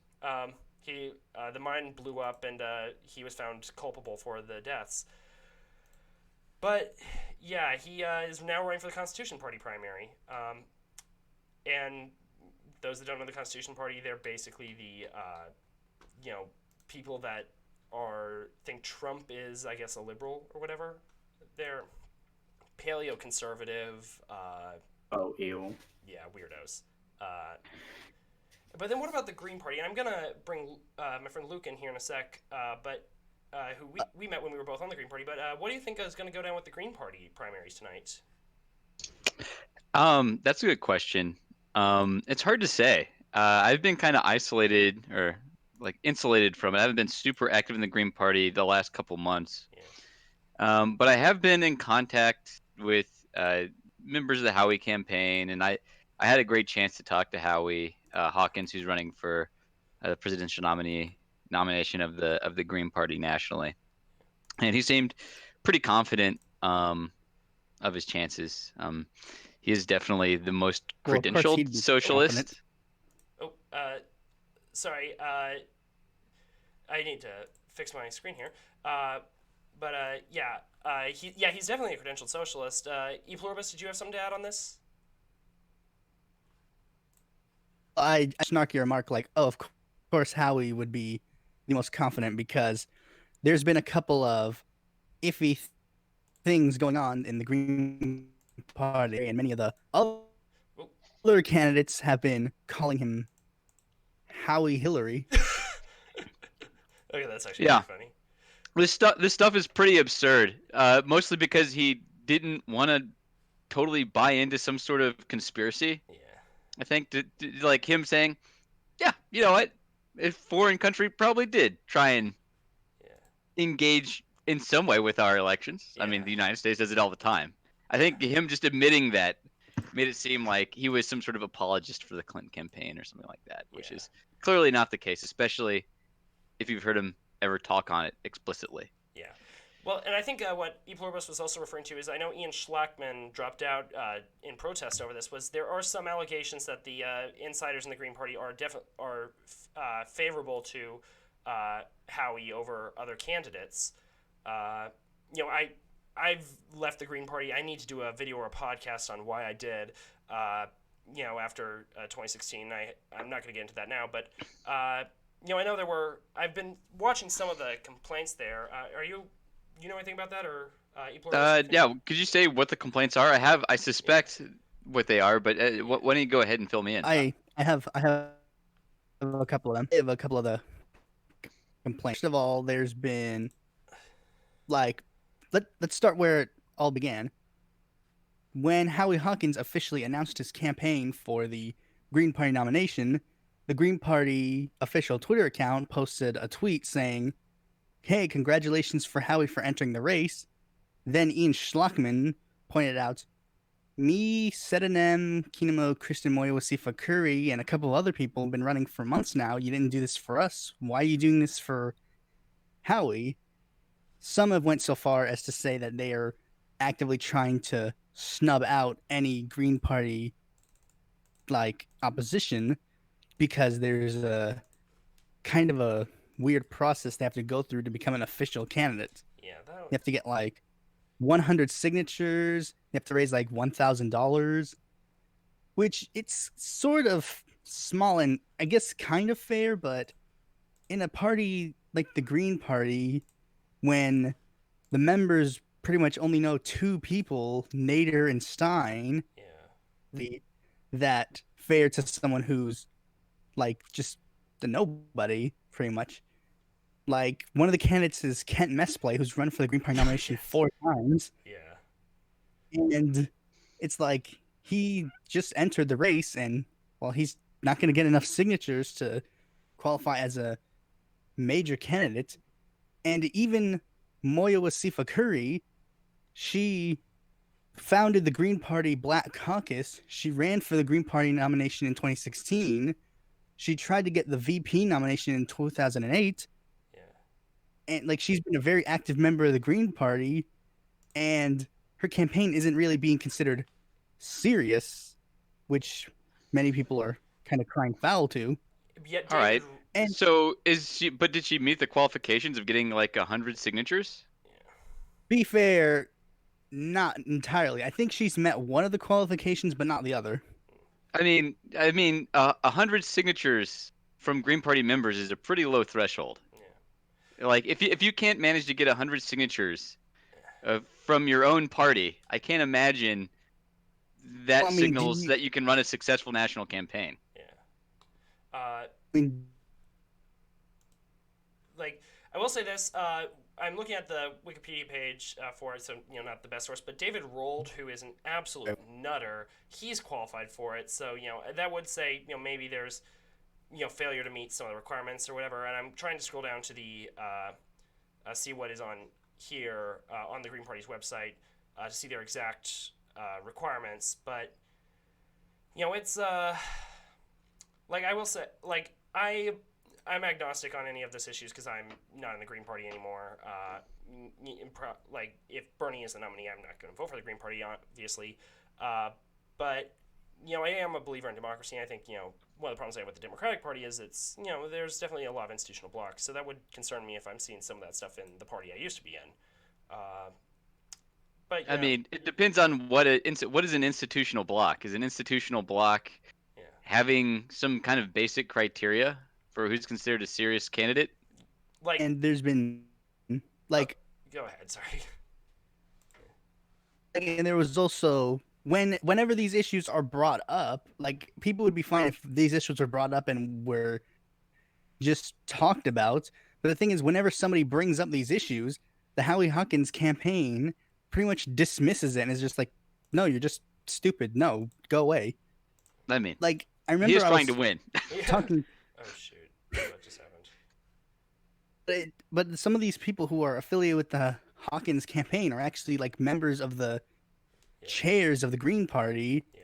The mine blew up, and he was found culpable for the deaths. But yeah, he is now running for the Constitution Party primary. And those that don't know the Constitution Party, they're basically the people that think Trump is, I guess, a liberal or whatever. They're paleo-conservative. Oh, ew. Yeah, weirdos. But then what about the Green Party? And I'm going to bring my friend Luke in here in a sec, who we met when we were both on the Green Party. But what do you think is going to go down with the Green Party primaries tonight? That's a good question. It's hard to say. I've been kind of isolated or insulated from it. I haven't been super active in the Green Party the last couple months. Yeah. But I have been in contact with members of the Howie campaign, and I had a great chance to talk to Howie Hawkins, who's running for the presidential nomination of the Green Party nationally, and he seemed pretty confident of his chances. He is definitely the most credentialed socialist. Oh, sorry. I need to fix my screen here. He's definitely a credentialed socialist. Pluribus, did you have something to add on this? I snarky remark of course Howie would be the most confident because there's been a couple of iffy things going on in the Green Party, and many of the other candidates have been calling him Howie Hillary. Okay, that's actually Yeah. pretty funny. This stuff is pretty absurd. Mostly because he didn't want to totally buy into some sort of conspiracy. Yeah. I think like him saying, "Yeah, you know what? A foreign country probably did try and engage in some way with our elections. I mean, Yeah. the United States does it all the time." I think him just admitting that made it seem like he was some sort of apologist for the Clinton campaign or something like that, which is clearly not the case, especially if you've heard him ever talk on it explicitly. Yeah. Well, and I think what Pluribus was also referring to is I know Ian Schlachman dropped out in protest over this. Was there are some allegations that the insiders in the Green Party are favorable to Howie over other candidates. You know, I've left the Green Party. I need to do a video or a podcast on why I did. You know, after 2016, I'm not going to get into that now, but. You know, I know there were. I've been watching some of the complaints there. Are you know anything about that, or Yeah. Could you say what the complaints are? I suspect what they are, but why don't you go ahead and fill me in? I have a couple of them. I have a couple of the complaints. First of all, there's been like let's start where it all began. When Howie Hawkins officially announced his campaign for the Green Party nomination, the Green Party official Twitter account posted a tweet saying, "Hey, congratulations for Howie for entering the race." Then Ian Schlachman pointed out, "Me, Sedanem, Kinemo, Kristen Moyo, Wasifa Curry, and a couple other people have been running for months now. You didn't do this for us. Why are you doing this for Howie?" Some have went so far as to say that they are actively trying to snub out any Green Party opposition because there's a kind of a weird process they have to go through to become an official candidate. Yeah, You have to get 100 signatures. You have to raise $1,000, which it's sort of small and I guess kind of fair, but in a party like the Green Party, when the members pretty much only know two people, Nader and Stein, that fair to someone who's just the nobody, pretty much. One of the candidates is Kent Messplay, who's run for the Green Party nomination 4 times. Yeah. And it's he just entered the race, and he's not going to get enough signatures to qualify as a major candidate. And even Moya Wasifa Curry, she founded the Green Party Black Caucus. She ran for the Green Party nomination in 2016. She tried to get the VP nomination in 2008. And she's been a very active member of the Green Party, and her campaign isn't really being considered serious, which many people are kind of crying foul to. Yet, All right. And so but did she meet the qualifications of getting 100 signatures? Be fair, not entirely. I think she's met one of the qualifications, but not the other. I mean, 100 signatures from Green Party members is a pretty low threshold. If you can't manage to get 100 signatures from your own party, I can't imagine that signals that you can run a successful national campaign. I will say this. I'm looking at the Wikipedia page for it, so not the best source, but David Rold, who is an absolute nutter, he's qualified for it. So that would say maybe there's failure to meet some of the requirements or whatever. And I'm trying to scroll down to the see what is on here on the Green Party's website to see their exact requirements. But it's I will say I'm agnostic on any of these issues because I'm not in the Green Party anymore. If Bernie is the nominee, I'm not going to vote for the Green Party, obviously. But I am a believer in democracy. And I think one of the problems I have with the Democratic Party is it's there's definitely a lot of institutional blocks. So that would concern me if I'm seeing some of that stuff in the party I used to be in. But I mean, it depends on what is an institutional block. Is an institutional block having some kind of basic criteria for who's considered a serious candidate? And there's been go ahead, sorry. And there was also whenever these issues are brought up, like people would be fine if these issues were brought up and were just talked about. But the thing is, whenever somebody brings up these issues, the Howie Hawkins campaign pretty much dismisses it and is just like, "No, you're just stupid. No, go away." I mean, Like I he remember is I trying was to win. Yeah. talking, Oh shoot! What just happened? but some of these people who are affiliated with the Hawkins campaign are actually like members of the Yeah. chairs of the Green Party, Yeah.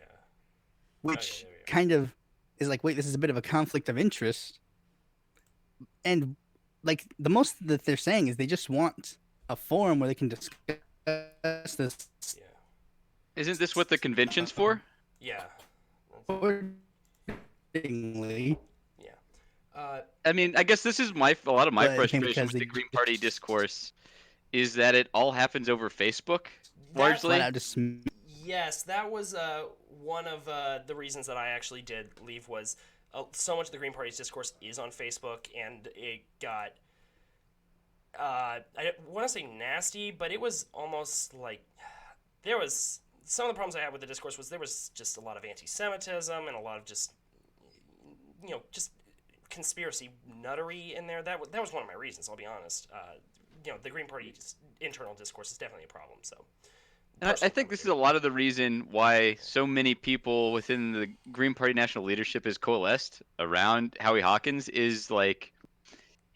which there we go. kind of is like, wait, this is a bit of a conflict of interest. And like the most that they're saying is they just want a forum where they can discuss this Yeah. Isn't this what the convention's for? Yeah. accordingly. I mean, I guess this is a lot of my But frustration because with the they Green Party discourse is that it all happens over Facebook, That- largely. flat out just Yes, that was one of the reasons that I actually did leave was so much of the Green Party's discourse is on Facebook, and it got I want to say nasty, but it was almost like there was some of the problems I had with the discourse was there was just a lot of anti-Semitism and a lot of just just conspiracy nuttery in there. That was one of my reasons. I'll be honest. The Green Party's internal discourse is definitely a problem. So. And I think this is a lot of the reason why so many people within the Green Party national leadership is coalesced around Howie Hawkins is like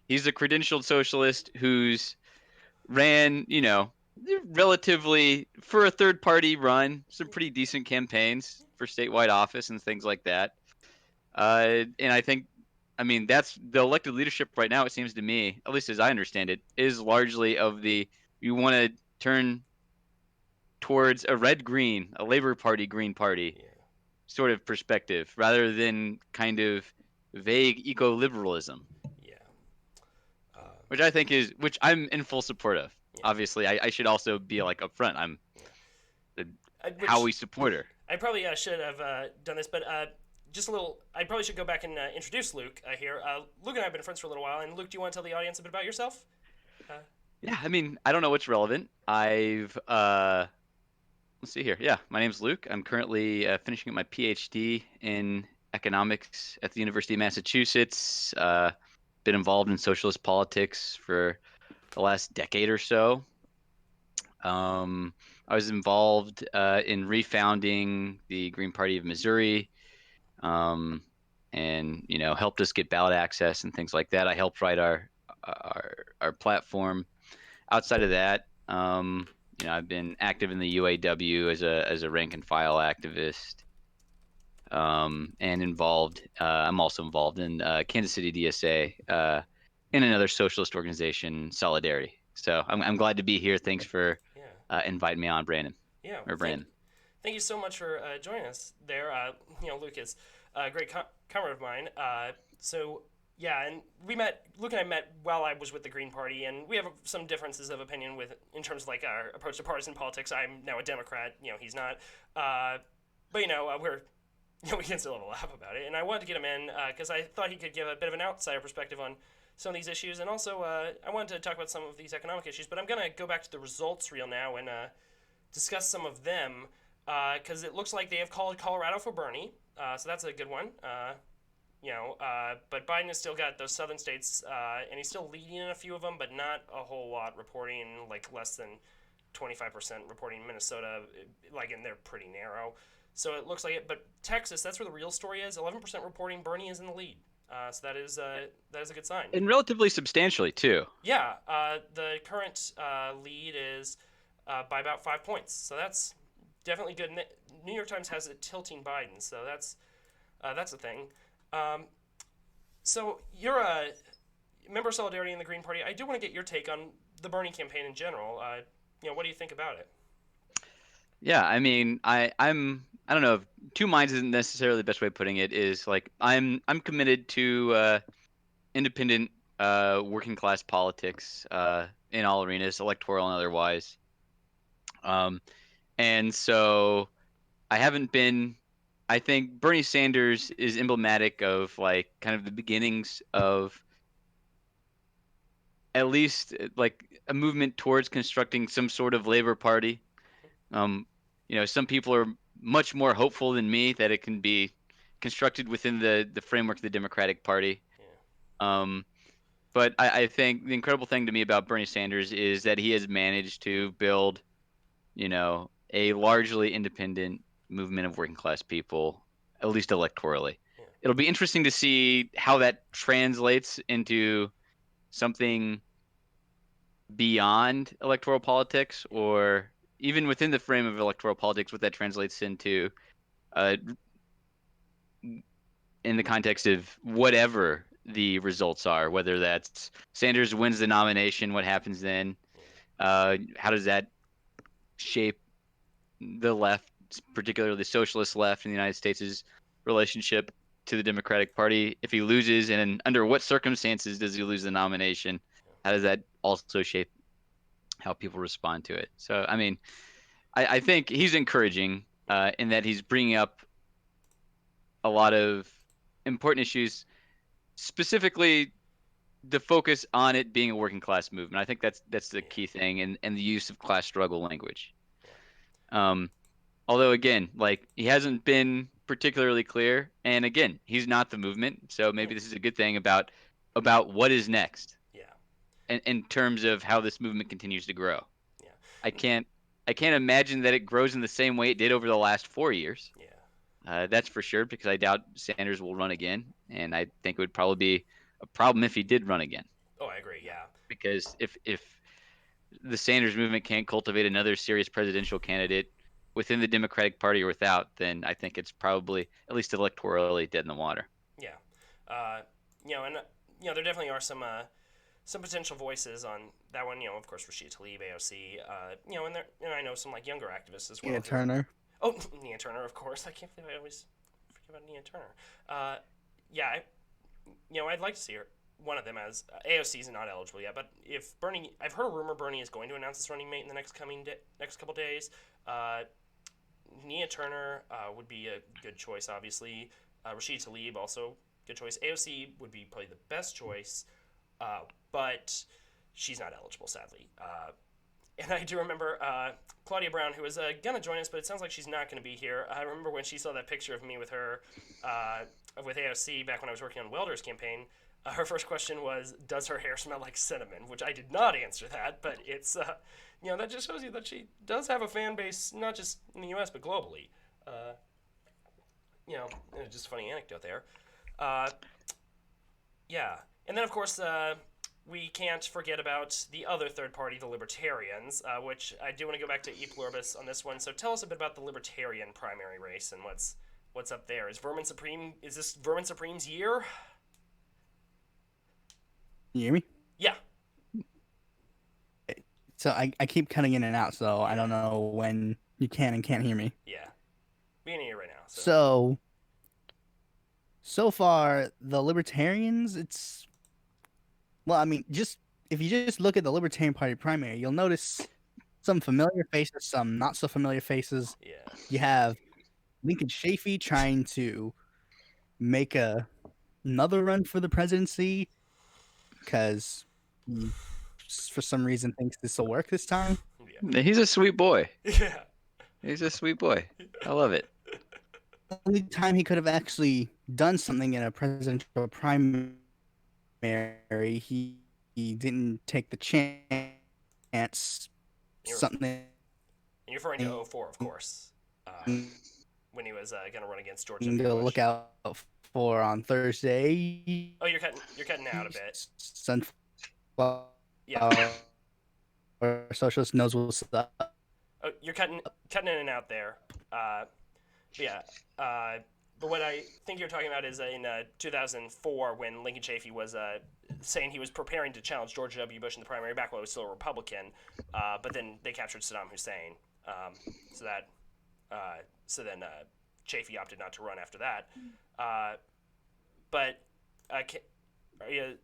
he's a credentialed socialist who's ran, relatively for a third party run some pretty decent campaigns for statewide office and things like that. And I mean, that's the elected leadership right now, it seems to me, at least as I understand it, is largely of you want to turn towards a a Labor Party, Green Party sort of perspective rather than kind of vague eco-liberalism. Yeah. Which I'm in full support of. Yeah. Obviously, I should also be like upfront. I'm a Howie supporter. I probably should have done this, but just a little. I probably should go back and introduce Luke here. Luke and I have been friends for a little while, and Luke, do you want to tell the audience a bit about yourself? Yeah, I mean, I don't know what's relevant. Let's see here. Yeah, my name's Luke. I'm currently finishing up my PhD in economics at the University of Massachusetts. Been involved in socialist politics for the last decade or so. I was involved in refounding the Green Party of Missouri, and helped us get ballot access and things like that. I helped write our platform. Outside of that, I've been active in the UAW as a rank and file activist, and involved. I'm also involved in Kansas City DSA, in another socialist organization, Solidarity. So I'm glad to be here. Thanks for inviting me on, Brandon. Yeah. Brandon. Thank you so much for joining us there. Luke is a great comrade of mine. Yeah, and Luke and I met while I was with the Green Party, and we have some differences of opinion in terms of like our approach to partisan politics. I'm now a Democrat, he's not. But we're, we can still have a laugh about it. And I wanted to get him in because I thought he could give a bit of an outsider perspective on some of these issues, and also I wanted to talk about some of these economic issues. But I'm going to go back to the results reel now and discuss some of them because it looks like they have called Colorado for Bernie, so that's a good one. But Biden has still got those southern states, and he's still leading in a few of them, but not a whole lot, reporting like less than 25% reporting Minnesota, and they're pretty narrow. So it looks like it. But Texas, that's where the real story is. 11% reporting Bernie is in the lead. So that is a good sign. And relatively substantially, too. Yeah. The current lead is by about 5 points. So that's definitely good. New York Times has it tilting Biden. So that's a thing. So you're a member of Solidarity in the Green Party. I do want to get your take on the Bernie campaign in general. What do you think about it? Yeah, I mean, I don't know if two minds isn't necessarily the best way of putting it. Is like I'm committed to independent working class politics in all arenas, electoral and otherwise. And so I haven't been. I think Bernie Sanders is emblematic of like kind of the beginnings of at least like a movement towards constructing some sort of labor party. Some people are much more hopeful than me that it can be constructed within the framework of the Democratic Party. Yeah. But I think the incredible thing to me about Bernie Sanders is that he has managed to build, a largely independent movement of working class people, at least electorally. Yeah. It'll be interesting to see how that translates into something beyond electoral politics, or even within the frame of electoral politics, what that translates into in the context of whatever the results are, whether that's Sanders wins the nomination, what happens then? How does that shape the left, particularly the socialist left in the United States' relationship to the Democratic Party? If he loses, and under what circumstances does he lose the nomination? How does that also shape how people respond to it? So, I mean, I think he's encouraging in that he's bringing up a lot of important issues, specifically the focus on it being a working class movement. I think that's the key thing, and the use of class struggle language. Although again, like, he hasn't been particularly clear, and again, he's not the movement, so maybe this is a good thing about what is next. Yeah. In terms of how this movement continues to grow. Yeah. I can't imagine that it grows in the same way it did over the last 4 years. Yeah. That's for sure, because I doubt Sanders will run again, and I think it would probably be a problem if he did run again. Oh, I agree. Yeah. Because if the Sanders movement can't cultivate another serious presidential candidate within the Democratic Party or without, then I think it's probably, at least electorally, dead in the water. Yeah. And there definitely are some potential voices on that one. Of course, Rashida Tlaib, AOC. And I know some like younger activists as well. Nia Turner. Oh, Nia Turner, of course. I can't believe I always forget about Nia Turner. I'd like to see her. One of them as AOC is not eligible yet, but if Bernie, I've heard a rumor Bernie is going to announce his running mate in the next couple days. Nia Turner would be a good choice, obviously. Rashid Tlaib also good choice. AOC would be probably the best choice, but she's not eligible, sadly. And I do remember Claudia Brown, who was going to join us, but it sounds like she's not going to be here. I remember when she saw that picture of me with her, with AOC, back when I was working on Welder's campaign, her first question was, does her hair smell like cinnamon? Which I did not answer that, but it's, that just shows you that she does have a fan base, not just in the U.S., but globally. Just a funny anecdote there. Yeah. And then, of course, we can't forget about the other third party, the Libertarians, which I do want to go back to E Pluribus on this one. So tell us a bit about the Libertarian primary race and what's up there. Is this Vermin Supreme's year? You hear me? Yeah. So I keep cutting in and out, so I don't know when you can and can't hear me. Yeah. We can hear you right now. So far, the Libertarians, just if you just look at the Libertarian Party primary, you'll notice some familiar faces, some not so familiar faces. Yeah. You have Lincoln Chafee trying to make another run for the presidency because he, for some reason, thinks this will work this time. Yeah. He's a sweet boy. Yeah. He's a sweet boy. I love it. The only time he could have actually done something in a presidential primary, he didn't take the chance. Something. And you're referring to 2004, of course, when he was going to run against George W. Bush. Look out for on Thursday. Oh, you're cutting out a bit. Sunflower. Yeah. Socialist knows what's up. Oh, you're cutting in and out there. But what I think you're talking about is in 2004 when Lincoln Chafee was saying he was preparing to challenge George W. Bush in the primary back when he was still a Republican, but then they captured Saddam Hussein. So then Chafee opted not to run after that. But are you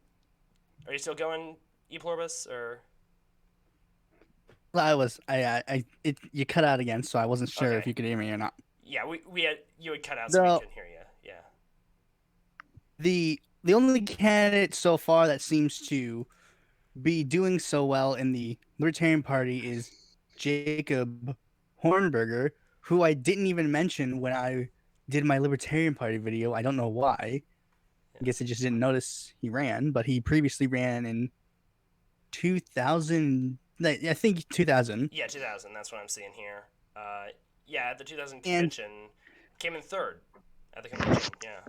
still going, E Pluribus, or? You cut out again, so I wasn't sure Okay. if you could hear me or not. Yeah, you had cut out, so we couldn't hear you. Yeah. The only candidate so far that seems to be doing so well in the Libertarian Party is Jacob Hornberger, who I didn't even mention when I did my Libertarian Party video. I don't know why. I guess I just didn't notice he ran, but he previously ran in 2000. I think 2000. Yeah, 2000. That's what I'm seeing here. Yeah, at the 2000 And convention, came in third at the convention. Yeah.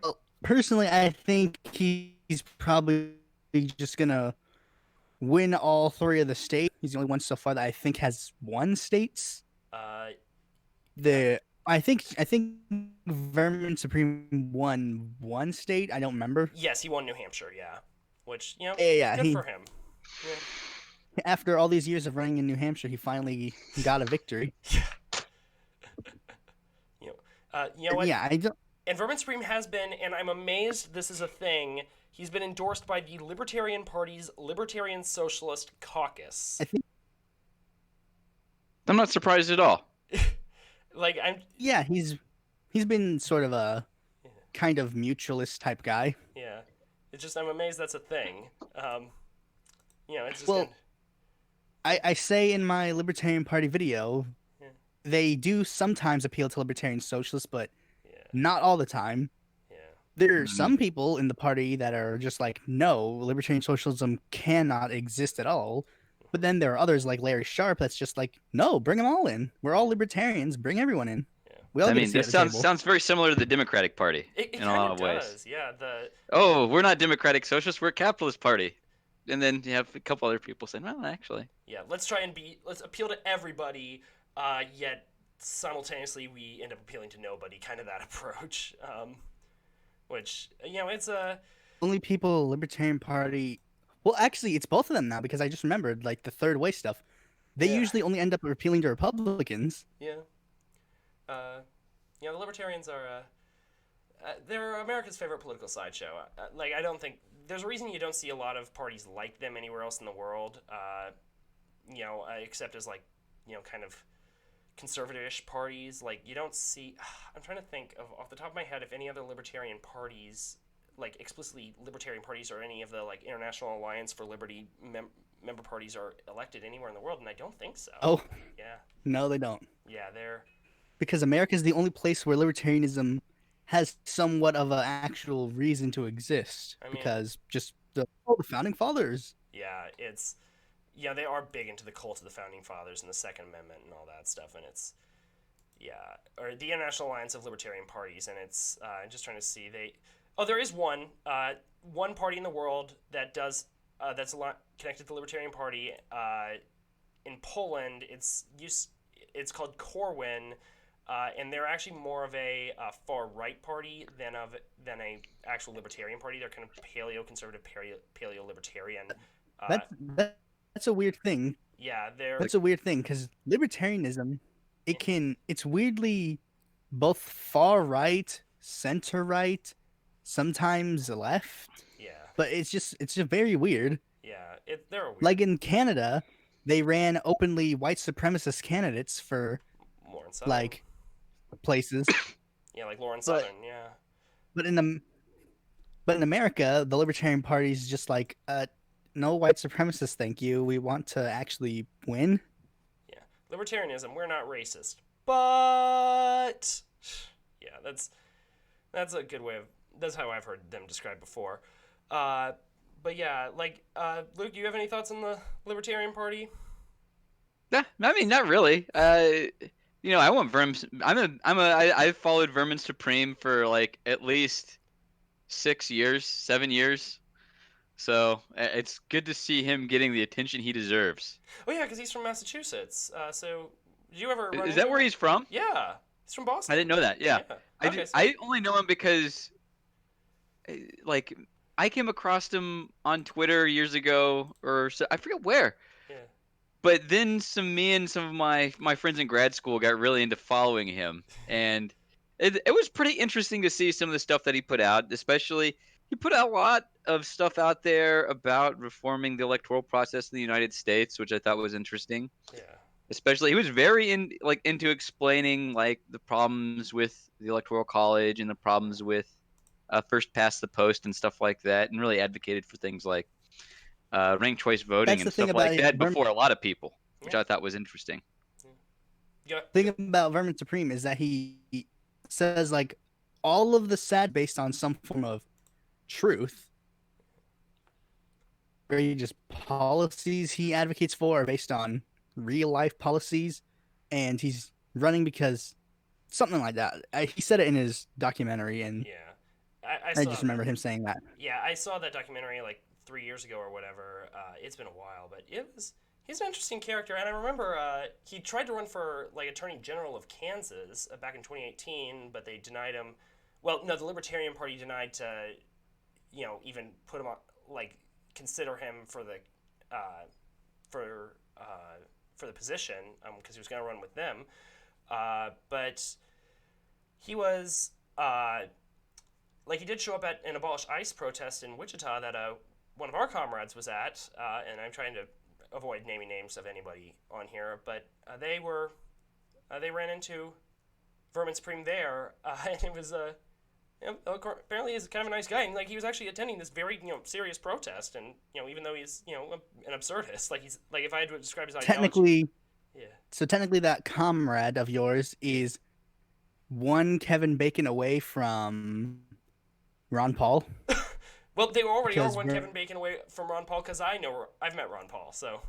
well, personally, I think he's probably just gonna win all three of the states. He's the only one so far that I think has won states. Uh, I think Vermin Supreme won one state. I don't remember. yes, he won New Hampshire. Yeah, which Yeah, good he for him. Yeah. after all these years of running in New Hampshire, he finally got a victory. You know what? Yeah, I don't. And Vermin Supreme has been, and I'm amazed this is a thing. He's been endorsed by the Libertarian Party's Libertarian Socialist Caucus. I think. I'm not surprised at all. Like I'm. Yeah, he's been sort of a kind of mutualist type guy. Yeah, it's just I'm amazed that's a thing. It's just. Well, I say in my Libertarian Party video, they do sometimes appeal to Libertarian Socialists, but not all the time. Yeah. There are some people in the party that are just like, no, Libertarian Socialism cannot exist at all. But then there are others like Larry Sharp that's just like, no, bring them all in. We're all libertarians. Bring everyone in. Yeah. We all I get a mean, seat this at the table. sounds very similar to the Democratic Party It in a kind lot of of ways. does. Yeah. Oh, we're not Democratic Socialists. We're a capitalist party. And then you have a couple other people saying, well, actually. Yeah. Let's appeal to everybody. Yet simultaneously we end up appealing to nobody. Kind of that approach. Which it's a. Only people Libertarian Party. Well, actually, it's both of them now because I just remembered like the third way stuff. They usually only end up appealing to Republicans. Yeah. The Libertarians are. They're America's favorite political sideshow. I don't think there's a reason you don't see a lot of parties like them anywhere else in the world. Except as kind of conservative-ish parties. Like you don't see. I'm trying to think of off the top of my head if any other libertarian parties, like explicitly libertarian parties, or any of the like International Alliance for Liberty member parties are elected anywhere in the world, and I don't think so. Oh. Yeah. No, they don't. Yeah, they're. Because America is the only place where libertarianism has somewhat of an actual reason to exist. Because just the founding fathers. Yeah, it's. Yeah, they are big into the cult of the founding fathers and the Second Amendment and all that stuff, and it's. Yeah, or the International Alliance of Libertarian Parties, and it's. I'm just trying to see there is one party in the world that does that's a lot connected to the Libertarian Party. In Poland, it's called Corwin. And they're actually more of a far right party than a actual libertarian party. They're kind of paleo-conservative, paleo-libertarian. That's a weird thing. Yeah, that's a weird thing because libertarianism, it's weirdly both far right, center right, sometimes left. Yeah. But it's just very weird. Yeah, they're weird. Like in Canada, they ran openly white supremacist candidates for like places. Yeah, like Lauren Southern, yeah. But in America, the Libertarian Party is just like, no white supremacists, thank you. We want to actually win. Yeah, libertarianism. We're not racist, but yeah, that's a good way of. That's how I've heard them described before. But yeah, Luke, do you have any thoughts on the Libertarian Party? Yeah, I mean, not really. I want Vermin. I've followed Vermin Supreme for like at least 7 years. So it's good to see him getting the attention he deserves. Oh yeah, because he's from Massachusetts. So did you ever? Is that where he's from? Yeah, he's from Boston. I didn't know that. Yeah, Okay, I only know him because, like, I came across him on Twitter years ago, or so, I forget where. Yeah. But then me and some of my friends in grad school got really into following him, and it was pretty interesting to see some of the stuff that he put out. Especially, he put out a lot of stuff out there about reforming the electoral process in the United States, which I thought was interesting. Yeah. Especially, he was very into explaining like the problems with the Electoral College and the problems with first past the post and stuff like that, and really advocated for things like ranked choice voting and stuff like that before a lot of people, which I thought was interesting. Yeah. thing about Vermin Supreme is that he says like all of the sad based on some form of truth, or just policies he advocates for are based on real life policies, and he's running because something like that. He said it in his documentary, and Yeah. I I saw just that. remember him saying that. Yeah, I saw that documentary like 3 years ago or whatever. It's been a while, but he's an interesting character, and I remember he tried to run for like Attorney General of Kansas back in 2018, but they denied him. Well, no, the Libertarian Party denied to even put him on like consider him for the uh, for uh, for the position because he was going to run with them. But he was like he did show up at an Abolish ICE protest in Wichita that one of our comrades was at, and I'm trying to avoid naming names of anybody on here, but they ran into Vermin Supreme there, and it was apparently he's kind of a nice guy, and like he was actually attending this very serious protest, and even though he's an absurdist, like he's like if I had to describe his ideology, Technically, yeah. so technically, that comrade of yours is one Kevin Bacon away from Ron Paul. Well, they already are Because one Kevin Bacon away from Ron Paul because I've met Ron Paul, so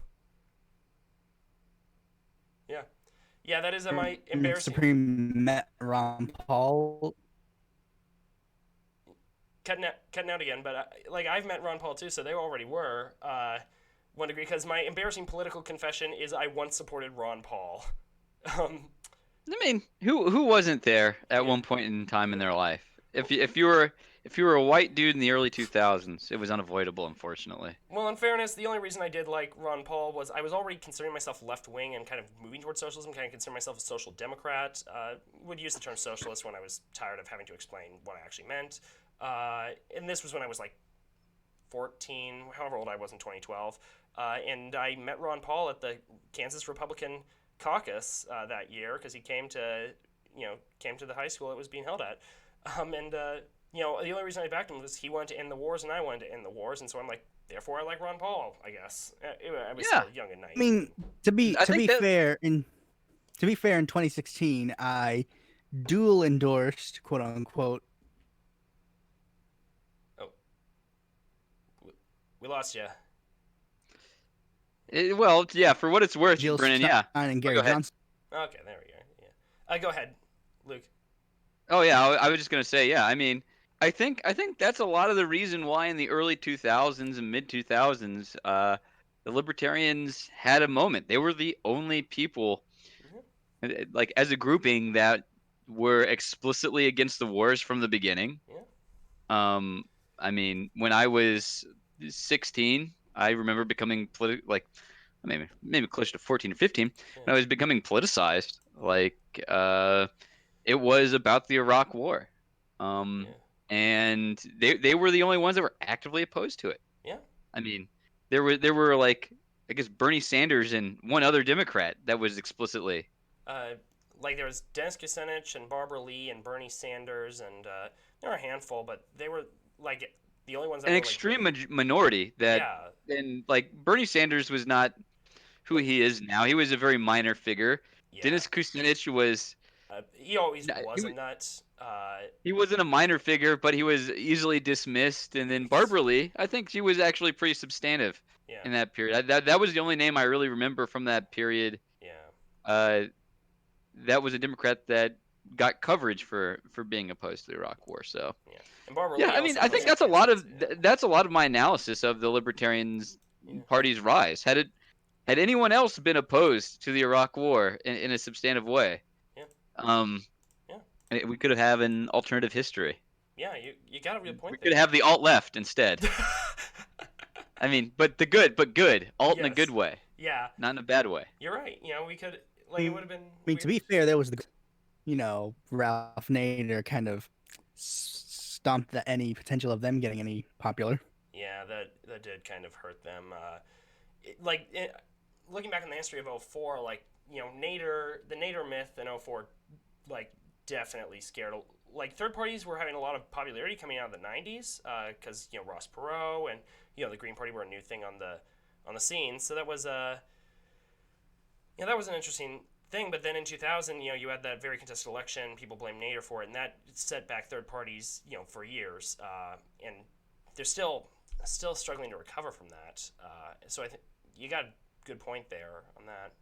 yeah, that is my embarrassing. Supreme met Ron Paul. Cutting out again, but like I've met Ron Paul too, so they already were one degree. Because my embarrassing political confession is I once supported Ron Paul. um, I mean, who wasn't there at Yeah. one point in time in their life? If you were a white dude in the early 2000s, it was unavoidable, unfortunately. Well, in fairness, the only reason I did like Ron Paul was I was already considering myself left wing and kind of moving towards socialism, kind of considering myself a social democrat. Would use the term socialist when I was tired of having to explain what I actually meant. And this was when I was like 14, however old I was in 2012. And I met Ron Paul at the Kansas Republican caucus that year because he came to the high school it was being held at. The only reason I backed him was he wanted to end the wars and I wanted to end the wars, and so I'm like, therefore I like Ron Paul, I guess. I was Yeah. still young and naive. I mean, to be I think that- fair, in 2016, I dual endorsed, quote unquote. We lost you. Well, yeah, for what it's worth, Jill Brennan, Stein yeah. and Go Gary ahead. Johnson. Okay, there we go. Yeah. Go ahead, Luke. Oh yeah, I was just gonna say, yeah. I mean, I think that's a lot of the reason why in the early 2000s and mid 2000s, the libertarians had a moment. They were the only people, like as a grouping, that were explicitly against the wars from the beginning. Yeah. I mean, when I was 16, I remember becoming like maybe closer to 14 or 15, when I was becoming politicized. Like, it was about the Iraq War. And they were the only ones that were actively opposed to it. Yeah. I mean, there were like, I guess, Bernie Sanders and one other Democrat that was explicitly. Like there was Dennis Kucinich and Barbara Lee and Bernie Sanders and there were a handful, but they were like the only ones that An were extreme minority that, yeah. and like Bernie Sanders was not who he is now. He was a very minor figure. Yeah. Dennis Kucinich was. He always Nah, was a nut. He wasn't a minor figure, but he was easily dismissed. And then Barbara Lee, I think she was actually pretty substantive Yeah. in that period. That was the only name I really remember from that period. Yeah. That was a Democrat that got coverage for being opposed to the Iraq War. So Yeah. And Barbara yeah, Lee I mean, also I think was that's a lot of yeah. that's a lot of my analysis of the Libertarians Yeah. Party's rise. Had anyone else been opposed to the Iraq War in a substantive way, Yeah. we could have an alternative history. Yeah, you got a real point We there. could have the alt left instead. I mean, but good alt in a Yes. good way, Yeah, not in a bad way. you're right. We could like it would have been. I mean, to be fair, there was Ralph Nader kind of stomped any potential of them getting any popular. Yeah, that did kind of hurt them. Looking back on the history of 04, like the Nader myth in 04, like definitely scared. Like third parties were having a lot of popularity coming out of the 90s, because Ross Perot and the Green Party were a new thing on the scene. So that was that was an interesting thing. But then in 2000, you had that very contested election. People blame Nader for it, and that set back third parties, for years. And they're still struggling to recover from that. So I think you got a good point there on that.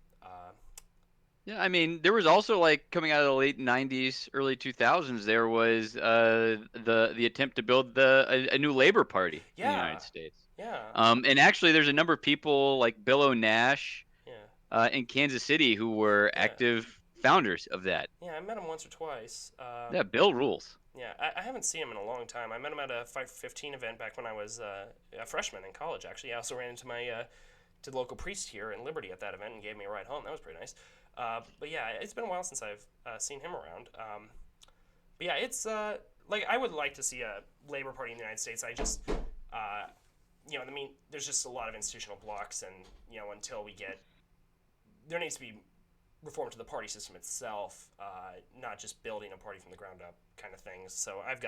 Yeah, I mean, there was also like coming out of the late '90s, early 2000s, there was the attempt to build a new Labor Party in the Yeah, United States. yeah, And actually, there's a number of people like Bill O'Nash yeah, in Kansas City who were yeah, active founders of that. yeah. I met him once or twice. Yeah, Bill rules. Yeah, I haven't seen him in a long time. I met him at a 515 event back when I was a freshman in college. Actually, I also ran into my to the local priest here in Liberty at that event and gave me a ride home. That was pretty nice. But yeah, it's been a while since I've seen him around. But yeah, it's like I would like to see a Labor Party in the United States. I just, I mean, there's just a lot of institutional blocks, and until we get, there needs to be reform to the party system itself, not just building a party from the ground up kind of things. So I've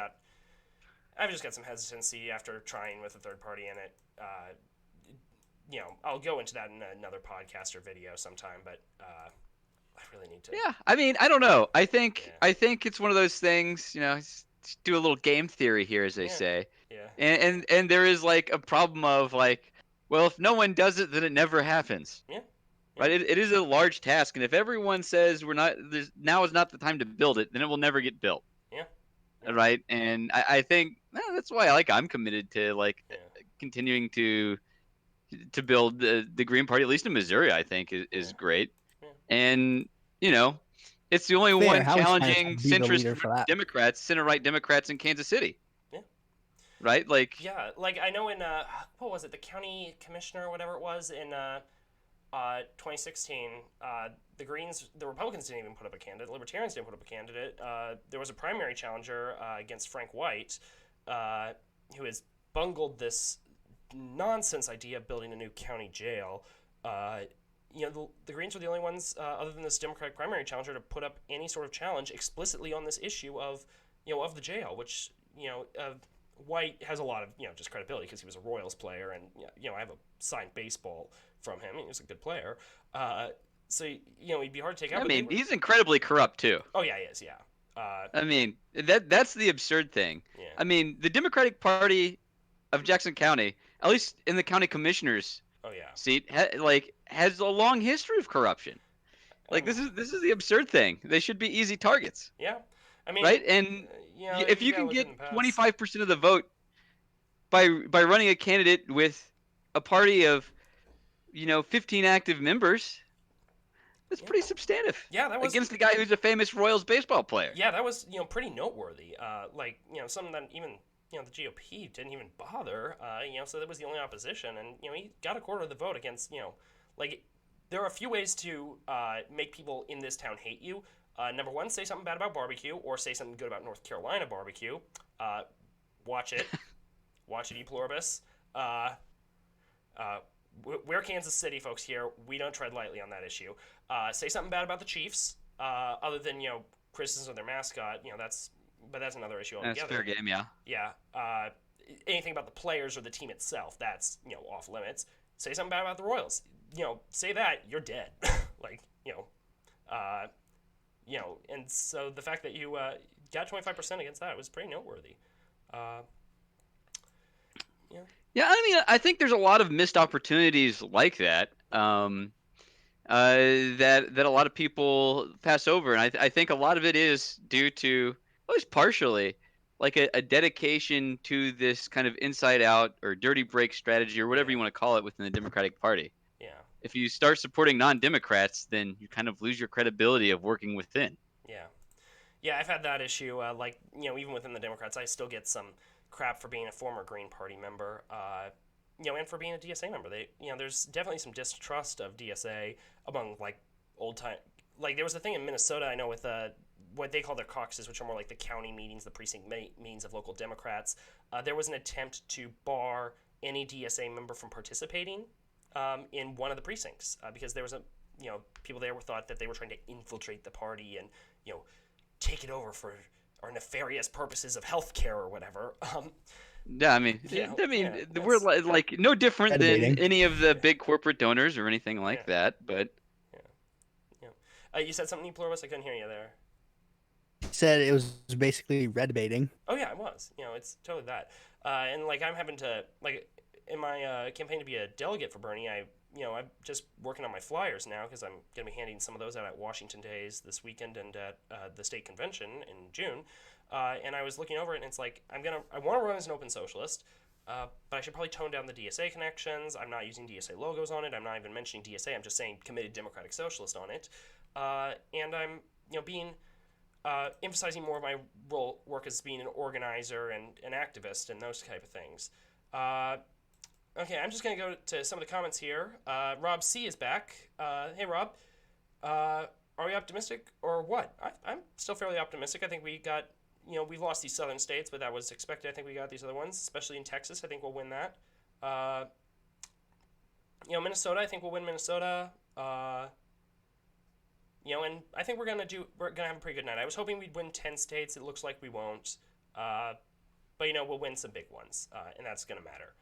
just got some hesitancy after trying with a third party in it. I'll go into that in another podcast or video sometime, but I really need to. Yeah, I mean, I don't know. I think Yeah. I think it's one of those things. Do a little game theory here, as they Yeah. say. Yeah. And there is like a problem of like, well, if no one does it, then it never happens. Yeah. Right? It is a large task, and if everyone says now is not the time to build it, then it will never get built. Yeah. Right? And I think that's why I'm committed to like continuing to build the Green Party, at least in Missouri. I think is great, and it's the only one Howard's trying to challenging be the leader centrist for that. Democrats, center-right Democrats in Kansas City. Yeah. Right? Like. Yeah, like I know in what was it, the county commissioner or whatever it was in 2016, the Republicans didn't even put up a candidate, the Libertarians didn't put up a candidate. There was a primary challenger against Frank White, who has bungled this nonsense idea of building a new county jail. The Greens were the only ones, other than this Democratic primary challenger, to put up any sort of challenge explicitly on this issue of the jail, which White has a lot of just credibility because he was a Royals player, and I have a signed baseball from him. He was a good player, so he'd be hard to take out. I mean, he's incredibly corrupt too. Oh yeah, he is. Yeah. I mean, that's the absurd thing. Yeah. I mean, the Democratic Party of Jackson County, at least in the county commissioner's seat, has a long history of corruption. Like this is the absurd thing. They should be easy targets. Yeah. I mean, right? And if you can get 25% of the vote by running a candidate with a party of 15 active members, that's pretty substantive. Yeah, that was against the guy who's a famous Royals baseball player. Yeah, that was pretty noteworthy. Something that even the GOP didn't even bother. So that was the only opposition, and he got a quarter of the vote against there are a few ways to make people in this town hate you. Number one, say something bad about barbecue, or say something good about North Carolina barbecue. Watch it. Watch it, you Pluribus. We're Kansas City folks here. We don't tread lightly on that issue. Say something bad about the Chiefs, other than criticism of their mascot. That's another issue altogether. That's fair game, yeah. Yeah. Anything about the players or the team itself, that's off limits. Say something bad about the Royals. Say that, you're dead. And so the fact that you got 25% against that was pretty noteworthy. Yeah, I mean, I think there's a lot of missed opportunities like that. That a lot of people pass over, and I think a lot of it is due to, at least partially, like a dedication to this kind of inside out or dirty break strategy or whatever you want to call it within the Democratic Party. Yeah. If you start supporting non-Democrats, then you kind of lose your credibility of working within. Yeah. Yeah, I've had that issue. Even within the Democrats, I still get some crap for being a former Green Party member. And for being a DSA member. There's definitely some distrust of DSA among old time. There was a thing in Minnesota, I know, with what they call their caucuses, which are more like the county meetings, the precinct meetings of local Democrats. There was an attempt to bar any DSA member from participating in one of the precincts because there was people there thought that they were trying to infiltrate the party and take it over for our nefarious purposes of healthcare or whatever. Yeah, I mean, we're like no different than any of the big corporate donors or anything like that. But You said something, Pluribus? I couldn't hear you there. Said it was basically red baiting. Oh yeah, it was. It's totally that. And like I'm having to like in my campaign to be a delegate for Bernie, I'm just working on my flyers now because I'm gonna be handing some of those out at Washington Days this weekend and at the state convention in June. And I was looking over it, and it's like I want to run as an open socialist. But I should probably tone down the DSA connections. I'm not using DSA logos on it. I'm not even mentioning DSA. I'm just saying committed Democratic Socialist on it. And I'm being emphasizing more of my work as being an organizer and an activist and those type of things. Okay, I'm just going to go to some of the comments here. Rob C is back. Hey, Rob. Are we optimistic or what? I'm still fairly optimistic. I think we got, we've lost these southern states, but that was expected. I think we got these other ones, especially in Texas. I think we'll win that. Minnesota, I think we'll win Minnesota. And I think we're gonna have a pretty good night. I was hoping we'd win 10 states. It looks like we won't. But we'll win some big ones, and that's gonna matter.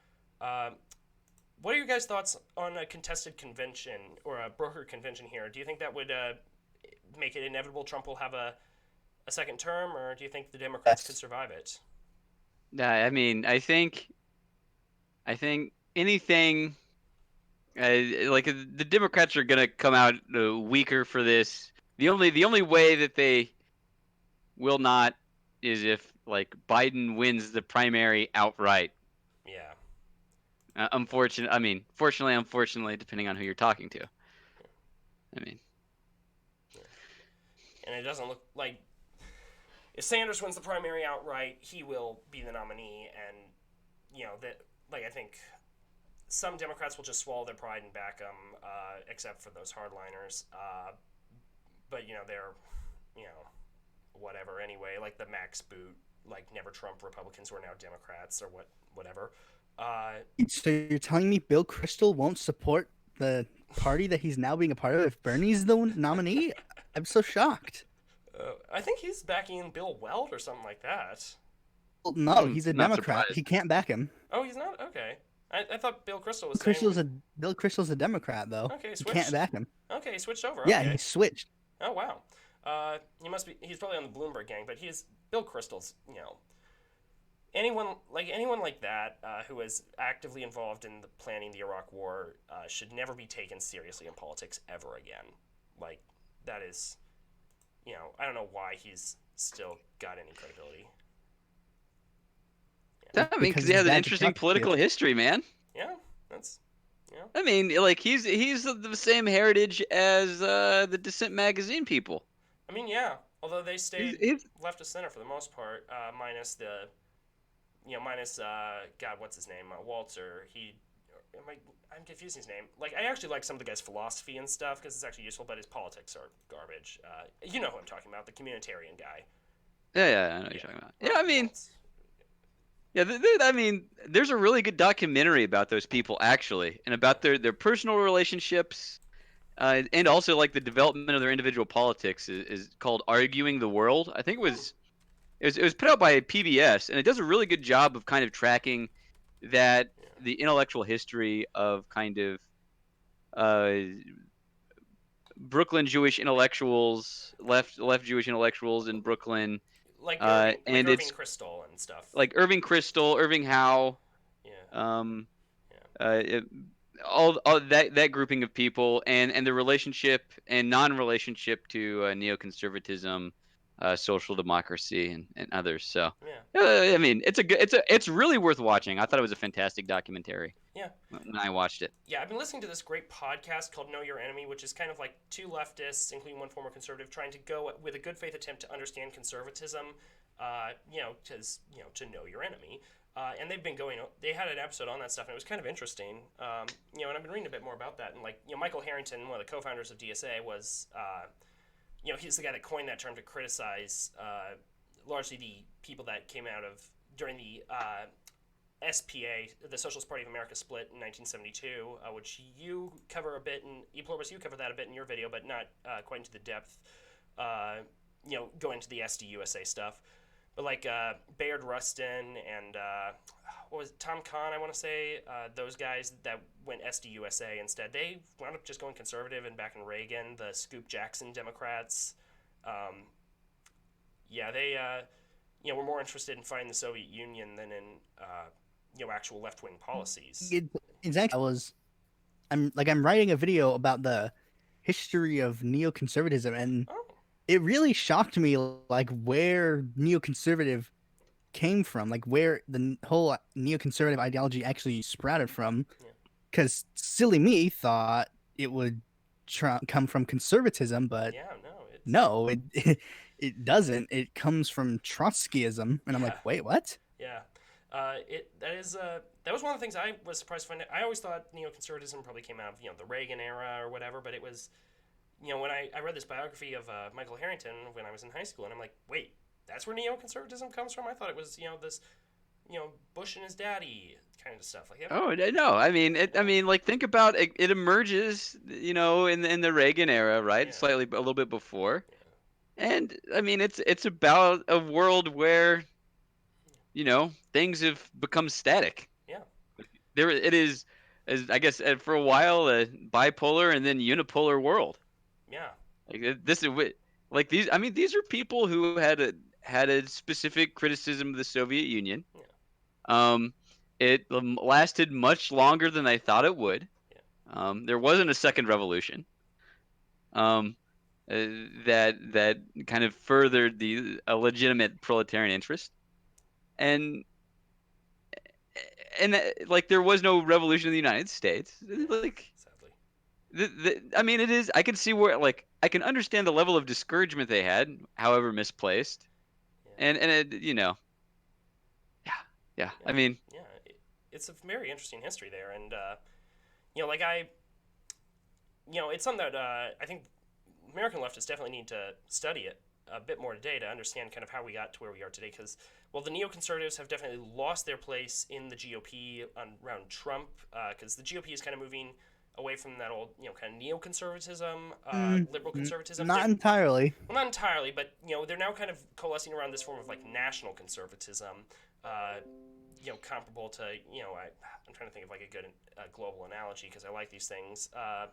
What are your guys' thoughts on a contested convention or a brokered convention here? Do you think that would make it inevitable Trump will have a second term, or do you think the Democrats could survive it? I mean, I think anything like the Democrats are gonna come out weaker for this. The only way that they will not is if like Biden wins the primary outright. Yeah. Unfortunately, depending on who you're talking to. I mean. And it doesn't look like if Sanders wins the primary outright, he will be the nominee, and I think some Democrats will just swallow their pride and back him, except for those hardliners. But they're whatever anyway, like the Max Boot, like never Trump Republicans who are now Democrats or whatever. So you're telling me Bill Kristol won't support the party that he's now being a part of if Bernie's the nominee? I'm so shocked. I think he's backing Bill Weld or something like that. Well, no, he's a Democrat. Surprised. He can't back him. Oh, he's not? Okay. I thought Bill Kristol was Bill Kristol's a Democrat, though. Okay, he can't back him. Okay, he switched over. Yeah, okay. he switched. Oh, wow. He's probably on the Bloomberg gang, but Bill Kristol's, anyone like that who is actively involved in planning the Iraq War should never be taken seriously in politics ever again. Like, that is, I don't know why he's still got any credibility. Yeah. I mean, because he has an interesting political history, man. Yeah, that's, I mean, like he's the same heritage as the Dissent magazine people. I mean, yeah. Although they stayed left of center for the most part, minus God, what's his name? Walter. I'm confusing his name. Like, I actually like some of the guy's philosophy and stuff because it's actually useful, but his politics are garbage. You know who I'm talking about, the communitarian guy. Yeah, I know what you're talking about. Yeah, I mean, there's a really good documentary about those people actually, and about their personal relationships, and also like the development of their individual politics is called "Arguing the World." I think it was put out by PBS, and it does a really good job of kind of tracking that the intellectual history of kind of Brooklyn Jewish intellectuals, left Jewish intellectuals in Brooklyn. Like and Irving it's Kristol and stuff. like Irving Kristol, Irving Howe, all that grouping of people, and the relationship and non-relationship to neoconservatism, social democracy, and others. So I mean, it's really worth watching. I thought it was a fantastic documentary. Yeah. When I watched it. Yeah, I've been listening to this great podcast called Know Your Enemy, which is kind of like two leftists, including one former conservative, trying to go with a good faith attempt to understand conservatism, to know your enemy. And they had an episode on that stuff, and it was kind of interesting. And I've been reading a bit more about that. And Michael Harrington, one of the co-founders of DSA, was, he's the guy that coined that term to criticize largely the people that came out of during the SPA, the Socialist Party of America split in 1972, which you cover a bit, and Pluribus, you cover that a bit in your video, but not quite into the depth, going into the SD USA stuff. But Bayard Rustin and what was it, Tom Kahn, I want to say, those guys that went SDUSA instead, they wound up just going conservative and back in Reagan, the Scoop Jackson Democrats. Um, yeah, they were more interested in fighting the Soviet Union than in actual left wing policies. Exactly. I'm writing a video about the history of neoconservatism, and Oh, it really shocked me like where neoconservative came from, like where the whole neoconservative ideology actually sprouted from. Yeah. Because silly me thought it would come from conservatism, but yeah, no, it's no, it doesn't. It comes from Trotskyism, and I'm yeah, like, wait, what? yeah. That was one of the things I was surprised to find out. I always thought neoconservatism probably came out of the Reagan era or whatever, but it was when I read this biography of Michael Harrington when I was in high school, and I'm like, wait, that's where neoconservatism comes from? I thought it was this Bush and his daddy kind of stuff. Like, Oh no! I mean, like think about it. It emerges, in the Reagan era, right? Yeah. Slightly, a little bit before, and I mean, it's about a world where, things have become static. Yeah. There, it is, as I guess, for a while, a bipolar and then unipolar world. Yeah. Like this is like these. I mean, these are people who had a specific criticism of the Soviet Union. Yeah. It lasted much longer than I thought it would. Yeah. There wasn't a second revolution. That kind of furthered a legitimate proletarian interest, and like there was no revolution in the United States. Like, Sadly. I mean, it is. I can see where, like, I can understand the level of discouragement they had, however misplaced, Yeah. and it, yeah. I mean, Yeah, it's a very interesting history there, and it's something that I think American leftists definitely need to study it a bit more today to understand kind of how we got to where we are today. Because the neoconservatives have definitely lost their place in the GOP around Trump, because the GOP is kind of moving away from that old kind of neoconservatism, liberal conservatism. Not entirely. Well, not entirely, but they're now kind of coalescing around this form of like national conservatism. Comparable to I'm trying to think of like a good global analogy because I like these things. And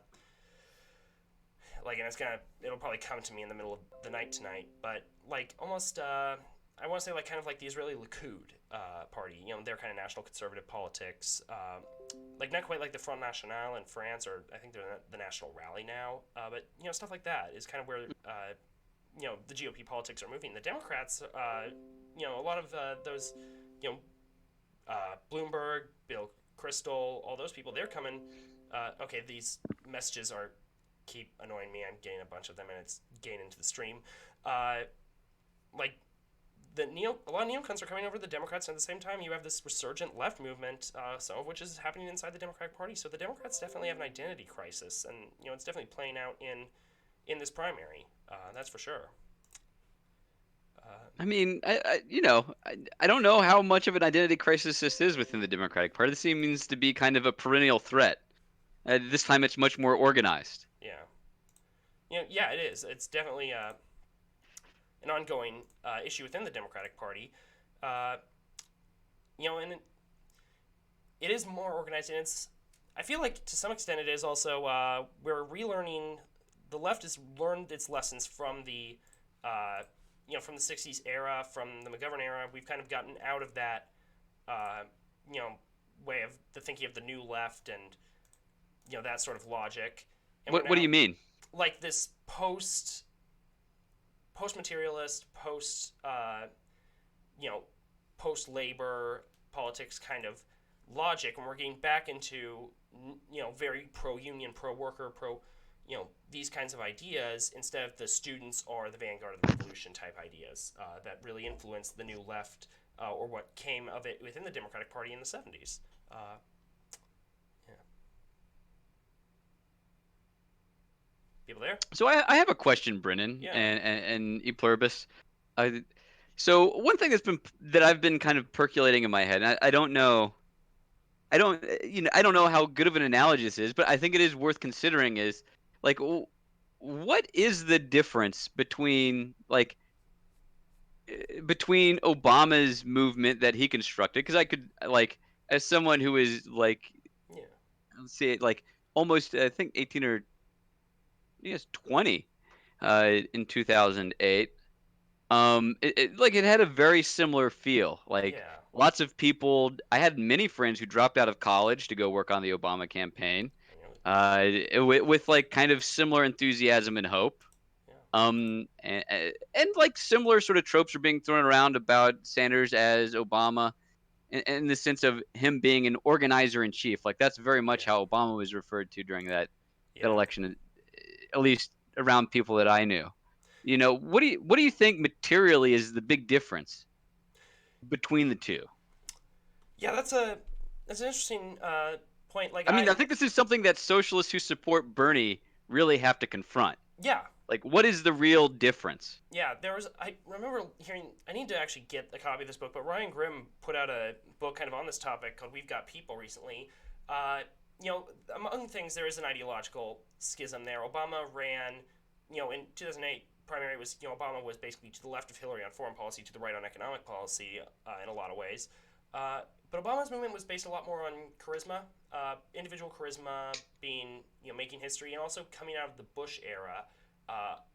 it'll probably come to me in the middle of the night tonight, but like almost I want to say like kind of like the Israeli Likud party. Their kind of national conservative politics. Like not quite like the Front National in France, or I think they're the National Rally now. But stuff like that is kind of where the GOP politics are moving. The Democrats, a lot of those, Bloomberg, Bill Kristol, all those people, they're coming. Okay, these messages keep annoying me. I'm getting a bunch of them, and it's getting into the stream. Like a lot of neocons are coming over to the Democrats, and at the same time, you have this resurgent left movement, some of which is happening inside the Democratic Party. So the Democrats definitely have an identity crisis, and it's definitely playing out in this primary. That's for sure. I mean, I don't know how much of an identity crisis this is within the Democratic Party. This seems to be kind of a perennial threat. This time, it's much more organized. Yeah. Yeah, it is. It's definitely an ongoing issue within the Democratic Party. And it is more organized, and I feel like to some extent it is also we're relearning. The left has learned its lessons from the from the '60s era, from the McGovern era. We've kind of gotten out of that way of the thinking of the new left and that sort of logic. And What do you mean? Like this post-materialist, post-labor politics kind of logic, and we're getting back into very pro-union, pro-worker, these kinds of ideas instead of the students or the vanguard of the revolution type ideas that really influenced the new left or what came of it within the Democratic Party in the 70s. People there? So I have a question, Brennan, Yeah. and Pluribus. So one thing that I've been kind of percolating in my head, and I don't know, I don't know how good of an analogy this is, but I think it is worth considering. Is like, what is the difference between Obama's movement that he constructed? Because I could as someone who is like, Yeah. let's see, like almost I think 18 or yes 20 in 2008. Like it had a very similar feel. Like Yeah. lots of people. I had many friends who dropped out of college to go work on the Obama campaign. You know, With like kind of similar enthusiasm and hope. yeah. And like similar sort of tropes are being thrown around about Sanders as Obama, in the sense of him being an organizer in chief. Like that's very much Yeah. how Obama was referred to during that Yeah. election, at least around people that I knew. What do you think materially is the big difference between the two? Yeah, that's an interesting point. Like I mean, I think this is something that socialists who support Bernie really have to confront. yeah, Like, what is the real difference? yeah. There was I remember hearing. I need to actually get a copy of this book, but Ryan Grimm put out a book kind of on this topic called "We've Got People" recently. Uh, among things, there is an ideological schism there. Obama ran, in 2008 primary was, Obama was basically to the left of Hillary on foreign policy, to the right on economic policy in a lot of ways. Uh, but Obama's movement was based a lot more on charisma, individual charisma, being making history, and also coming out of the Bush era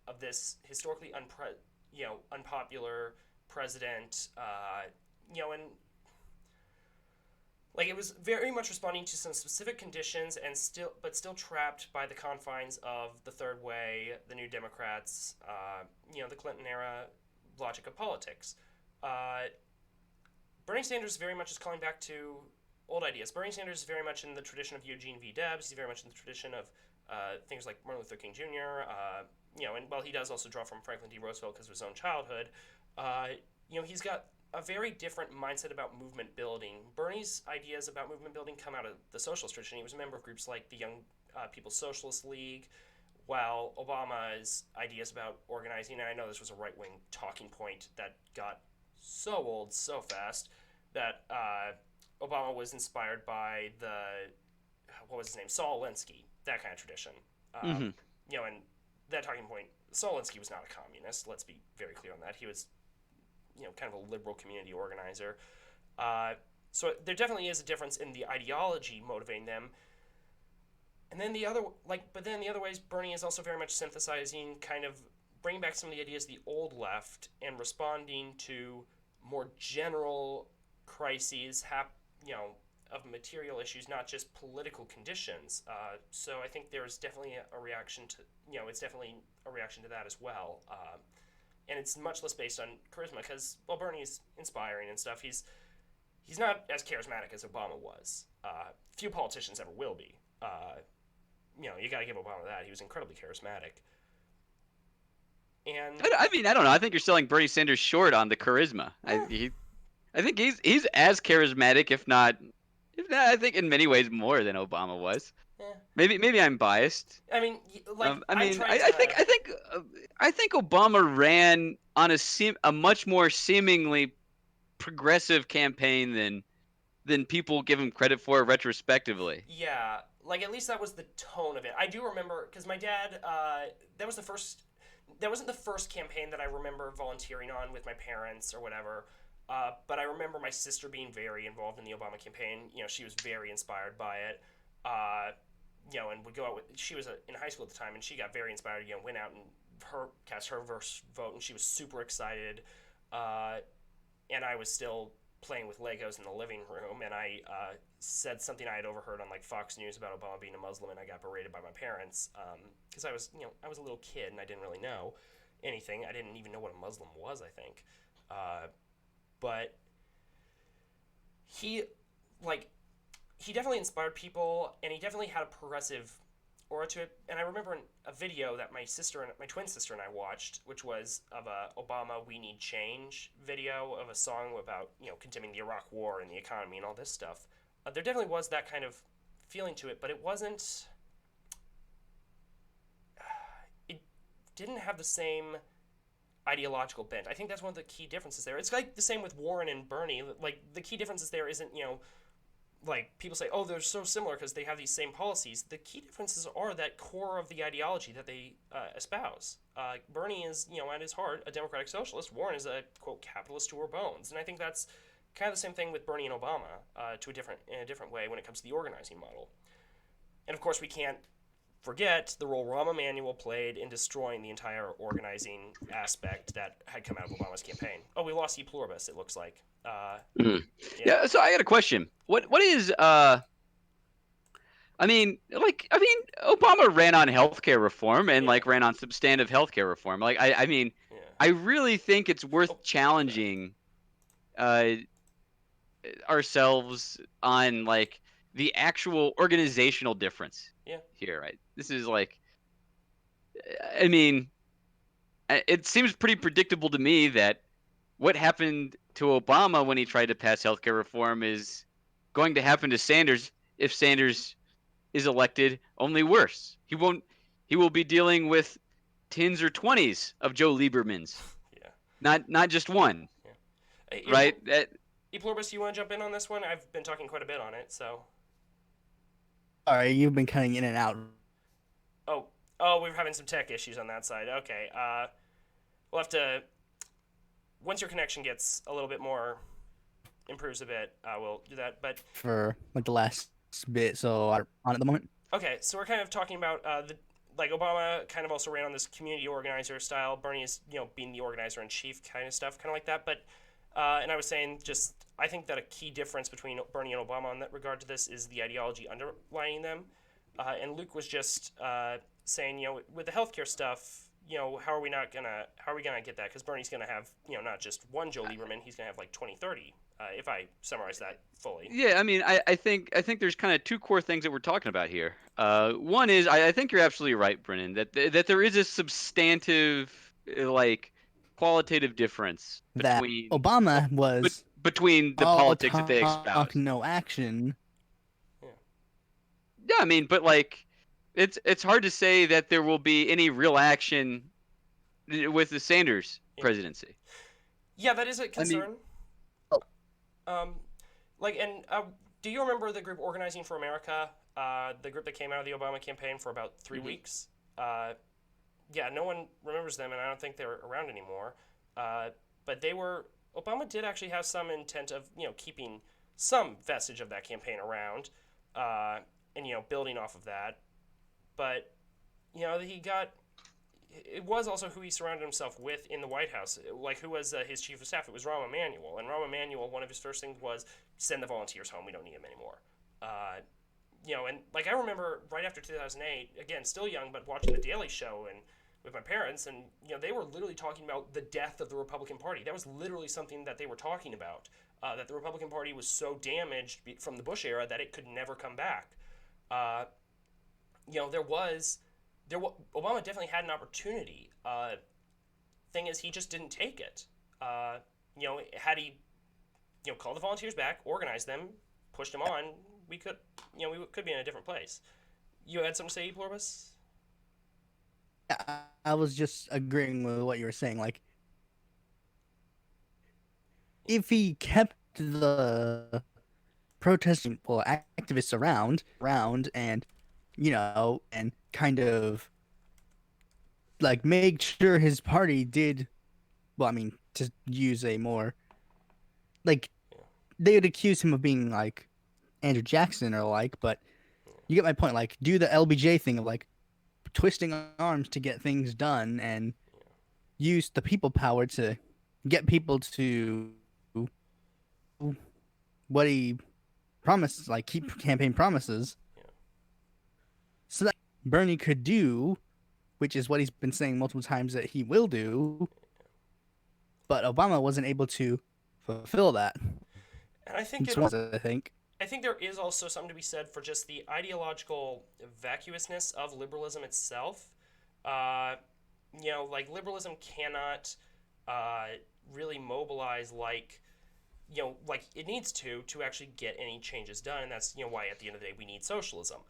of this historically unpopular president. And like it was very much responding to some specific conditions and still trapped by the confines of the third way, the New Democrats, the Clinton era logic of politics. Uh, Bernie Sanders very much is calling back to old ideas. Bernie Sanders is very much in the tradition of Eugene V. Debs. He's very much in the tradition of things like Martin Luther King Jr. And while he does also draw from Franklin D. Roosevelt because of his own childhood, he's got a very different mindset about movement building. Bernie's ideas about movement building come out of the socialist tradition. He was a member of groups like the Young People's Socialist League, while Obama's ideas about organizing, and I know this was a right-wing talking point that got so old so fast, that Obama was inspired by what was his name, Saul Alinsky, that kind of tradition. Mm-hmm. And that talking point, Saul Alinsky was not a communist. Let's be very clear on that. He was, kind of a liberal community organizer. So there definitely is a difference in the ideology motivating them. And then but then the other ways, Bernie is also very much synthesizing, kind of bringing back some of the ideas of the old left and responding to more general crises, of material issues, not just political conditions. So I think there's definitely a reaction to, it's definitely a reaction to that as well. And it's much less based on charisma because, well, Bernie's inspiring and stuff. He's not as charismatic as Obama was. Few politicians ever will be. You got to give Obama that. He was incredibly charismatic. And I mean, I don't know. I think you're selling Bernie Sanders short on the charisma. I think he's as charismatic, if not, I think in many ways more than Obama was. eh. Maybe I'm biased. I mean, I think Obama ran on a much more seemingly progressive campaign than people give him credit for retrospectively. Yeah, like at least that was the tone of it. I do remember because my dad. That was the first. That wasn't the first campaign that I remember volunteering on with my parents or whatever. But I remember my sister being very involved in the Obama campaign. She was very inspired by it. And would go out with. She was in high school at the time, and she got very inspired. Went out and cast her first vote, and she was super excited. And I was still playing with Legos in the living room, and I said something I had overheard on like Fox News about Obama being a Muslim, and I got berated by my parents because I was a little kid and I didn't really know anything. I didn't even know what a Muslim was, I think. But he definitely inspired people, and he definitely had a progressive aura to it. And I remember a video that my twin sister and I watched, which was of a Obama "We Need Change" video of a song about condemning the Iraq War and the economy and all this stuff. There definitely was that kind of feeling to it, but it wasn't. It didn't have the same ideological bent. I think that's one of the key differences there. It's like the same with Warren and Bernie. Like the key differences there isn't like people say, oh, they're so similar because they have these same policies. The key differences are that core of the ideology that they espouse. Bernie is, at his heart, a democratic socialist. Warren is a, quote, capitalist to her bones. And I think that's kind of the same thing with Bernie and Obama, in a different way when it comes to the organizing model. And of course, we can't forget the role Rahm Emanuel played in destroying the entire organizing aspect that had come out of Obama's campaign. Oh, we lost Pluribus, it looks like. Yeah. So I got a question. What is Obama ran on healthcare reform and Yeah. ran on substantive healthcare reform. Yeah. I really think it's worth Oh, challenging ourselves on the actual organizational difference Yeah. here. Right? This is I mean, it seems pretty predictable to me that what happened to Obama when he tried to pass healthcare reform is going to happen to Sanders if Sanders is elected, only worse. He will be dealing with 10s or 20s of Joe Liebermans. Yeah. Not just one. Yeah. Hey, Right? Pluribus, you want to jump in on this one? I've been talking quite a bit on it, so. All right, you've been cutting in and out. Oh, we're having some tech issues on that side. Okay. We'll have to. Once your connection gets a little bit more improves a bit, we'll do that. But For the last bit, so I'm on at the moment. okay, so we're kind of talking about Obama kind of also ran on this community organizer style. Bernie is being the organizer in chief kind of stuff, kind of like that. But and I was saying I think that a key difference between Bernie and Obama in that regard to this is the ideology underlying them. And Luke was just saying, with the healthcare stuff, how are we gonna get that? Because Bernie's gonna have, not just one Joe Lieberman, he's gonna have 20, 30. If I summarize that fully. Yeah, I think there's kind of two core things that we're talking about here. One is I think you're absolutely right, Brennan, that there is a substantive qualitative difference That between Obama was between the all politics that they talk, espouse. no action. Yeah, but it's hard to say that there will be any real action with the Sanders presidency. Yeah, that is a concern. Do you remember the group Organizing for America? The group that came out of the Obama campaign for about 3 weeks. Yeah, no one remembers them, and I don't think they're around anymore. But Obama did actually have some intent of keeping some vestige of that campaign around, and building off of that. But it was also who he surrounded himself with in the White House. Who was his chief of staff? It was Rahm Emanuel. And Rahm Emanuel, one of his first things was send the volunteers home. We don't need them anymore. And I remember right after 2008, again, still young, but watching The Daily Show and with my parents, and they were literally talking about the death of the Republican Party. That was literally something that they were talking about. That the Republican Party was so damaged from the Bush era that it could never come back. Obama definitely had an opportunity. Thing is, he just didn't take it. Had he, called the volunteers back, organized them, pushed them on, we could be in a different place. You had something to say, Pluribus? I was just agreeing with what you were saying. If he kept the protesting activists around and and kind of make sure his party did to use a more they would accuse him of being Andrew Jackson or but you get my point. Do the LBJ thing of twisting arms to get things done and use the people power to get people to what he promised, keep campaign promises. So that Bernie could do, which is what he's been saying multiple times that he will do, but Obama wasn't able to fulfill that. And I think I think there is also something to be said for just the ideological vacuousness of liberalism itself. Liberalism cannot really mobilize it needs to actually get any changes done, and that's why at the end of the day we need socialism.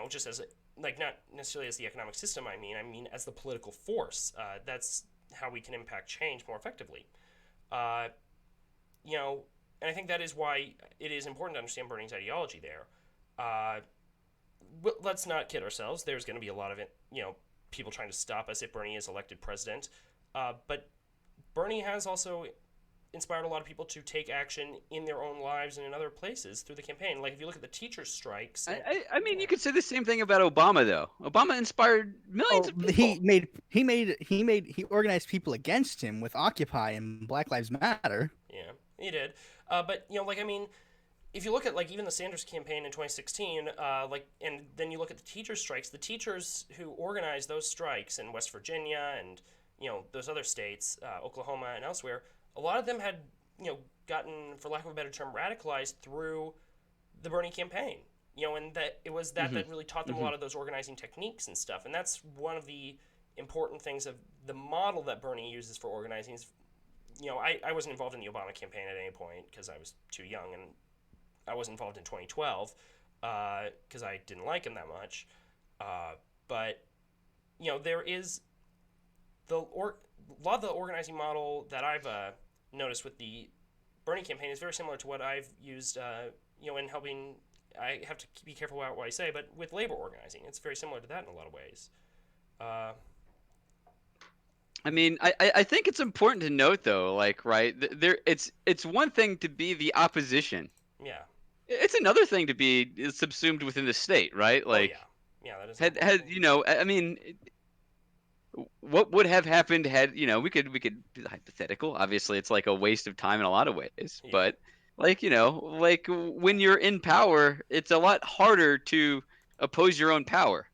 Just as not necessarily as the economic system. I mean as the political force. That's how we can impact change more effectively. And I think that is why it is important to understand Bernie's ideology there. Let's not kid ourselves. There's going to be a lot of people trying to stop us if Bernie is elected president. But Bernie has also inspired a lot of people to take action in their own lives and in other places through the campaign. Like if you look at the teachers' strikes. I mean, you could say the same thing about Obama, though. Obama inspired millions Oh, of people. he organized people against him with Occupy and Black Lives Matter. Yeah, he did. But like I mean, if you look at like even the Sanders campaign in 2016, and then you look at the teachers' strikes, the teachers who organized those strikes in West Virginia and those other states, Oklahoma and elsewhere, a lot of them had gotten, for lack of a better term, radicalized through the Bernie campaign. And that it was that really taught them a lot of those organizing techniques and stuff. And that's one of the important things of the model that Bernie uses for organizing. Is, I wasn't involved in the Obama campaign at any point because I was too young, and I was involved in 2012 because I didn't like him that much. But there is a lot of the organizing model that I've noticed with the Bernie campaign is very similar to what I've used, in helping. I have to be careful about what I say, but with labor organizing, it's very similar to that in a lot of ways. I mean, I think it's important to note, though, like, right, it's one thing to be the opposition. Yeah. It's another thing to be subsumed within the state, right? Like, yeah, that is. I mean, what would have happened had we could be hypothetical. Obviously, it's like a waste of time in a lot of ways, but like like when you're in power, it's a lot harder to oppose your own power,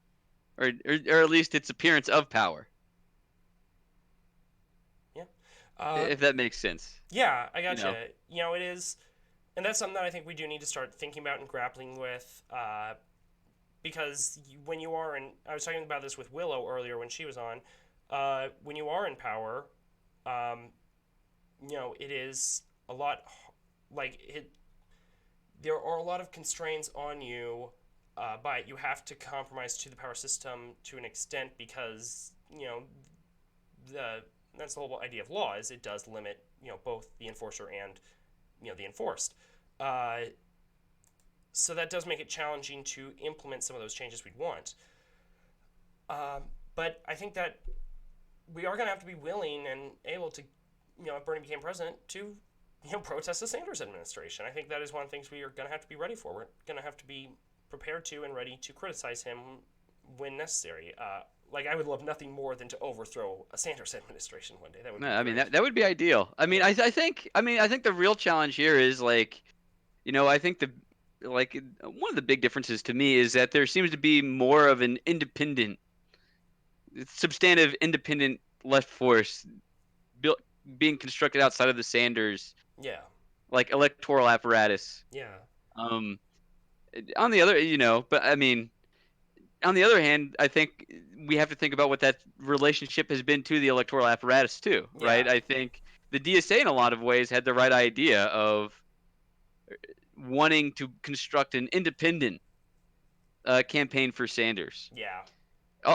or at least its appearance of power. Yeah. If that makes sense. Yeah, I gotcha. It is, and that's something that I think we do need to start thinking about and grappling with, because when you are in, I was talking about this with Willow earlier when she was on, when you are in power, it is a lot, there are a lot of constraints on you, but you have to compromise to the power system to an extent because, that's the whole idea of law is it does limit, both the enforcer and, the enforced. So that does make it challenging to implement some of those changes we'd want. But I think that we are going to have to be willing and able to, if Bernie became president, to, protest the Sanders administration. I think that is one of the things we are going to have to be ready for. We're going to have to be prepared to and ready to criticize him when necessary. I would love nothing more than to overthrow a Sanders administration one day. That would. I mean, that would be ideal. I mean, I think the real challenge here is I think one of the big differences to me is that there seems to be more of an substantive independent left force being constructed outside of the Sanders, electoral apparatus. Yeah. On the other, but I mean, on the other hand, I think we have to think about what that relationship has been to the electoral apparatus too, right? I think the DSA in a lot of ways had the right idea of wanting to construct an independent campaign for Sanders. Yeah.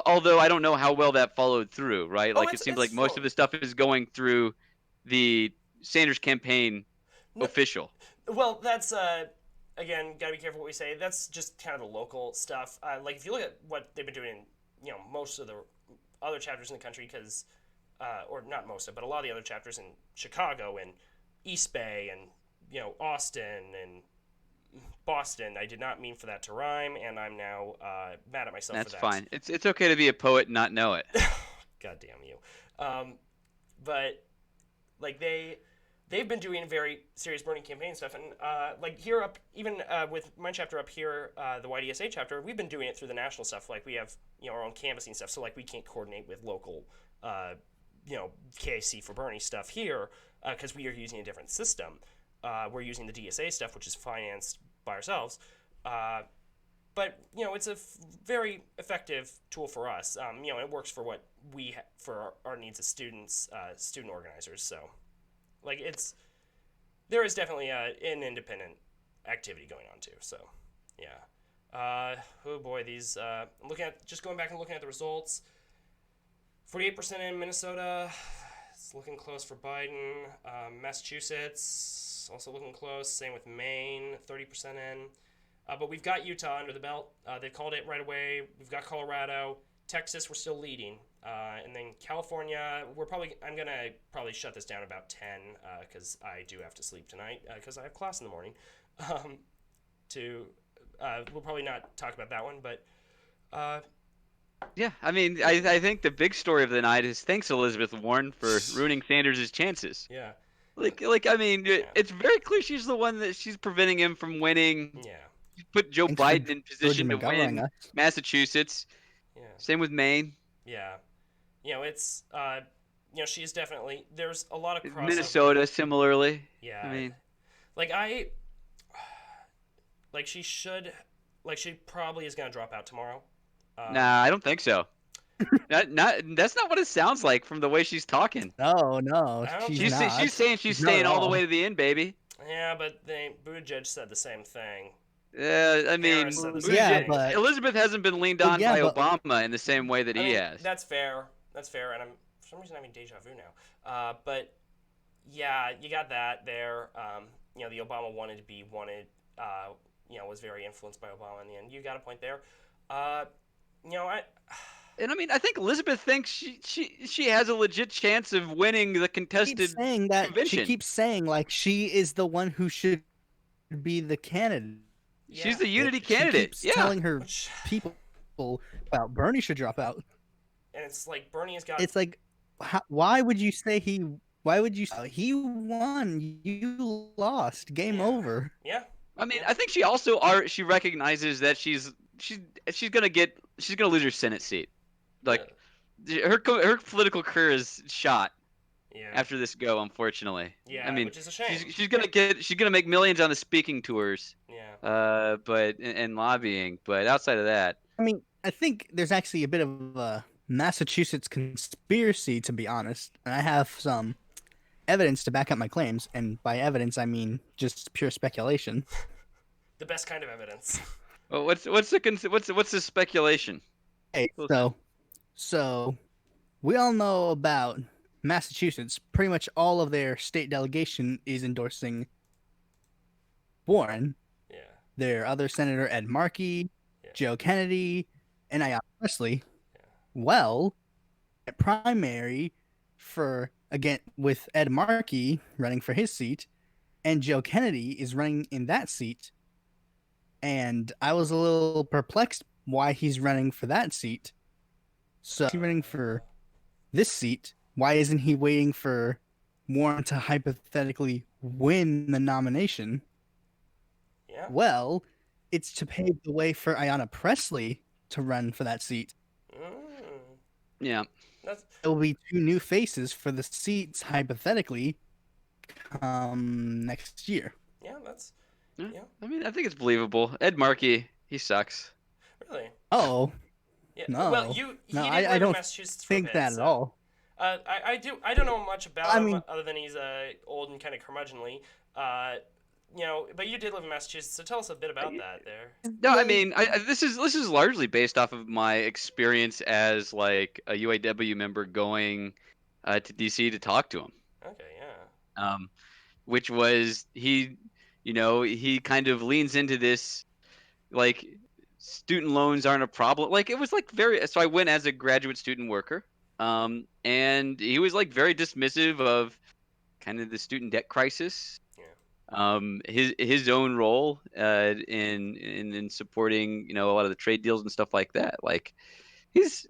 Although I don't know how well that followed through, right? It seems like most of the stuff is going through the Sanders campaign official. Well, that's again, gotta be careful what we say. That's just kind of the local stuff. If you look at what they've been doing in most of the other chapters in the country, because or not most of, but a lot of the other chapters in Chicago and East Bay and Austin and Boston. I did not mean for that to rhyme, and I'm now mad at myself for that. That's fine. It's okay to be a poet and not know it. God damn you. But they've been doing very serious Bernie campaign stuff, and here up, even with my chapter up here, the YDSA chapter, we've been doing it through the national stuff. We have our own canvassing stuff, so we can't coordinate with local KAC for Bernie stuff here because we are using a different system. We're using the DSA stuff, which is financed by ourselves. But it's a very effective tool for us. It works for what we for our needs as students, student organizers. So, there is definitely an independent activity going on too. So, yeah. Oh boy, these going back and looking at the results. 48% in Minnesota. It's looking close for Biden. Massachusetts also looking close. Same with Maine, 30% in. But we've got Utah under the belt. They called it right away. We've got Colorado. Texas, we're still leading. And then California, I'm going to probably shut this down about 10 because I do have to sleep tonight because I have class in the morning. We'll probably not talk about that one, but Yeah, I mean, I think the big story of the night is thanks Elizabeth Warren for ruining Sanders' chances. yeah. I mean, it's very clear she's the one that she's preventing him from winning. Yeah. Put Joe Thanks for Biden in position to McGovering win us. Massachusetts. Yeah. Same with Maine. Yeah. It's she's definitely there's a lot of crossover. Minnesota, similarly. Yeah. I mean, she probably is gonna drop out tomorrow. nah, I don't think so. That's not what it sounds like from the way she's talking. No, I don't she's not. She's saying she's Not at staying all the all. way to the end, baby. Yeah, but Buttigieg said the same thing. I mean, Harris said the same Yeah, thing. but Elizabeth hasn't been leaned Well, on yeah, by but- Obama in the same way that I he mean, has. That's fair. And I'm for some reason having deja vu now. But yeah, you got that there. The Obama was very influenced by Obama in the end. You got a point there. And I mean, I think Elizabeth thinks she has a legit chance of winning the contested keeps saying that convention. she keeps saying like she is the one who should be the candidate. She's the unity She candidate. keeps Yeah. telling her Which- people about Bernie should drop out. and it's like Bernie has got. It's like, why would you say he? Why would you? He won. You lost. Game Yeah. over. Yeah. I mean, I think she recognizes that she's gonna lose her Senate seat. Like her political career is shot Yeah. after this go, unfortunately. Yeah. I mean, which is a shame. she's gonna make millions on the speaking tours, Yeah. but and lobbying. But outside of that, I mean, I think there's actually a bit of a Massachusetts conspiracy, to be honest. And I have some evidence to back up my claims, and by evidence I mean just pure speculation. The best kind of evidence. well, what's the speculation? Okay, so we all know about Massachusetts. Pretty much all of their state delegation is endorsing Warren. Yeah. Their other senator, Ed Markey, Yeah. Joe Kennedy, and Ayanna Pressley. Yeah. Well, a primary with Ed Markey running for his seat, and Joe Kennedy is running in that seat. And I was a little perplexed why he's running for that seat. So he's running for this seat. Why isn't he waiting for Warren to hypothetically win the nomination? Yeah. Well, it's to pave the way for Ayanna Pressley to run for that seat. Yeah. That's There will be two new faces for the seats, hypothetically, next year. yeah. That's Yeah. I mean, I think it's believable. Ed Markey, he sucks. really. Oh, Yeah. No. Well, he did I live in don't Massachusetts for a think bit, that at so- all. I don't know much about I him mean- other than he's old and kind of curmudgeonly. But you did live in Massachusetts, so tell us a bit about that there. No, I mean, this is largely based off of my experience as like a UAW member going to DC to talk to him. Okay, yeah. Which was he kind of leans into this like student loans aren't a problem. Like it was like so I went as a graduate student worker. And he was like very dismissive of kind of the student debt crisis. His own role in supporting a lot of the trade deals and stuff like that. Like he's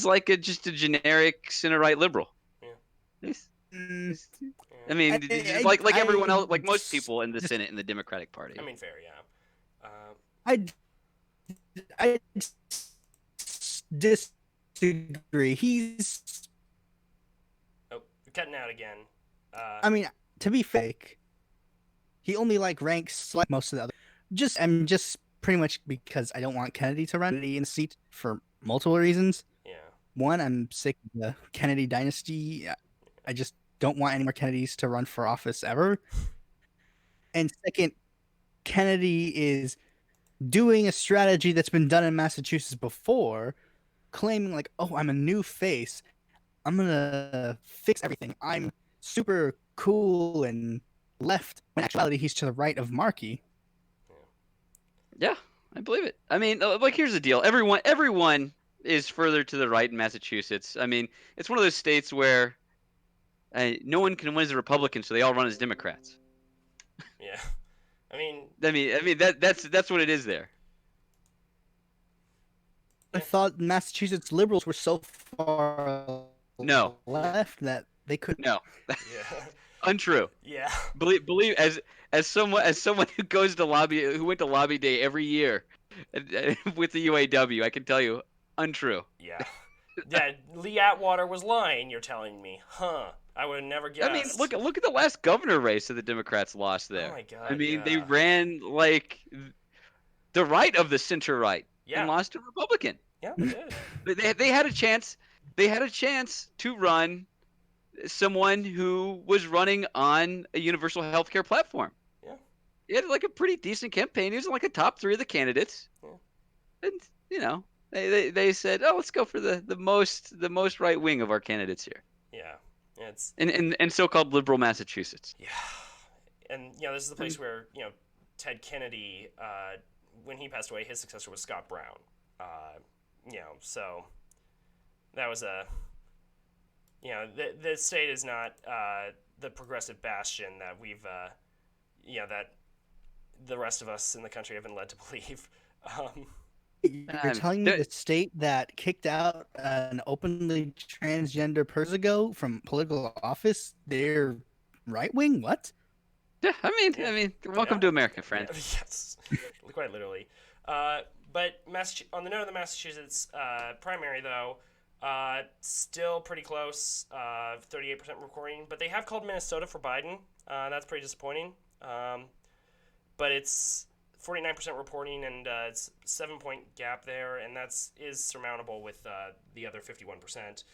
like just a generic center right liberal. Yeah. I mean, Yeah. like everyone else, like most people in the Senate in the Democratic Party. I mean, fair, yeah. I disagree. He's. Oh, you're cutting out again. I mean, to be fake, he only ranks like most of the other. Just pretty much because I don't want Kennedy to run in the seat for multiple reasons. Yeah. One, I'm sick of the Kennedy dynasty. I just don't want any more Kennedys to run for office ever. And second, Kennedy is doing a strategy that's been done in Massachusetts before, claiming oh, I'm a new face. I'm gonna fix everything. I'm super cool and left. When in actuality, he's to the right of Markey. Yeah, I believe it. I mean, here's the deal. Everyone is further to the right in Massachusetts. I mean, it's one of those states where no one can win as a Republican, so they all run as Democrats. Yeah. I mean, that's what it is there. I thought Massachusetts liberals were so far No. left that they could. No, yeah. untrue. Yeah. Believe as someone who goes to who went to lobby day every year with the UAW, I can tell you, untrue. Yeah. Yeah, Lee Atwater was lying, you're telling me. Huh. I would have never guessed. I mean, look at the last governor race that the Democrats lost there. Oh my god. I mean, they yeah. ran like the right of the center right and Yeah. lost to a Republican. Yeah, they did. They had a chance. They had a chance to run someone who was running on a universal health care platform. Yeah. He had like a pretty decent campaign. He was in like a top 3 of the candidates. Yeah. And they said, oh, let's go for the most right wing of our candidates here. Yeah. It's in so-called liberal Massachusetts. Yeah. And this is the place where, Ted Kennedy, when he passed away, his successor was Scott Brown. So that was the state is not the progressive bastion that we've, that the rest of us in the country have been led to believe. You're telling me the state that kicked out an openly transgender Persigo from political office, they're right wing? What? Yeah, I mean, welcome to America, friend. Yes, quite literally. But on the note of the Massachusetts primary, though, still pretty close, 38% recording. But they have called Minnesota for Biden. That's pretty disappointing. But it's 49% reporting, and it's a 7-point gap there, and is surmountable with the other 51%.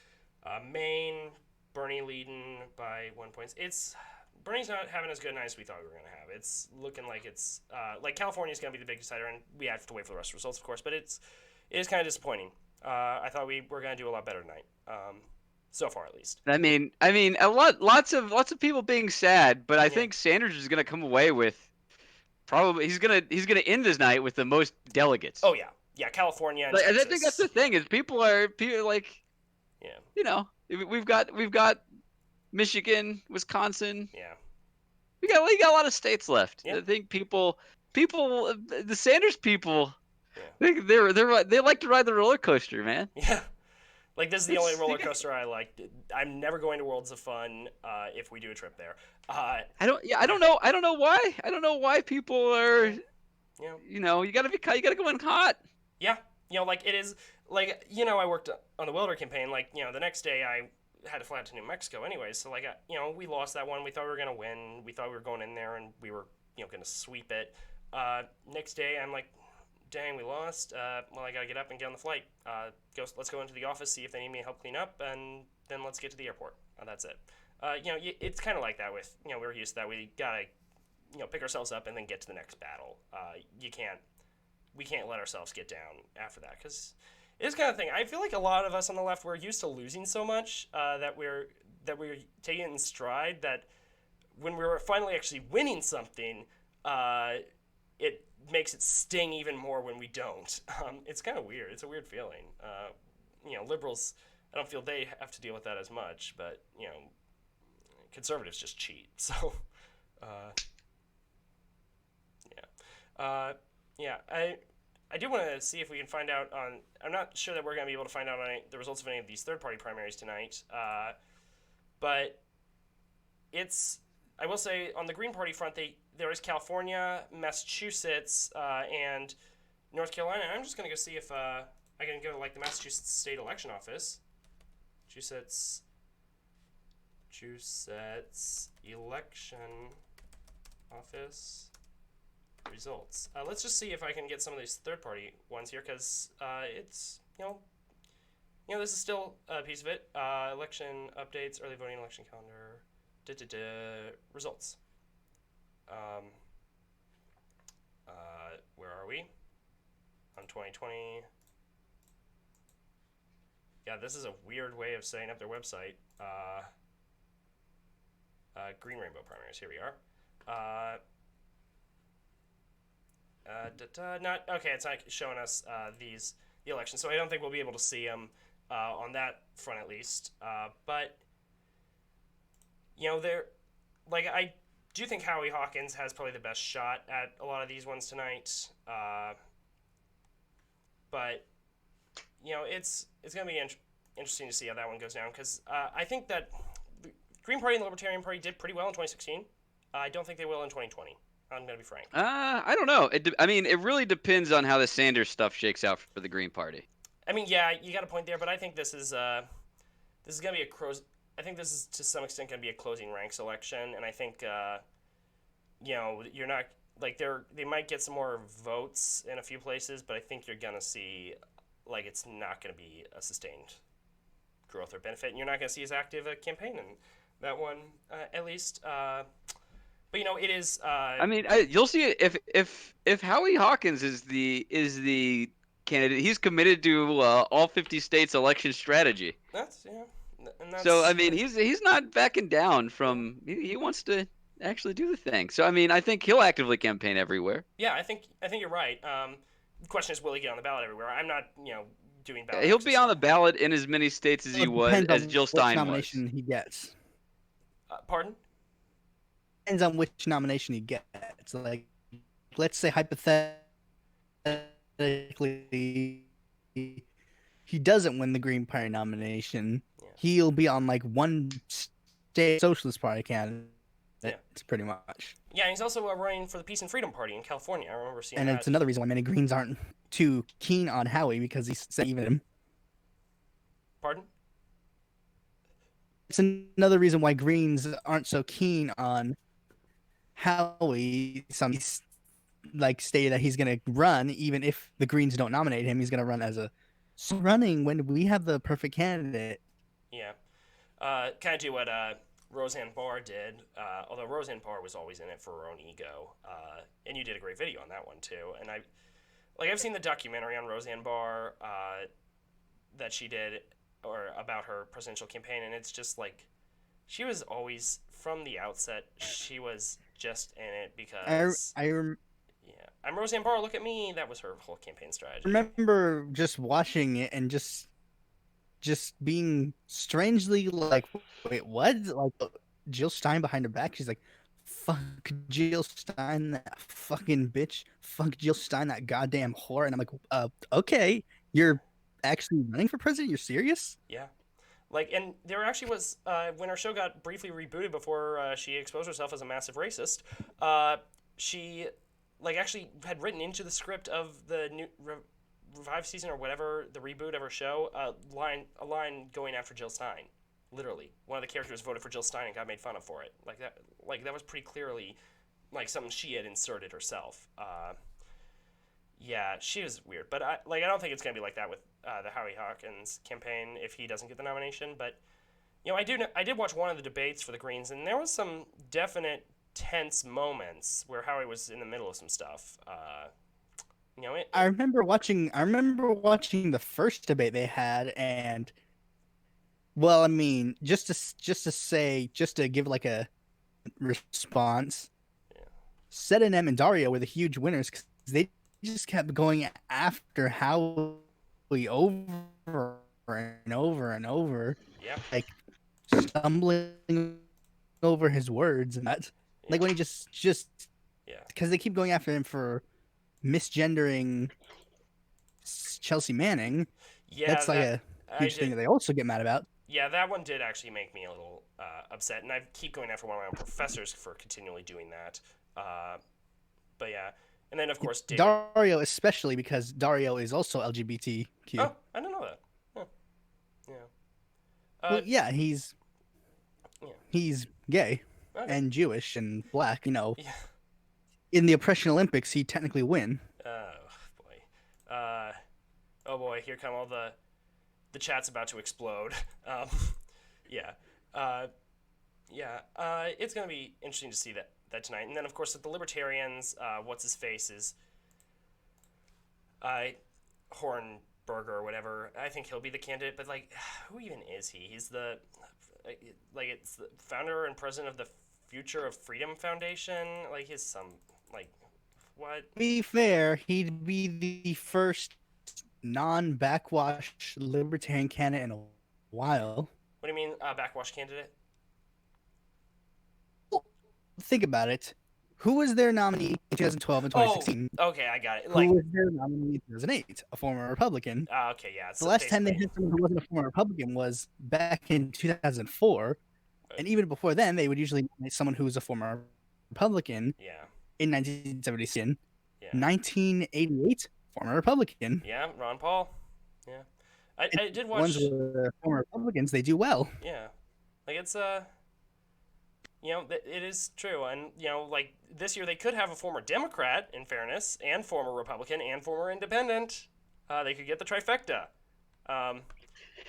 Maine, Bernie leading by 1 point. Bernie's not having as good a night as we thought we were going to have. It's looking like it's like California's going to be the big decider, and we have to wait for the rest of the results, of course. But it is kind of disappointing. I thought we were going to do a lot better tonight, so far at least. I mean, lots of people being sad, but I think Sanders is going to come away with probably he's gonna end this night with the most delegates. Oh yeah, California. And I think that's the thing is people like, we've got Michigan, Wisconsin. Yeah. We got a lot of states left. Yeah. I think people, the Sanders people, they like to ride the roller coaster, man. Yeah. Like, this is the only roller coaster I like. I'm never going to Worlds of Fun if we do a trip there. I don't know why people are. You gotta go in hot. Yeah. Like it is like I worked on the welder campaign. Like the next day I had to fly out to New Mexico anyways. So like we lost that one. We thought we were gonna win. We thought we were going in there and we were gonna sweep it. Next day I'm like, dang, we lost. Well, I gotta get up and get on the flight. Let's go into the office, see if they need me to help clean up, and then let's get to the airport. That's it. It's kind of like that with we're used to that. We gotta pick ourselves up and then get to the next battle. We can't let ourselves get down after that because it's kind of thing. I feel like a lot of us on the left we're used to losing so much that we're taking it in stride that when we're finally actually winning something, it makes it sting even more when we don't. It's kind of weird. It's a weird feeling. Liberals, I don't feel they have to deal with that as much, but conservatives just cheat. So, I do want to see if we can find out on. I'm not sure that we're going to be able to find out on the results of any of these third-party primaries tonight, but I will say on the Green Party front, there is California, Massachusetts, and North Carolina. And I'm just going to go see if I can go to the Massachusetts State Election Office. Massachusetts Election Office results. Let's just see if I can get some of these third-party ones here, because it's this is still a piece of it. Election updates, early voting, election calendar, results. Where are we? On 2020. Yeah, this is a weird way of setting up their website. Green Rainbow primaries. Here we are. Not okay. It's not showing us these the election. So I don't think we'll be able to see him on that front at least. But there, like I do think Howie Hawkins has probably the best shot at a lot of these ones tonight. But it's gonna be interesting to see how that one goes down because I think that the Green Party and the Libertarian Party did pretty well in 2016. I don't think they will in 2020. I'm gonna be frank. I don't know. I mean, it really depends on how the Sanders stuff shakes out for the Green Party. I mean, yeah, you got a point there, but I think this is gonna be I think this is to some extent gonna be a closing ranks election, and I think you're not like they might get some more votes in a few places, but I think you're gonna see like it's not gonna be a sustained growth or benefit, and you're not gonna see as active a campaign in that one at least. But it is. I mean, you'll see it if Howie Hawkins is the candidate. He's committed to all 50 states election strategy. That's and that's. So I mean, he's not backing down from. He wants to actually do the thing. So I mean, I think he'll actively campaign everywhere. Yeah, I think you're right. The question is, will he get on the ballot everywhere? I'm not doing ballot. He'll be on the ballot in as many states as he was as Jill Stein nomination was. He gets. Pardon? Depends on which nomination he gets. Like, let's say hypothetically, he doesn't win the Green Party nomination. Yeah. He'll be on like one state Socialist Party candidate. Yeah. Pretty much. Yeah, he's also running for the Peace and Freedom Party in California. I remember seeing that. And it's another reason why many Greens aren't too keen on Howie because he's even him. Pardon? It's another reason why Greens aren't so keen on Howie. Some stated that he's going to run, even if the Greens don't nominate him. He's going to run as running when we have the perfect candidate. Yeah, kind of do what Roseanne Barr did. Although Roseanne Barr was always in it for her own ego, and you did a great video on that one too. And I've seen the documentary on Roseanne Barr that she did, or about her presidential campaign, and it's just like she was always from the outset. She was just in it because I'm Roseanne Barr. Look at me. That was her whole campaign strategy. I remember just watching it and just being strangely like, wait, what? Like Jill Stein behind her back. She's like, fuck Jill Stein, that fucking bitch. Fuck Jill Stein, that goddamn whore. And I'm like, okay, you're actually running for president? You're serious? Yeah. And there actually was, when her show got briefly rebooted before she exposed herself as a massive racist, she, actually had written into the script of the new revived season or whatever, the reboot of her show, a line going after Jill Stein. Literally. One of the characters voted for Jill Stein and got made fun of for it. That was pretty clearly, something she had inserted herself. Yeah, she was weird. But I don't think it's going to be like that with the Howie Hawkins campaign if he doesn't get the nomination. But, I did watch one of the debates for the Greens, and there was some definite tense moments where Howie was in the middle of some stuff. I remember watching the first debate they had, and well, I mean, just to give like a response, Sed and M and Dario were the huge winners because they just kept going after Howie over and over and over, stumbling over his words and that. Like when he just because they keep going after him for misgendering Chelsea Manning. Yeah, that's a huge thing that they also get mad about. Yeah, that one did actually make me a little upset, and I keep going after one of my own professors for continually doing that. But yeah, and then of course Dario, especially because Dario is also LGBTQ. Oh, I didn't know that. Huh. Yeah. Well, yeah, he's gay and Jewish and black. Yeah. In the Oppression Olympics, he technically win. Oh boy, here come all the chat's about to explode. It's gonna be interesting to see that tonight. And then of course with the Libertarians, what's his face is Hornberger or whatever. I think he'll be the candidate, but who even is he? He's the it's the founder and president of the Future of Freedom Foundation. He's some what? To be fair, he'd be the first non-backwash libertarian candidate in a while. What do you mean, backwash candidate? Think about it. Who was their nominee in 2012 and 2016? Okay, I got it. Who Like, was their nominee in 2008? A former Republican. okay, yeah. The So last time they basically- had someone who wasn't a former Republican was back in 2004. And even before then, they would usually nominate someone who was a former Republican Yeah, in 1976. yeah, 1988, former Republican. yeah. Ron Paul. Yeah, I did watch. Ones with former Republicans, they do well. Yeah, like it's it is true, and like this year they could have a former Democrat, in fairness, and former Republican and former Independent. They could get the trifecta.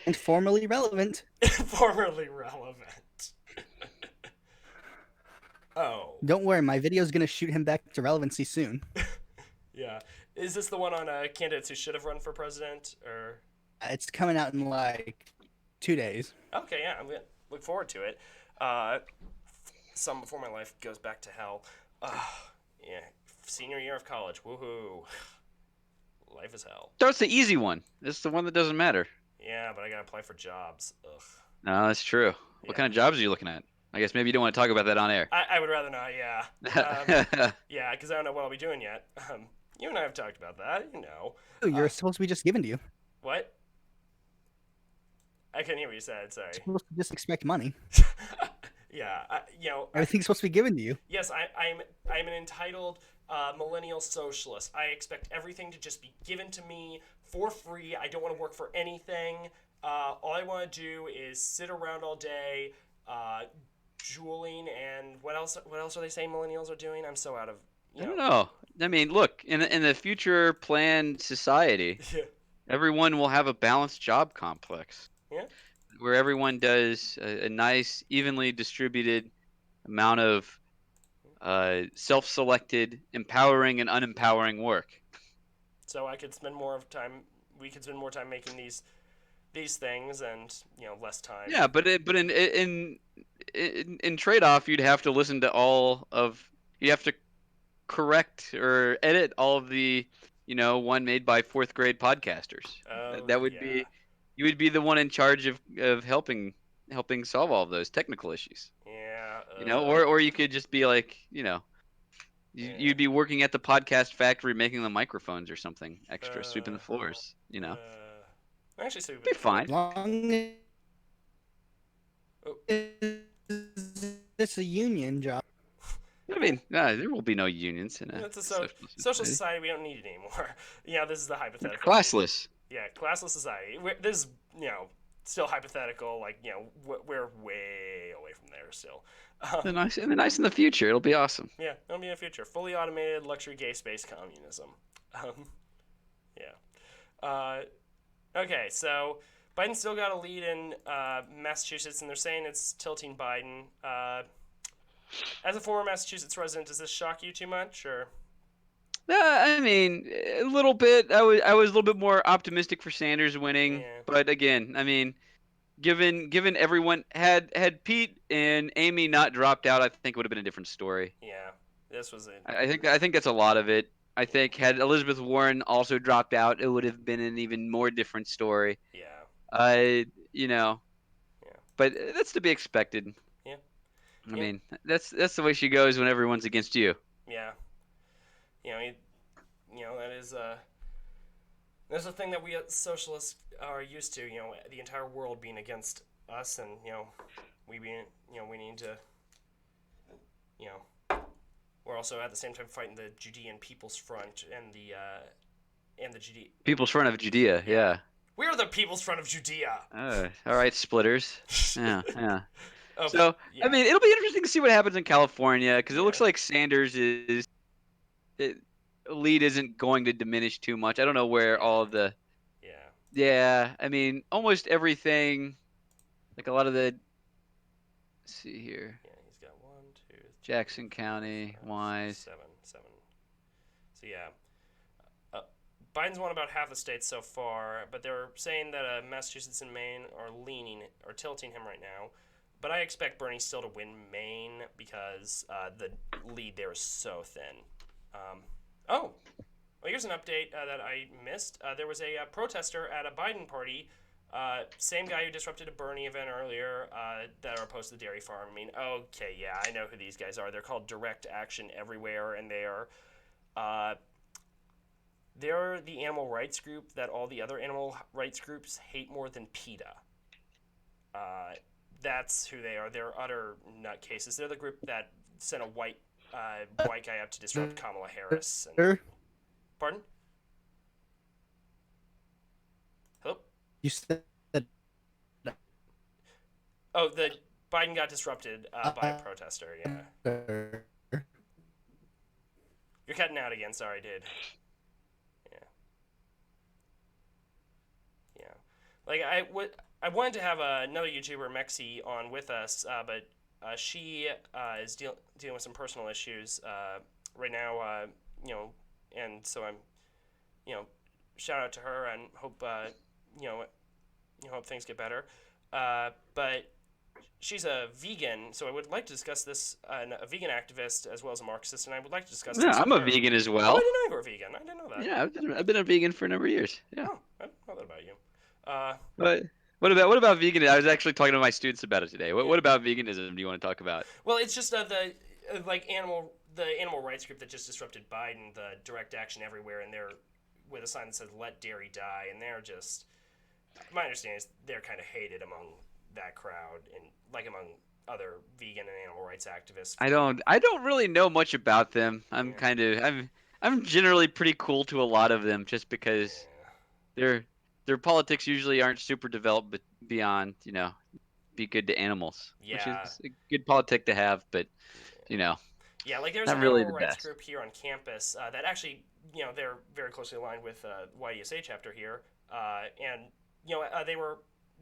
And formerly relevant. Formerly relevant. Oh. Don't worry, my video is going to shoot him back to relevancy soon. Yeah. Is this the one on candidates who should have run for president, or? It's coming out in like 2 days. Okay, yeah, I'm gonna look forward to it. Some before my life goes back to hell. Yeah, senior year of college. Woohoo! Life is hell. That's the easy one. It's the one that doesn't matter. Yeah, but I gotta apply for jobs. Ugh. No, that's true. Yeah. What kind of jobs are you looking at? I guess maybe you don't want to talk about that on air. I would rather not. Yeah. Yeah, because I don't know what I'll be doing yet. You and I have talked about that. You're supposed to be just given to you. What? I couldn't hear what you said. Sorry. You're supposed to just expect money. Yeah. Everything's supposed to be given to you. Yes, I'm an entitled millennial socialist. I expect everything to just be given to me for free. I don't want to work for anything. All I want to do is sit around all day, juuling, and what else are they saying millennials are doing? I'm so out of. I don't know. I mean, look, in the future planned society, Yeah. everyone will have a balanced job complex. Yeah. Where everyone does a nice, evenly distributed amount of self-selected, empowering and unempowering work. So I could spend more of time. We could spend more time making these things, and less time. Yeah, but in trade-off, you'd have to listen to you have to correct or edit all of the one made by fourth grade podcasters. That would be. You would be the one in charge of helping solve all of those technical issues. Yeah. Or you could just be like, you'd be working at the podcast factory making the microphones or something extra, sweeping the floors. Actually, sweeping. Be fine. As long as it's a union job. I mean, there will be no unions in a It's a social society. We don't need it anymore. This is the hypothetical. Classless. Yeah, classless society. This is, still hypothetical. Like, we're way away from there still. They're nice in the future. It'll be awesome. Yeah, it'll be in the future. Fully automated luxury gay space communism. Yeah. Okay, so Biden still got a lead in Massachusetts, and they're saying it's tilting Biden. As a former Massachusetts resident, does this shock you too much, or? I mean, a little bit. I was a little bit more optimistic for Sanders winning, Yeah. but again, I mean, given everyone had Pete and Amy not dropped out, I think it would have been a different story. Yeah, this was it. I think that's a lot of it. I think had Elizabeth Warren also dropped out, it would have been an even more different story. Yeah. Yeah. But that's to be expected. Yeah. I mean, that's the way she goes when everyone's against you. Yeah. That is that's a thing that we as socialists are used to. The entire world being against us, and we being we need to. We're also at the same time fighting the Judean People's Front and the Judea. People's Front of Judea, yeah. We're the People's Front of Judea. All right, splitters. Yeah. Okay, So, yeah. I mean, it'll be interesting to see what happens in California because it looks like Sanders' lead isn't going to diminish too much. I don't know where all of the. Yeah. Yeah, I mean, almost everything, like a lot of the. Let's see here. Yeah, he's got 1, 2, 3, Jackson County, 5, Wise. 7. So yeah. Biden's won about half the states so far, but they're saying that Massachusetts and Maine are tilting him right now. But I expect Bernie still to win Maine because the lead there is so thin. Well, here's an update that I missed. There was a protester at a Biden party, same guy who disrupted a Bernie event earlier, that are opposed to the dairy farm. I mean, okay, yeah, I know who these guys are. They're called Direct Action Everywhere, and they're the animal rights group that all the other animal rights groups hate more than PETA. That's who they are. They're utter nutcases. They're the group that sent a white guy up to disrupt Kamala Harris. And, pardon? Hello? You said Oh, the Biden got disrupted by a protester. Yeah, you're cutting out again. Sorry, dude. Yeah. Like I wanted to have another YouTuber, Mexi, on with us, but she is dealing with some personal issues right now. And so I'm, shout out to her and hope hope things get better. But she's a vegan, so I would like to discuss this. A vegan activist as well as a Marxist, and I would like to discuss this. Yeah, I'm a with her. vegan as Oh, well. I didn't know you were a vegan. I didn't know that. Yeah, I've been a vegan for a number of years. Yeah. Oh, I didn't know that about you. But what about veganism? I was actually talking to my students about it today. What about veganism do you want to talk about? Well, it's just the animal rights group that just disrupted Biden, the Direct Action Everywhere, and they're with a sign that says "Let Dairy Die," and they're just, my understanding is they're kind of hated among that crowd and like among other vegan and animal rights activists. I don't really know much about them. I'm generally pretty cool to a lot of them just because their politics usually aren't super developed, but beyond, be good to animals, which is a good politic to have, but Yeah, like there's not an really animal the rights best. group here on campus that actually, they're very closely aligned with YESA chapter here, and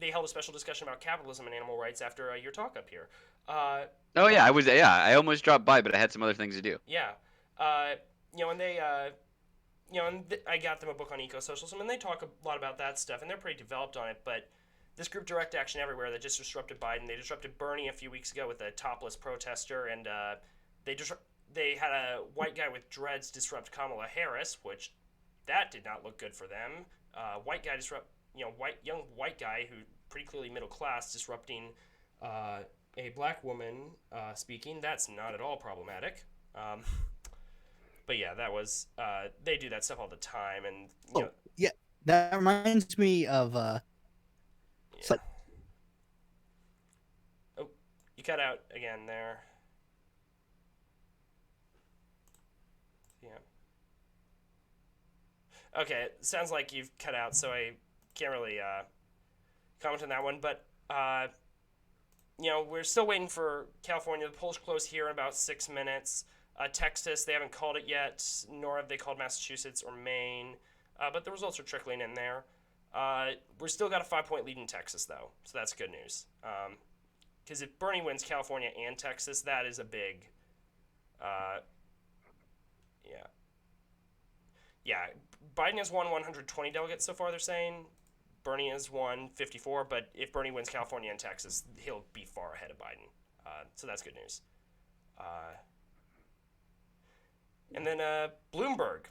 they held a special discussion about capitalism and animal rights after your talk up here. Oh yeah, I almost dropped by, but I had some other things to do. Yeah, and they, I got them a book on eco-socialism, and they talk a lot about that stuff, and they're pretty developed on it. But this group, Direct Action Everywhere, that just disrupted Biden, they disrupted Bernie a few weeks ago with a topless protester, and they had a white guy with dreads disrupt Kamala Harris, which that did not look good for them. White guy young white guy who pretty clearly middle class disrupting a black woman speaking. That's not at all problematic. But yeah, that was they do that stuff all the time, and yeah, that reminds me of yeah. Oh, you cut out again there. Yeah. Okay, it sounds like you've cut out, so I can't really comment on that one. But we're still waiting for California. The polls close here in about 6 minutes. Texas, they haven't called it yet, nor have they called Massachusetts or Maine, but the results are trickling in there. We're still got a 5-point lead in Texas, though, so that's good news. Because if Bernie wins California and Texas, that is a big, yeah. Biden has won 120 delegates so far, they're saying. Bernie has won 54, but if Bernie wins California and Texas, he'll be far ahead of Biden. So that's good news. And then Bloomberg.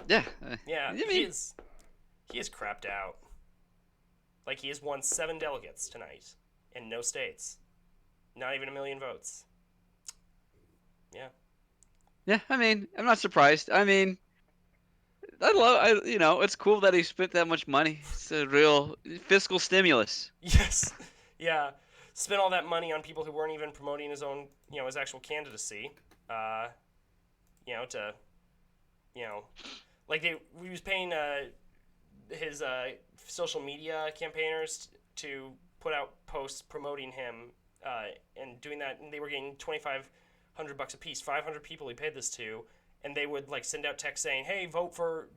Yeah. Yeah, he is crapped out. Like, he has won 7 delegates tonight in no states. Not even 1 million votes. Yeah. Yeah, I mean, I'm not surprised. I mean, it's cool that he spent that much money. It's a real fiscal stimulus. Yes. Yeah. Spent all that money on people who weren't even promoting his own, his actual candidacy. He was paying his social media campaigners to put out posts promoting him, and doing that, and they were getting $2,500 a piece. 500 people he paid this to, and they would send out texts saying, "Hey, vote for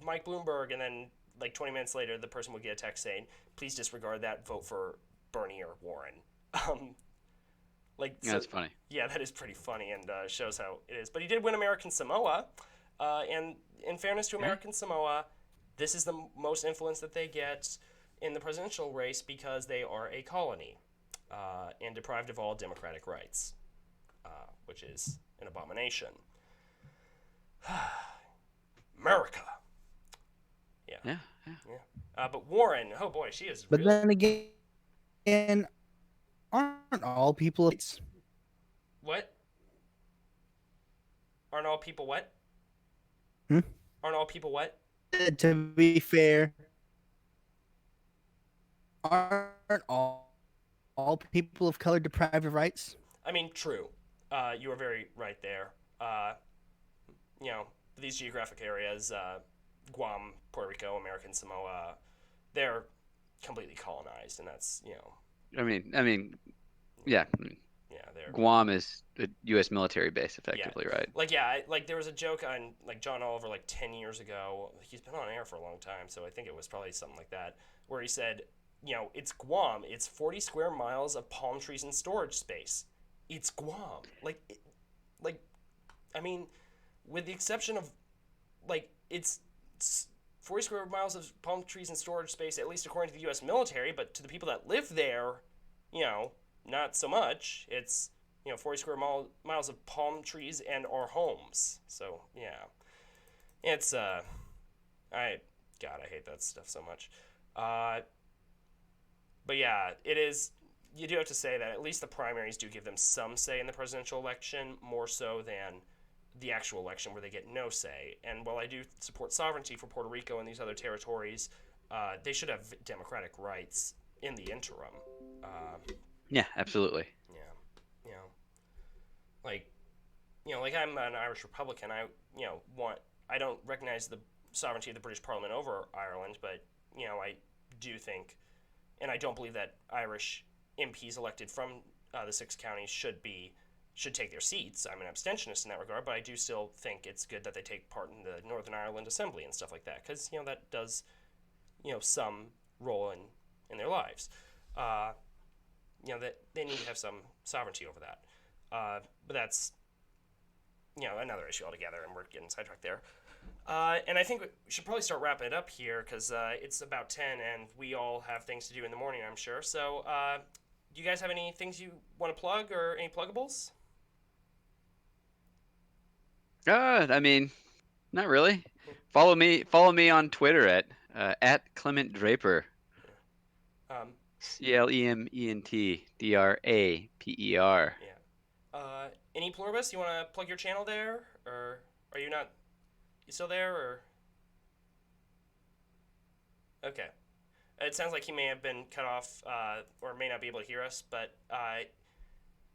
Mike Bloomberg," and then 20 minutes later, the person would get a text saying, "Please disregard that. Vote for Bernie or Warren." That's funny. Yeah, that is pretty funny, and shows how it is. But he did win American Samoa, and in fairness to American Samoa, this is the most influence that they get in the presidential race because they are a colony and deprived of all democratic rights, which is an abomination. America. Yeah. But Warren, oh boy, she is But really. then again, aren't all people? What? Aren't all people what? Hmm? Aren't all people what? To be fair, aren't all people of color deprived of rights? I mean, true. You are very right there. You know, these geographic areas, Guam, Puerto Rico, American Samoa, they're completely colonized, and that's I mean, yeah. yeah, they're Guam is a U.S. military base, effectively, right? like yeah, like there was a joke on like John Oliver like 10 years ago. He's been on air for a long time, so I think it was probably something like that, where he said, it's Guam. It's 40 square miles of palm trees and storage space. It's Guam. Like, I mean, with the exception of like it's 40 square miles of palm trees and storage space, at least according to the U.S. military. But to the people that live there, not so much. It's 40 square miles of palm trees and our homes. So yeah, it's I God, I hate that stuff so much. But yeah, it is. You do have to say that at least the primaries do give them some say in the presidential election, more so than the actual election where they get no say. And while I do support sovereignty for Puerto Rico and these other territories, they should have democratic rights in the interim. Yeah, absolutely. Yeah, like like I'm an Irish Republican. I don't recognize the sovereignty of the British Parliament over Ireland, but I do think, and I don't believe that Irish MPs elected from the 6 counties should take their seats. I'm an abstentionist in that regard, but I do still think it's good that they take part in the Northern Ireland Assembly and stuff like that, because that does some role in their lives. That they need to have some sovereignty over that. But that's another issue altogether, and we're getting sidetracked there. And I think we should probably start wrapping it up here because it's about 10 and we all have things to do in the morning, I'm sure. So, do you guys have any things you want to plug or any pluggables? I mean, not really. Follow me on Twitter at Clement Draper. Um, ClementDraper. yeah. Any Pluribus? You want to plug your channel there? Or are you not? You still there? Or. Okay. It sounds like he may have been cut off or may not be able to hear us, but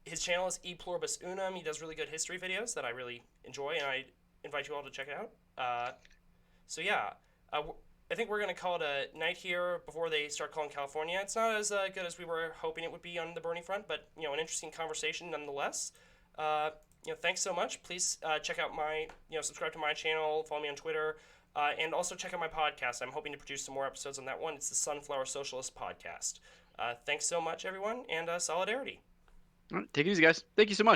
his channel is Pluribus Unum. He does really good history videos that I really enjoy, and I invite you all to check it out. So yeah, I think we're gonna call it a night here before they start calling California. It's not as good as we were hoping it would be on the Bernie front, but an interesting conversation nonetheless. Thanks so much. Please check out my, subscribe to my channel, follow me on Twitter, and also check out my podcast. I'm hoping to produce some more episodes on that one. It's the Sunflower Socialist Podcast. Thanks so much, everyone, and solidarity. All right, take it easy, guys. Thank you so much.